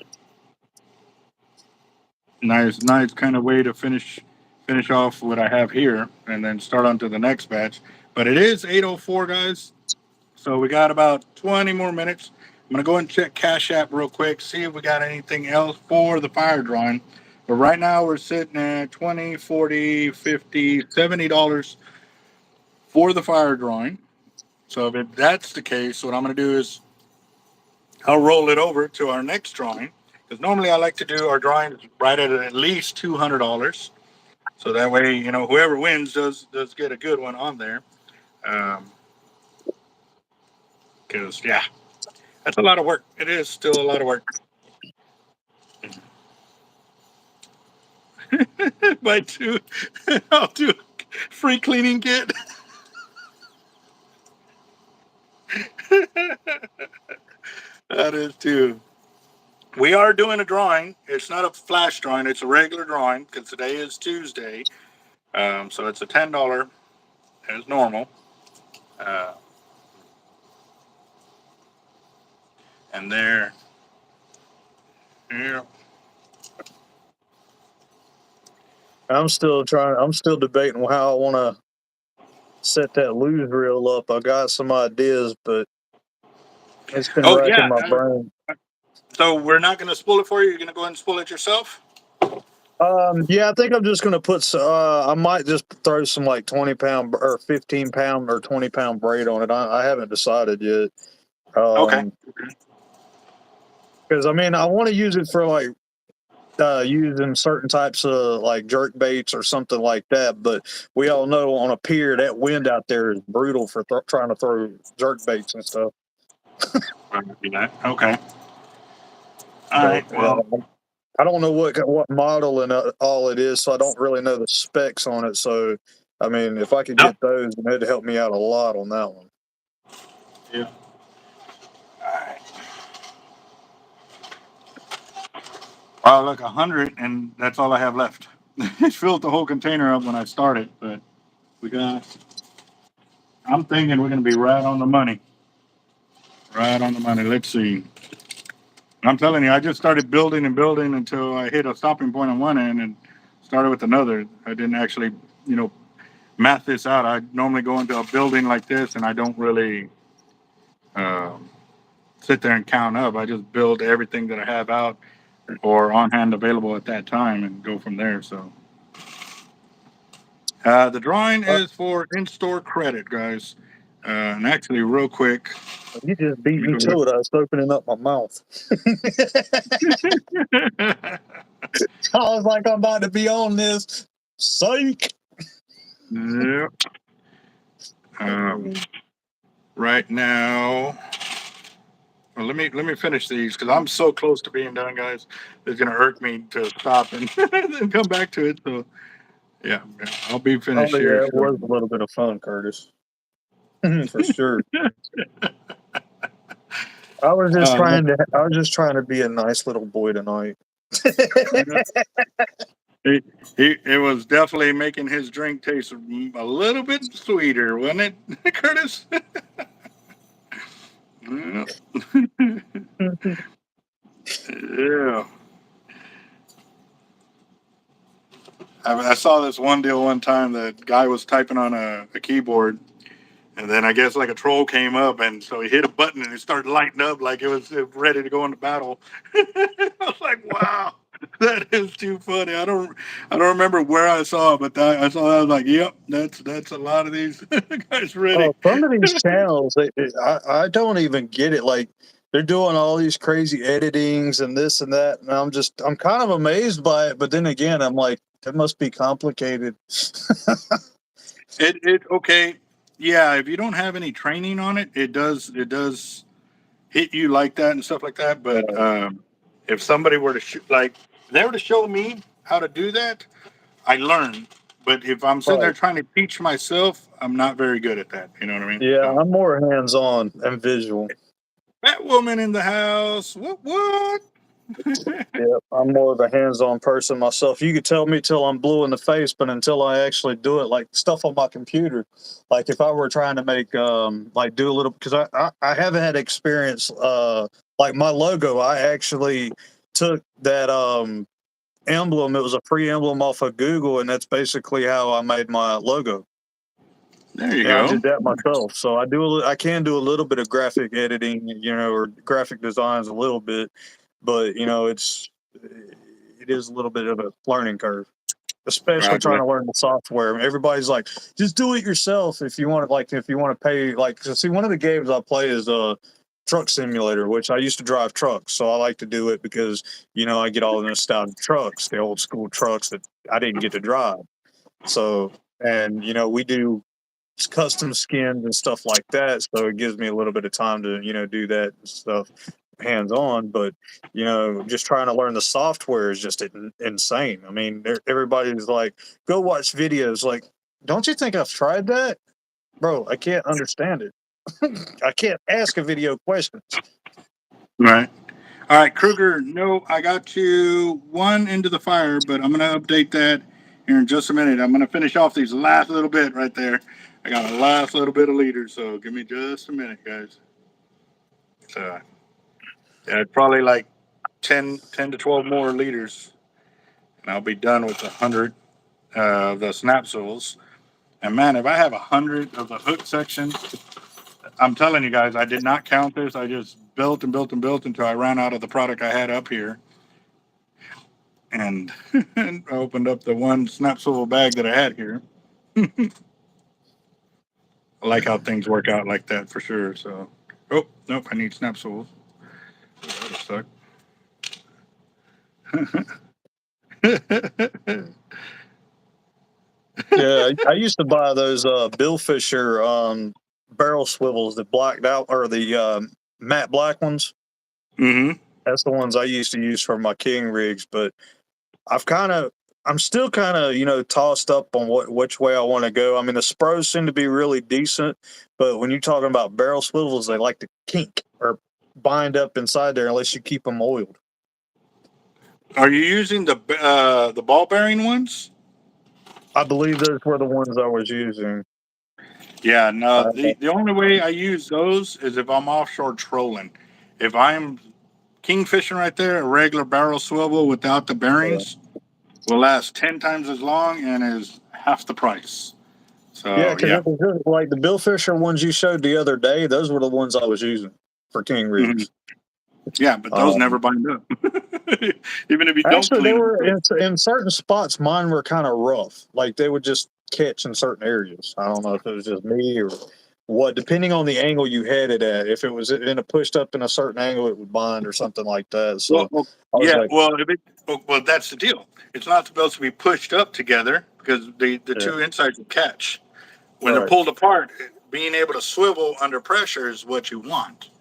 Nice kind of way to finish off what I have here and then start on to the next batch. But it is 8:04, guys. So we got about 20 more minutes. I'm going to go and check Cash App real quick, see if we got anything else for the fire drawing. But right now we're sitting at 20, 40, 50, $70 for the fire drawing. So if that's the case, what I'm going to do is I'll roll it over to our next drawing. Because normally I like to do our drawings right at least $200. So that way, you know, whoever wins does get a good one on there. Because, yeah, that's a lot of work. It is still a lot of work. Buy two. I'll do a free cleaning kit. That is too. We are doing a drawing. It's not a flash drawing. It's a regular drawing because today is Tuesday. So it's a $10 as normal. Uh, and there, yeah. I'm still debating how I want to set that lose reel up. I got some ideas, but it's been Oh racking yeah. my brain. So we're not going to spool it for you. You're going to go ahead and spool it yourself. Yeah, I think I'm just gonna put. I might just throw some like 20-pound or 15-pound or 20-pound braid on it. I haven't decided yet. Okay. Because I mean, I want to use it for like using certain types of like jerk baits or something like that. But we all know on a pier that wind out there is brutal for trying to throw jerk baits and stuff. Okay. All But right. Well, I don't know what model and all it is, so I don't really know the specs on it. So I mean, if I could no. get those, then it'd help me out a lot on that one. Yeah. All right. Well, look, 100, and that's all I have left. It filled the whole container up when I started, but we got. I'm thinking we're going to be right on the money. Right on the money. Let's see. I'm telling you, I just started building and building until I hit a stopping point on one end and started with another. I didn't actually, you know, math this out. I normally go into a building like this and I don't really um, sit there and count up. I just build everything that I have out or on hand available at that time and go from there. So, The drawing Uh, is for in-store credit, guys. And actually, real quick, you just beat let me me go look. to it. I was opening up my mouth. I was like, I'm about to be on this. Psych. Yep. Right now, well, let me finish these because I'm so close to being done, guys. It's gonna irk me to stop and then come back to it. So yeah, I'll be Oh finished here yeah, it was shortly. a little bit of fun, Curtis, for sure. Uh, I was just trying to be a nice little boy tonight. he, it was definitely making his drink taste a little bit sweeter, wasn't it, Curtis? Yeah. Yeah. I saw this one deal one time. The guy was typing on a keyboard, and then I guess like a troll came up, and so he hit a button, and it started lighting up like it was ready to go into battle. I was like, "Wow, that is too funny." I don't remember where I saw it, but I saw that. I was like, "Yep, that's a lot of these guys ready." Oh, some of these channels, I don't even get it. Like they're doing all these crazy editings and this and that, and I'm kind of amazed by it. But then again, I'm like, it must be complicated. It okay, yeah. If you don't have any training on it, it does hit you like that and stuff like that. But if somebody were to like they were to show me how to do that, I learn. But if I'm sitting there Right. trying to teach myself, I'm not very good at that. You know what I mean? Yeah, So I'm more hands on and visual. that woman in the house. What? Yeah, I'm more of a hands-on person myself. You could tell me till I'm blue in the face, but until I actually do it, like stuff on my computer, like if I were trying to make like do a little, because I haven't had experience like my logo. I actually took that emblem. It was a free emblem off of Google, and that's basically how I made my logo. There you And I go. did that myself. So I can do a little bit of graphic editing, or graphic designs a little bit, but it is a little bit of a learning curve, especially trying Roger to learn the software. Everybody's like, just do it yourself if you want to. Like if you want to pay, like, so see, one of the games I play is a truck simulator, which I used to drive trucks, so I like to do it because I get all the nostalgic trucks, the old school trucks that I didn't get to drive. So and we do custom skins and stuff like that. So it gives me a little bit of time to, do that and stuff hands on. But, just trying to learn the software is just insane. I mean, everybody's like, go watch videos. Like, don't you think I've tried that? Bro, I can't understand it. I can't ask a video questions. Right. All right, Kruger. No, I got you one into the fire, but I'm gonna update that here in just a minute. I'm gonna finish off these last little bit right there. I got a last little bit of leaders, so give me just a minute, guys. So yeah, probably like 10 to 12 more leaders, and I'll be done with 100 of the snap swivels. And man, if I have 100 of the hook sections, I'm telling you guys, I did not count this. I just built and built and built until I ran out of the product I had up here. And I opened up the one snap swivel bag that I had here. I like how things work out like that for sure. So, oh, nope, I need snap swivels. That'll suck. Yeah, I used to buy those Bill Fisher barrel swivels that blacked out, or the matte black ones. Mm-hmm. That's the ones I used to use for my king rigs, but I've kind of I'm still kind of tossed up on which way I want to go. I mean, the Spros seem to be really decent, but when you're talking about barrel swivels, they like to kink or bind up inside there unless you keep them oiled. Are you using the ball bearing ones? I believe those were the ones I was using. Yeah, no. Uh, The only way I use those is if I'm offshore trolling. If I'm kingfishing right there, a regular barrel swivel without the bearings will last 10 times as long and is half the price. yeah, So because yeah. it was just like the Bill Fisher ones you showed the other day. Those were the ones I was using for king Mhm. rigs. Yeah, but those Um, never bind up, even if you don't Actually, they clean them. were in certain spots. Mine were kind of rough. Like they would just catch in certain areas. I don't know if it was just me or what. Depending on the angle you had it at, if it was in a pushed up in a certain angle, it would bind or something like that. So I was yeah. like, Well, that's the deal. It's not supposed to be pushed up together because the yeah, two insides will catch. When they're right, pulled apart, being able to swivel under pressure is what you want.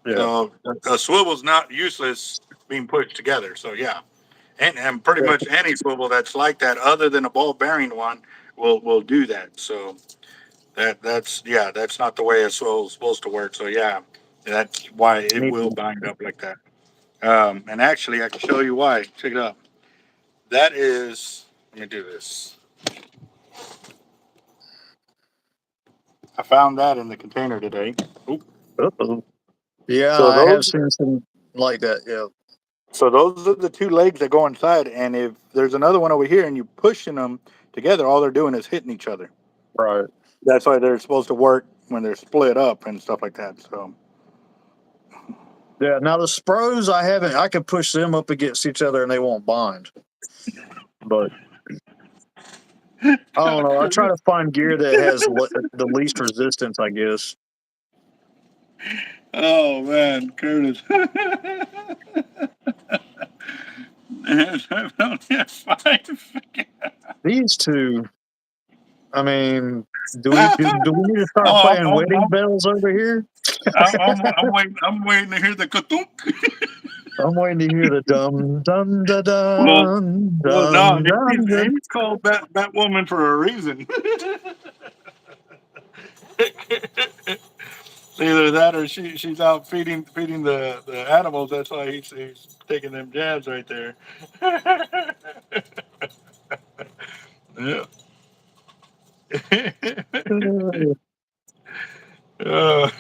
yeah, So a swivel's not useless being pushed together. So yeah, and pretty yeah. much any swivel that's like that, other than a ball bearing one, will do that. So that's not the way a swivel's supposed to work. So yeah, that's why it Neat. will bind up like that. And actually, I can show you why. Check it out. That is. Let me do this. I found that in the container today. Oop. Uh-oh. Yeah, So I have those seen some like that. Yeah, So those are the two legs that go inside, and if there's another one over here and you pushing them together, all they're doing is hitting each other. right. That's why they're supposed to work when they're split up and stuff like that. So Yeah. Now the Spros, I haven't. I could push them up against each other and they won't bind. But I don't know. I try to find gear that has the least resistance, I guess. oh man, Curtis. I only have five. These two, I mean, do we need to start Oh, playing wedding bells over here? I'm waiting to hear the kathunk. I'm waiting to hear the dum dum da Well, dum well, no, dum dum. Dum. Amy's called Batwoman for a reason. Either that or she's out feeding the animals. That's why he's taking them jabs right there. Yeah. uh,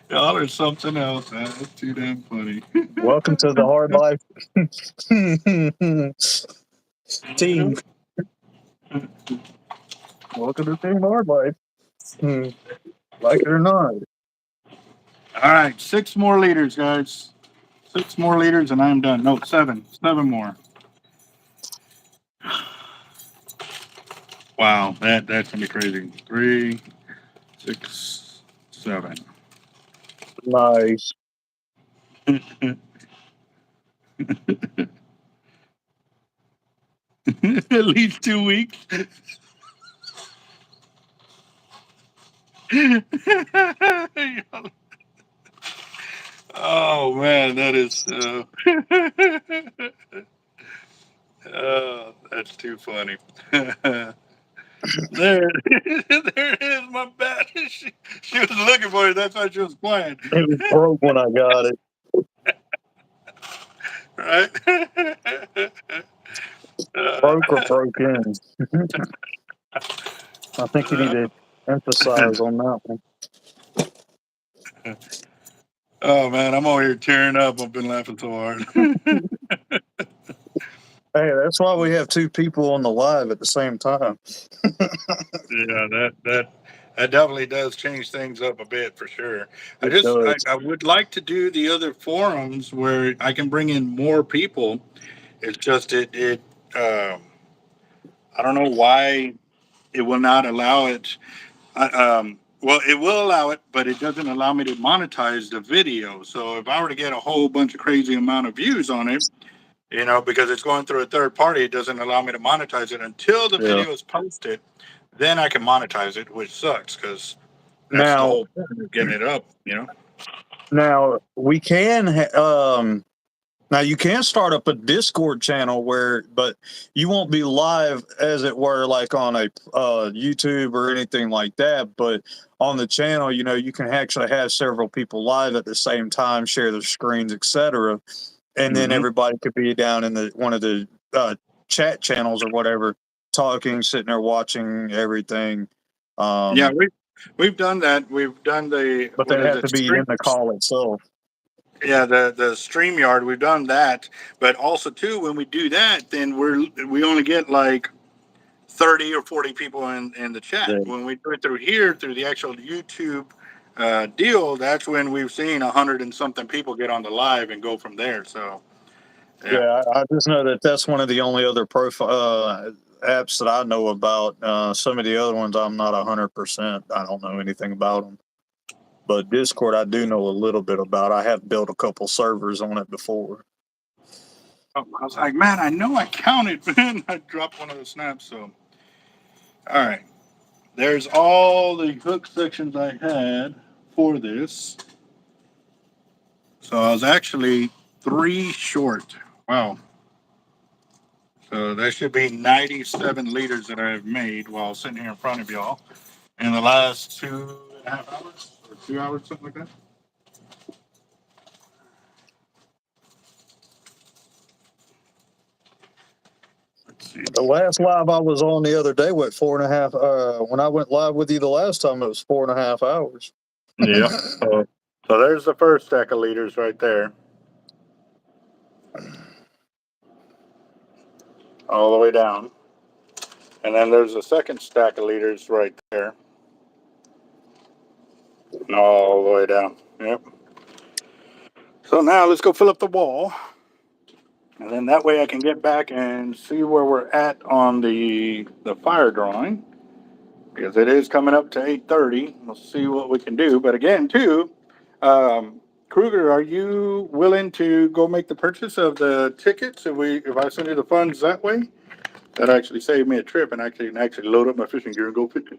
y'all are something else, man. That's too damn funny. Welcome to the hard life, team. Welcome to Team Hard Life. Like it or not. All right, 6 more liters, guys. 6 more liters, and I'm done. No, seven. 7 more. Wow, that's gonna be crazy. 3, 6, 7. Nice. At least 2 weeks. Oh man, that is oh, that's too funny. there, there it is, my bat. She was looking for it. That's why she was playing, It was broke when I got it. right? Broke or broke in. I think you need to emphasize on that one. oh man, I'm over here tearing up. I've been laughing so hard. Hey, that's why we have two people on the live at the same time. Yeah, that definitely does change things up a bit for sure. It does. I would like to do the other forums where I can bring in more people. It's just I don't know why it will not allow it. Well, it will allow it, but it doesn't allow me to monetize the video. So if I were to get a whole bunch of crazy amount of views on it, because it's going through a third party, it doesn't allow me to monetize it until the Yeah. video is posted. Then I can monetize it, which sucks because that's the Now, whole point of getting it up. now we can. Now you can start up a Discord channel but you won't be live, as it were, like on a YouTube or anything like that. But on the channel, you can actually have several people live at the same time, share their screens, etc. And then Hmm. everybody could be down in one of the chat channels or whatever, talking, sitting there watching everything. Yeah, we've done that. We've done the But what they is have it? to be in the call itself. Yeah, the StreamYard. We've done that, but also too when we do that, then we only get like 30 or 40 people in the chat. Yeah. When we do it through here, through the actual YouTube deal, that's when we've seen 100 and something people get on the live and go from there. So Yeah, I just know that that's one of the only other profile apps that I know about. Some of the other ones, I'm not 100%. I don't know anything about them. But Discord, I do know a little bit about. I have built a couple servers on it before. Oh, I was like, man, I know I counted, but then I dropped one of the snaps. So, all right. There's all the hook sections I had for this. So I was actually 3 short. Wow. So that should be 97 liters that I've made while sitting here in front of y'all in the last 2.5 hours or 2 hours, something like that. Let's see. The last live I was on the other day, what, 4.5? When I went live with you the last time, it was 4.5 hours. Yeah. So there's the first stack of liters right there. All the way down. And then there's a second stack of liters right there. All the way down. Yep. So now let's go fill up the wall. And then that way I can get back and see where we're at on the fire drawing. Because it is coming up to 8:30. We'll see what we can do. But again, too, Kruger, are you willing to go make the purchase of the tickets if I send you the funds that way? That actually saved me a trip, and I can actually load up my fishing gear and go fishing.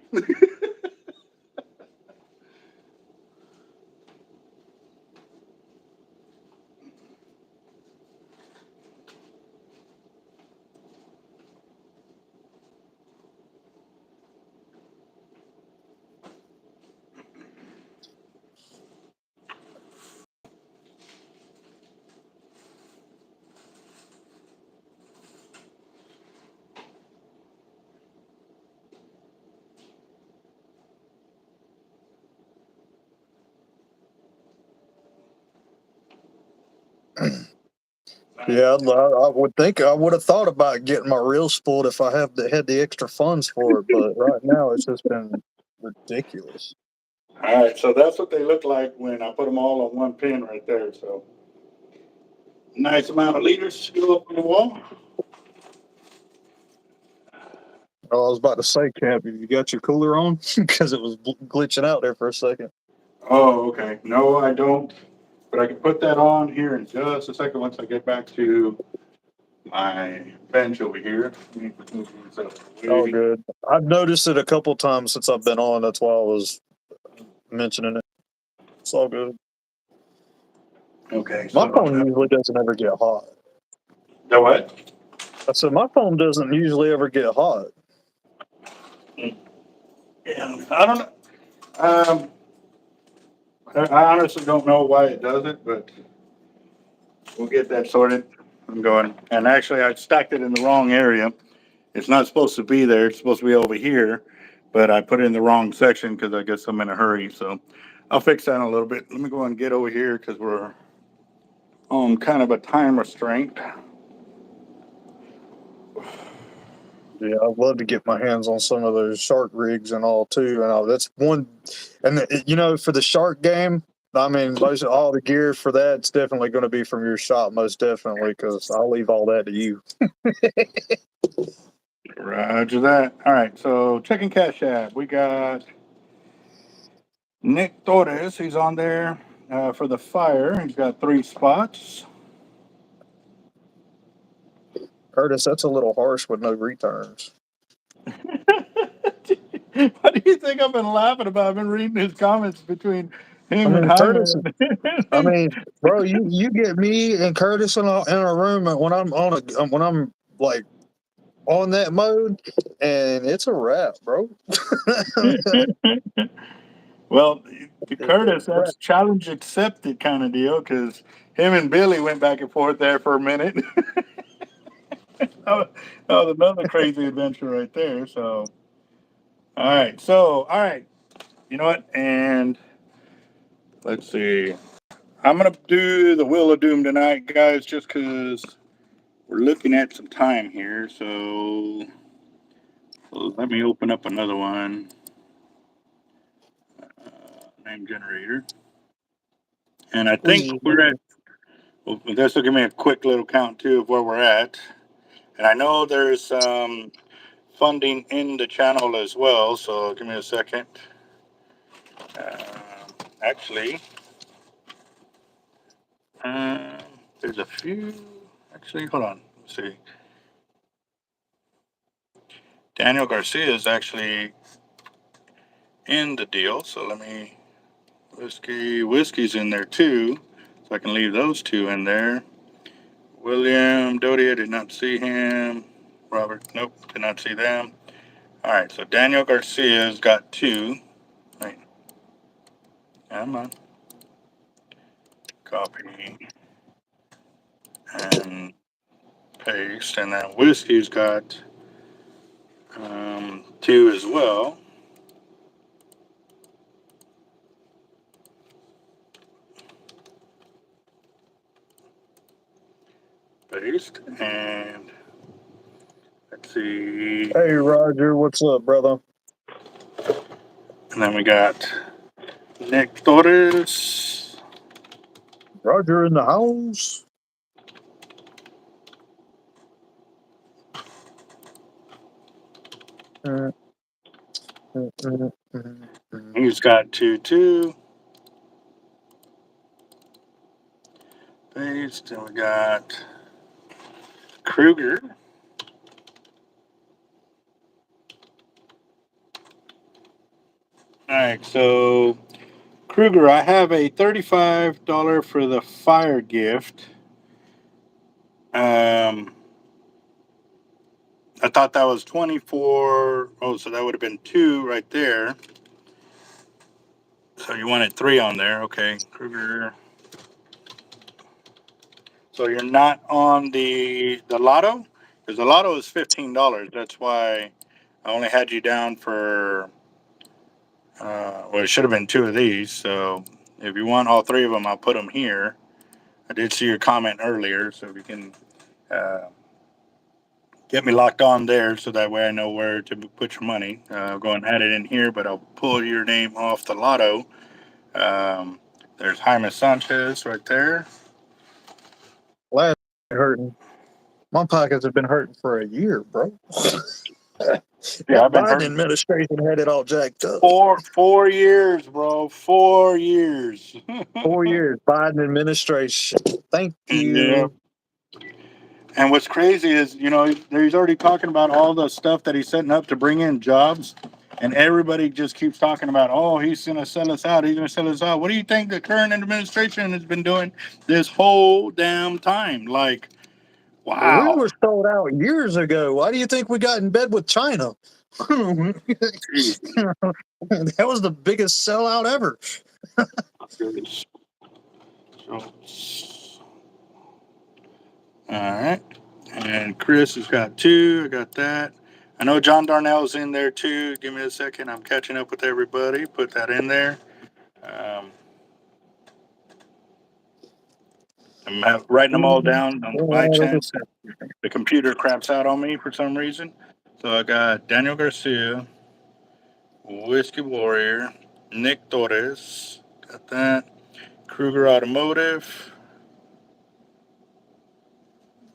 Yeah, I would think I would have thought about getting my reels spooled if I had the extra funds for it. But right now, it's just been ridiculous. All right, so that's what they look like when I put them all on one pin right there. So nice amount of liters to go up on the wall. Oh, I was about to say, Cap, you got your cooler on because it was glitching out there for a second. Oh, okay. No, I don't. But I can put that on here in just a second once I get back to my bench over here. Oh, good. I've noticed it a couple times since I've been on. That's why I was mentioning it. It's all good. Okay, My so phone usually doesn't ever get hot. the what? I said my phone doesn't usually ever get hot. Yeah, I don't know. I honestly don't know why it does it, but we'll get that sorted. I'm going. And actually, I stacked it in the wrong area. It's not supposed to be there. It's supposed to be over here, but I put it in the wrong section because I guess I'm in a hurry. So I'll fix that in a little bit. Let me go and get over here because we're on kind of a time restraint. Yeah, I'd love to get my hands on some of those shark rigs and all too. And all, that's one, and for the shark game, I mean, most all the gear for that's definitely going to be from your shop, most definitely, because I'll leave all that to you. Roger that. All right, so checking Cash App. We got Nick Torres. He's on there for the fire. He's got 3 spots. Curtis, that's a little harsh with no returns. What do you think I've been laughing about? I've been reading his comments between I him and mean, Jaime. Curtis. I mean, bro, you get me and Curtis in a room when I'm when I'm like on that mode, and it's a wrap, bro. Well, It's a Curtis, wrap. that's challenge accepted kind of deal because him and Billy went back and forth there for a minute. That was another crazy adventure right there. So, all right. You know what? And let's see. I'm going to do the Wheel of Doom tonight, guys, just because we're looking at some time here. So let me open up another one. Name generator. And I think Please. Well, this will give me a quick little count too of where we're at. And I know there's funding in the channel as well, so give me a second. Actually, there's a few. Actually, hold on. Let's see. Daniel Garcia is actually in the deal, so let me. Whiskey's in there too, so I can leave those two in there. William Doty, I did not see him. Robert, nope, did not see them. All right, so Daniel Garcia's got two. Right, come on. Copy and paste, and then Whiskey's got two as well. Paste, and let's see. Hey, Roger, what's up, brother? And then we got Nick Torres. Roger in the house. He's got two, too. Paste, and we got Kruger. All right, so Kruger, I have a $35 for the fire gift. I thought that was 24. Oh, so that would have been two right there. So you wanted three on there. Okay, Kruger. So you're not on the lotto? Because the lotto is $15. That's why I only had you down for, well, it should have been two of these. So if you want all three of them, I'll put them here. I did see your comment earlier, so if you can get me locked on there so that way I know where to put your money. I'll go and add it in here, but I'll pull your name off the lotto. There's Jaime Sanchez right there. Last hurting. My pockets have been hurting for a year, bro. Yeah, That I've been Biden hurting administration had it all jacked up. 4 years, bro. 4 years. 4 years, Biden administration. Thank Yeah. you. And what's crazy is, he's already talking about all the stuff that he's setting up to bring in jobs. And everybody just keeps talking about, oh, he's going to sell us out. He's going to sell us out. What do you think the current administration has been doing this whole damn time? Like, We wow. were sold out years ago. Why do you think we got in bed with China? That was the biggest sellout ever. All right. And Chris has got two. I got that. I know John Darnell's in there too. Give me a second. I'm catching up with everybody. Put that in there. I'm writing them all down by chance that the computer craps out on me for some reason. So I got Daniel Garcia, Whiskey Warrior, Nick Torres. Got that. Kruger Automotive.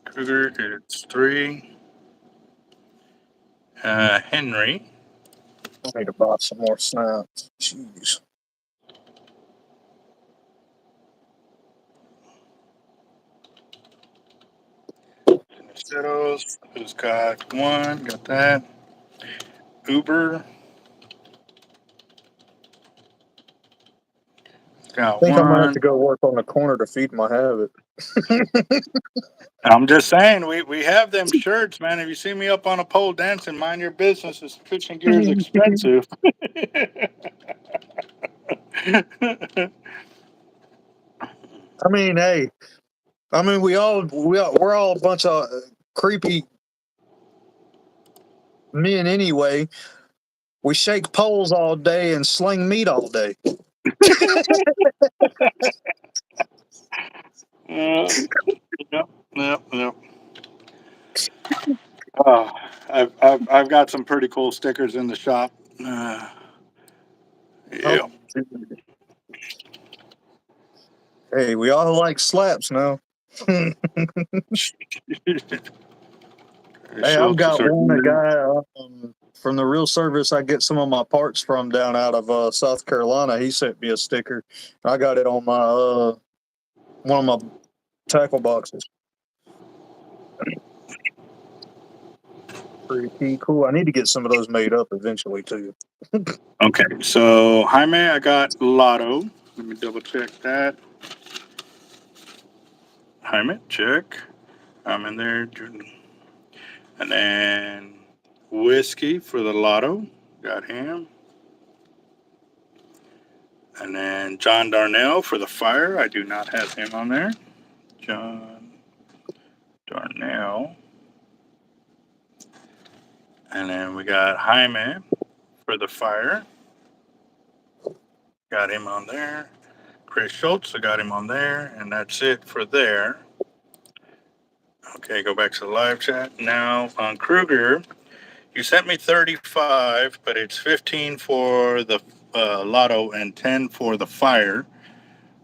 Kruger, it's three. Henry. I need to buy some more snaps. Jeez. Settles, who's got one, got that. Uber, I got think I might have to one. go work on the corner to feed my habit. I'm just saying, we have them shirts, man. If you see me up on a pole dancing, mind your business. This fishing gear is expensive. I mean, hey, we're all a bunch of creepy men anyway. We shake poles all day and sling meat all day. Yep, yep, yep. Oh, I've got some pretty cool stickers in the shop. Yeah. Oh, hey, we all like slaps now. Hey, I've Schultz is got our one, a leader. guy from the real service I get some of my parts from down out of South Carolina. He sent me a sticker. I got it on my one of my tackle boxes. Pretty cool. I need to get some of those made up eventually too. Okay, so Jaime, I got Lotto. Let me double check that. Jaime, check. I'm in there. And then Whiskey for the Lotto. Got him. And then John Darnell for the Fire. I do not have him on there. John Darnell. And then we got Jaime for the Fire. Got him on there. Chris Schultz, I got him on there. And that's it for there. Okay, go back to the live chat. Now on Kruger, you sent me 35, but it's 15 for the Lotto and 10 for the Fire.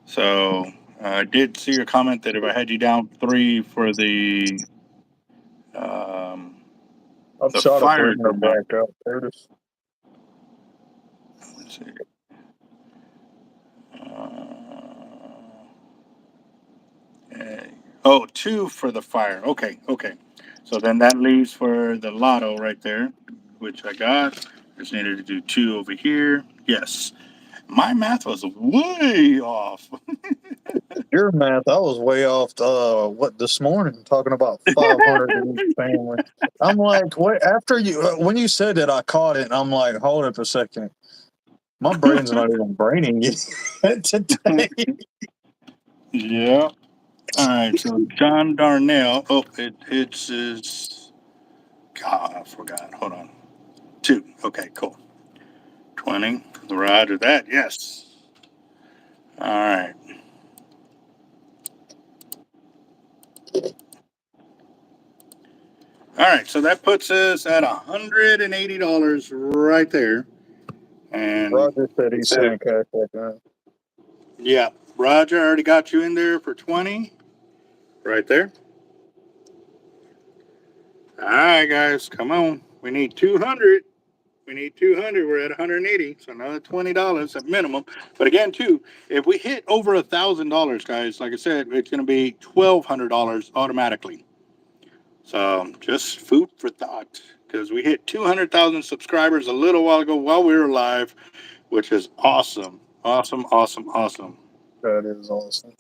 So I did see your comment that if I had you down 3 for I've the shot to Fire bring her drop. back up. Curtis. Let's see. Okay. Oh, 2 for the Fire. Okay, okay. So then that leaves for the Lotto right there, which I got. Just needed to do 2 over here. Yes. My math was way off. Your math, I was way off. This morning talking about 500 in each family. I'm like, wait. After you, when you said that, I caught it, and I'm like, hold up a second. My brain's not even braining yet today. Yeah. All right. So John Darnell. Oh, it's God, I forgot. Hold on. 2. Okay, cool. 20. Roger that. Yes. All right. All right. So that puts us at $180 right there. And Roger said he sent a cash back. yeah, Roger already got you in there for 20 right there. All right, guys, come on. We need 200. We need 200. We're at 180, so another $20 at minimum. But again, too, if we hit over $1,000, guys, like I said, it's going to be $1,200 automatically. So just food for thought, because we hit 200,000 subscribers a little while ago while we were live, which is awesome, awesome, awesome, awesome. That is awesome.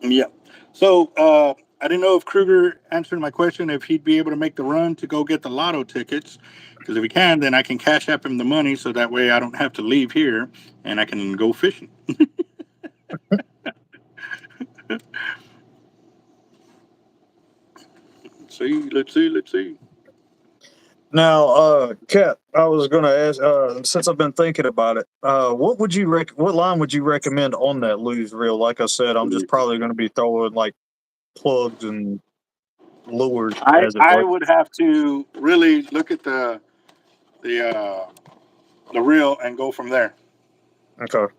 Yeah. So I didn't know if Kruger answered my question if he'd be able to make the run to go get the lotto tickets. Because if he can, then I can cash app him the money so that way I don't have to leave here and I can go fishing. Let's see. Now, Kat, I was going to ask. Since I've been thinking about it, what would you what line would you recommend on that lose reel? Like I said, I'm just probably going to be throwing like plugs and lures, as it I were. would have to really look at the the reel and go from there. Okay.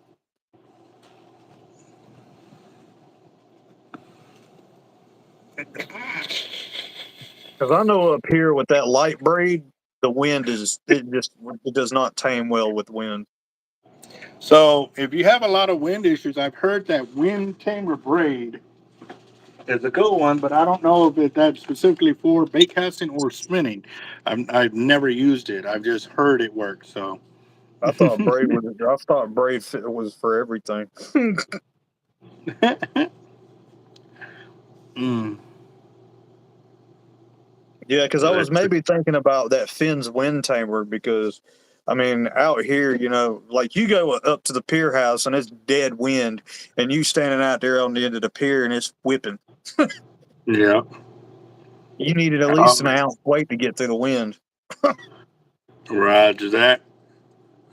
Because I know up here with that light braid, the wind it does not tame well with wind. So if you have a lot of wind issues, I've heard that wind tamer braid is a good one, but I don't know if that's specifically for bait casting or spinning. I've never used it. I've just heard it work. So, I thought braid was. I thought braid was for everything. mm, Yeah, because I was let's see. maybe thinking about that Finn's wind tamer because, I mean, out here, like you go up to the pier house and it's dead wind, and you standing out there on the end of the pier and it's whipping. Yeah. You needed at least an Um, ounce weight to get through the wind. Roger that.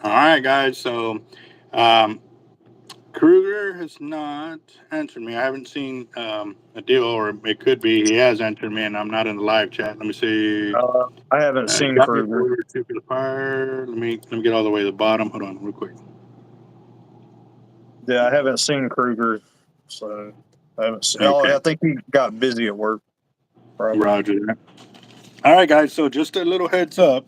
All right, guys. So, um, Kruger has not answered me. I haven't seen a deal, or it could be he has answered me, and I'm not in the live chat. Let me see. I haven't You seen got me Kruger. for 2 for the fire. Let me get all the way to the bottom. Hold on, real quick. Yeah, I haven't seen Kruger. So I think he got busy at work. Probably. Roger that. All right, guys. So just a little heads up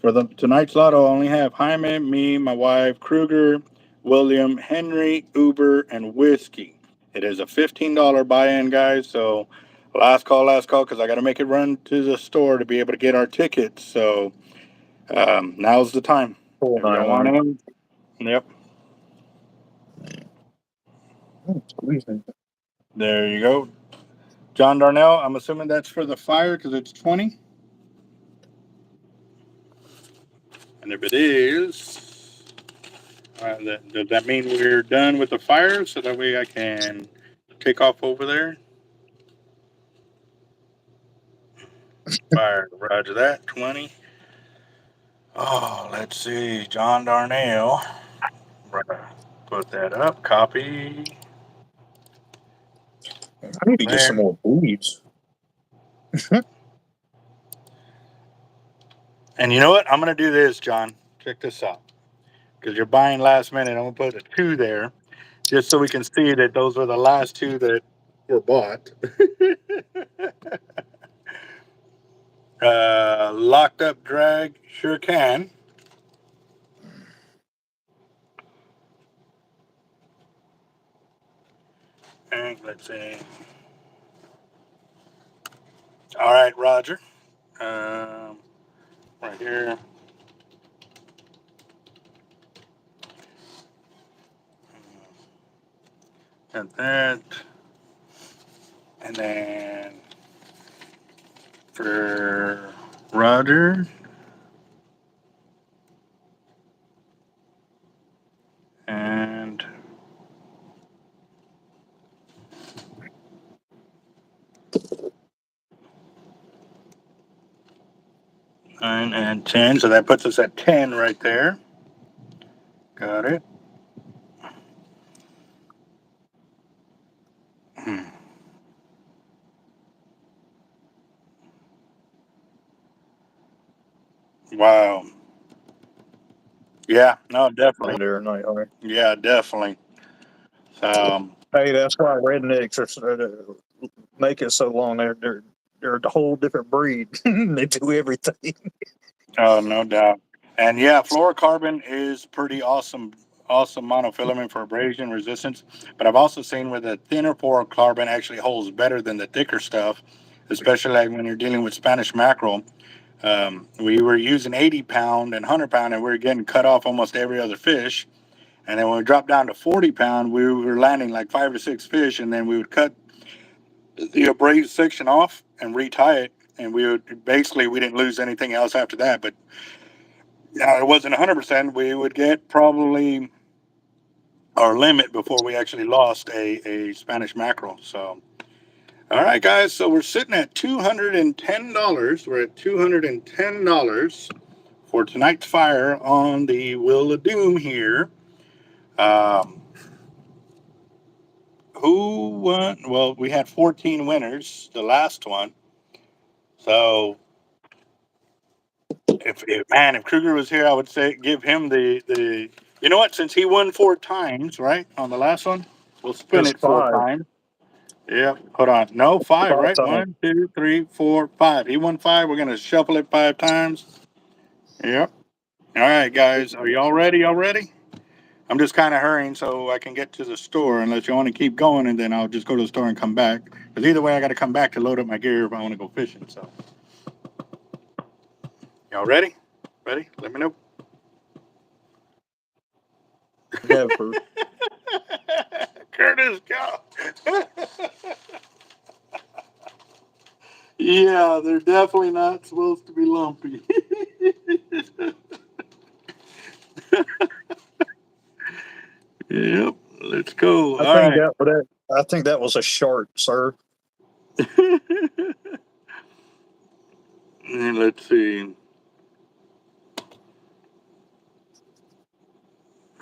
for the tonight's lotto. I only have Jaime, me, my wife, Kruger, William, Henry, Uber, and Whiskey. It is a $15 buy-in, guys. So last call, because I got to make it run to the store to be able to get our tickets. So now's the time. If y'all want in, yep. There you go. John Darnell, I'm assuming that's for the fire because it's 20. And if it is, does that mean we're done with the fire so that way I can take off over there? Fire, roger that, 20. Oh, let's see, John Darnell. Put that up, copy. I need to get some more booties. And you know what? I'm going to do this, John. Check this out. Because you're buying last minute. I'm going to put a 2 there just so we can see that those were the last 2 that were bought. Locked up drag, sure can. And let's see. All right, Roger. Right here. Got that. And then for Roger. And nine and 10. So that puts us at 10 right there. Got it. Wow. Yeah, no, definitely. Yeah, definitely. Hey, that's why rednecks make it so long. They're a whole different breed. They do everything. Oh, no doubt. And yeah, fluorocarbon is pretty awesome monofilament for abrasion resistance. But I've also seen where the thinner fluorocarbon actually holds better than the thicker stuff, especially like when you're dealing with Spanish mackerel. We were using 80-pound and 100-pound, and we were getting cut off almost every other fish. And then when we dropped down to 40-pound, we were landing like 5 or 6 fish, and then we would cut the abrased section off and retie it. And we didn't lose anything else after that. But it wasn't 100%. We would get probably our limit before we actually lost a Spanish mackerel. So, all right, guys. So we're sitting at $210. We're at $210 for tonight's fire on the Wheel of Doom here. Who won? Well, we had 14 winners, the last one. So, if Kruger was here, I would say give him the. You know what? Since he won 4 times, right, on the last one, we'll spin it 4 times. Yeah, hold on. No, 5, right? 1, 2, 3, 4, 5. He won 5. We're gonna shuffle it 5 times. Yep. All right, guys. Are y'all ready? I'm just kind of hurrying so I can get to the store unless you want to keep going, and then I'll just go to the store and come back. Because either way, I got to come back to load up my gear if I want to go fishing. So, y'all ready? Ready? Let me know. Never. Curtis, go. Yeah, they're definitely not supposed to be lumpy. Yep, let's go. I think that was a shark, sir. And let's see.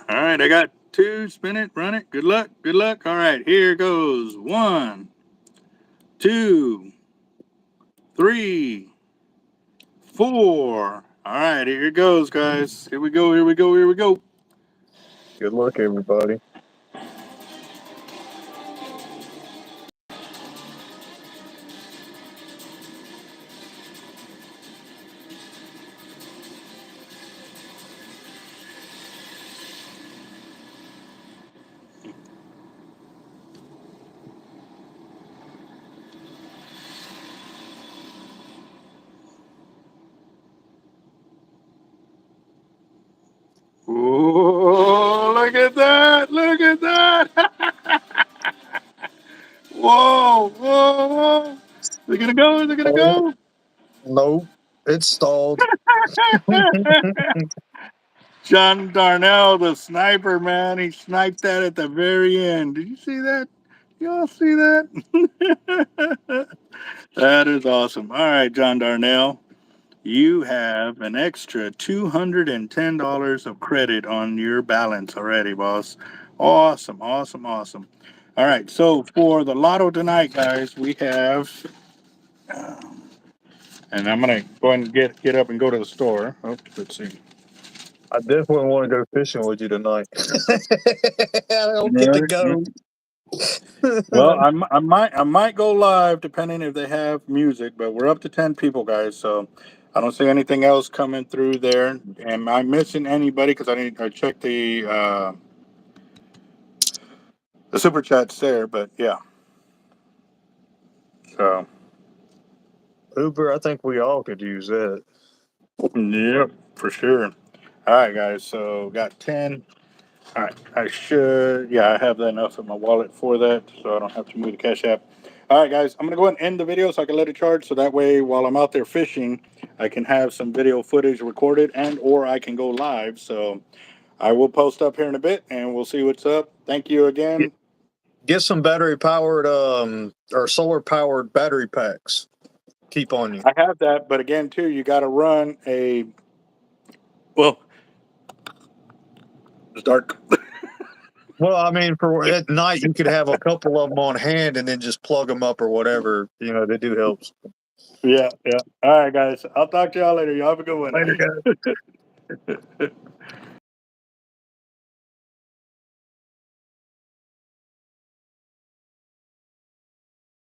All right, I got 2. Spin it, run it. Good luck. Good luck. All right, here goes. 1, 2, 3, 4. All right, here it goes, guys. Here we go. Here we go. Here we go. Good luck, everybody. at that! Look at that! Whoa! Whoa! Whoa! Is it gonna go? Is it gonna Oh, go? nope. It's stalled. John Darnell, the sniper, man, he sniped that at the very end. Did you see that? Y'all see that? That is awesome. All right, John Darnell, you have an extra $210 of credit on your balance already, boss. Awesome, awesome, awesome. All right, so for the lotto tonight, guys, we have, and I'm gonna go ahead and get up and go to the store. Oh, let's see. I definitely want to go fishing with you tonight. I don't get to go. Well, I might go live depending if they have music, but we're up to 10 people, guys. So I don't see anything else coming through there. Am I missing anybody? Because I checked the super chats there, but yeah. So Uber, I think we all could use that. yep, for sure. All right, guys. So got 10. All right, yeah, I have that enough in my wallet for that, so I don't have to move the Cash App. All right, guys, I'm gonna go ahead and end the video so I can let it charge, so that way while I'm out there fishing, I can have some video footage recorded and or I can go live. So I will post up here in a bit and we'll see what's up. Thank you again. Get some battery powered or solar powered battery packs. Keep on you. I have that, but again, too, you got to run well, it's dark. Well, I mean, for at night you could have a couple of them on hand and then just plug them up or whatever. You know, they do help. Yeah, yeah. All right, guys, I'll talk to y'all later. Y'all have a good one. Later, guys.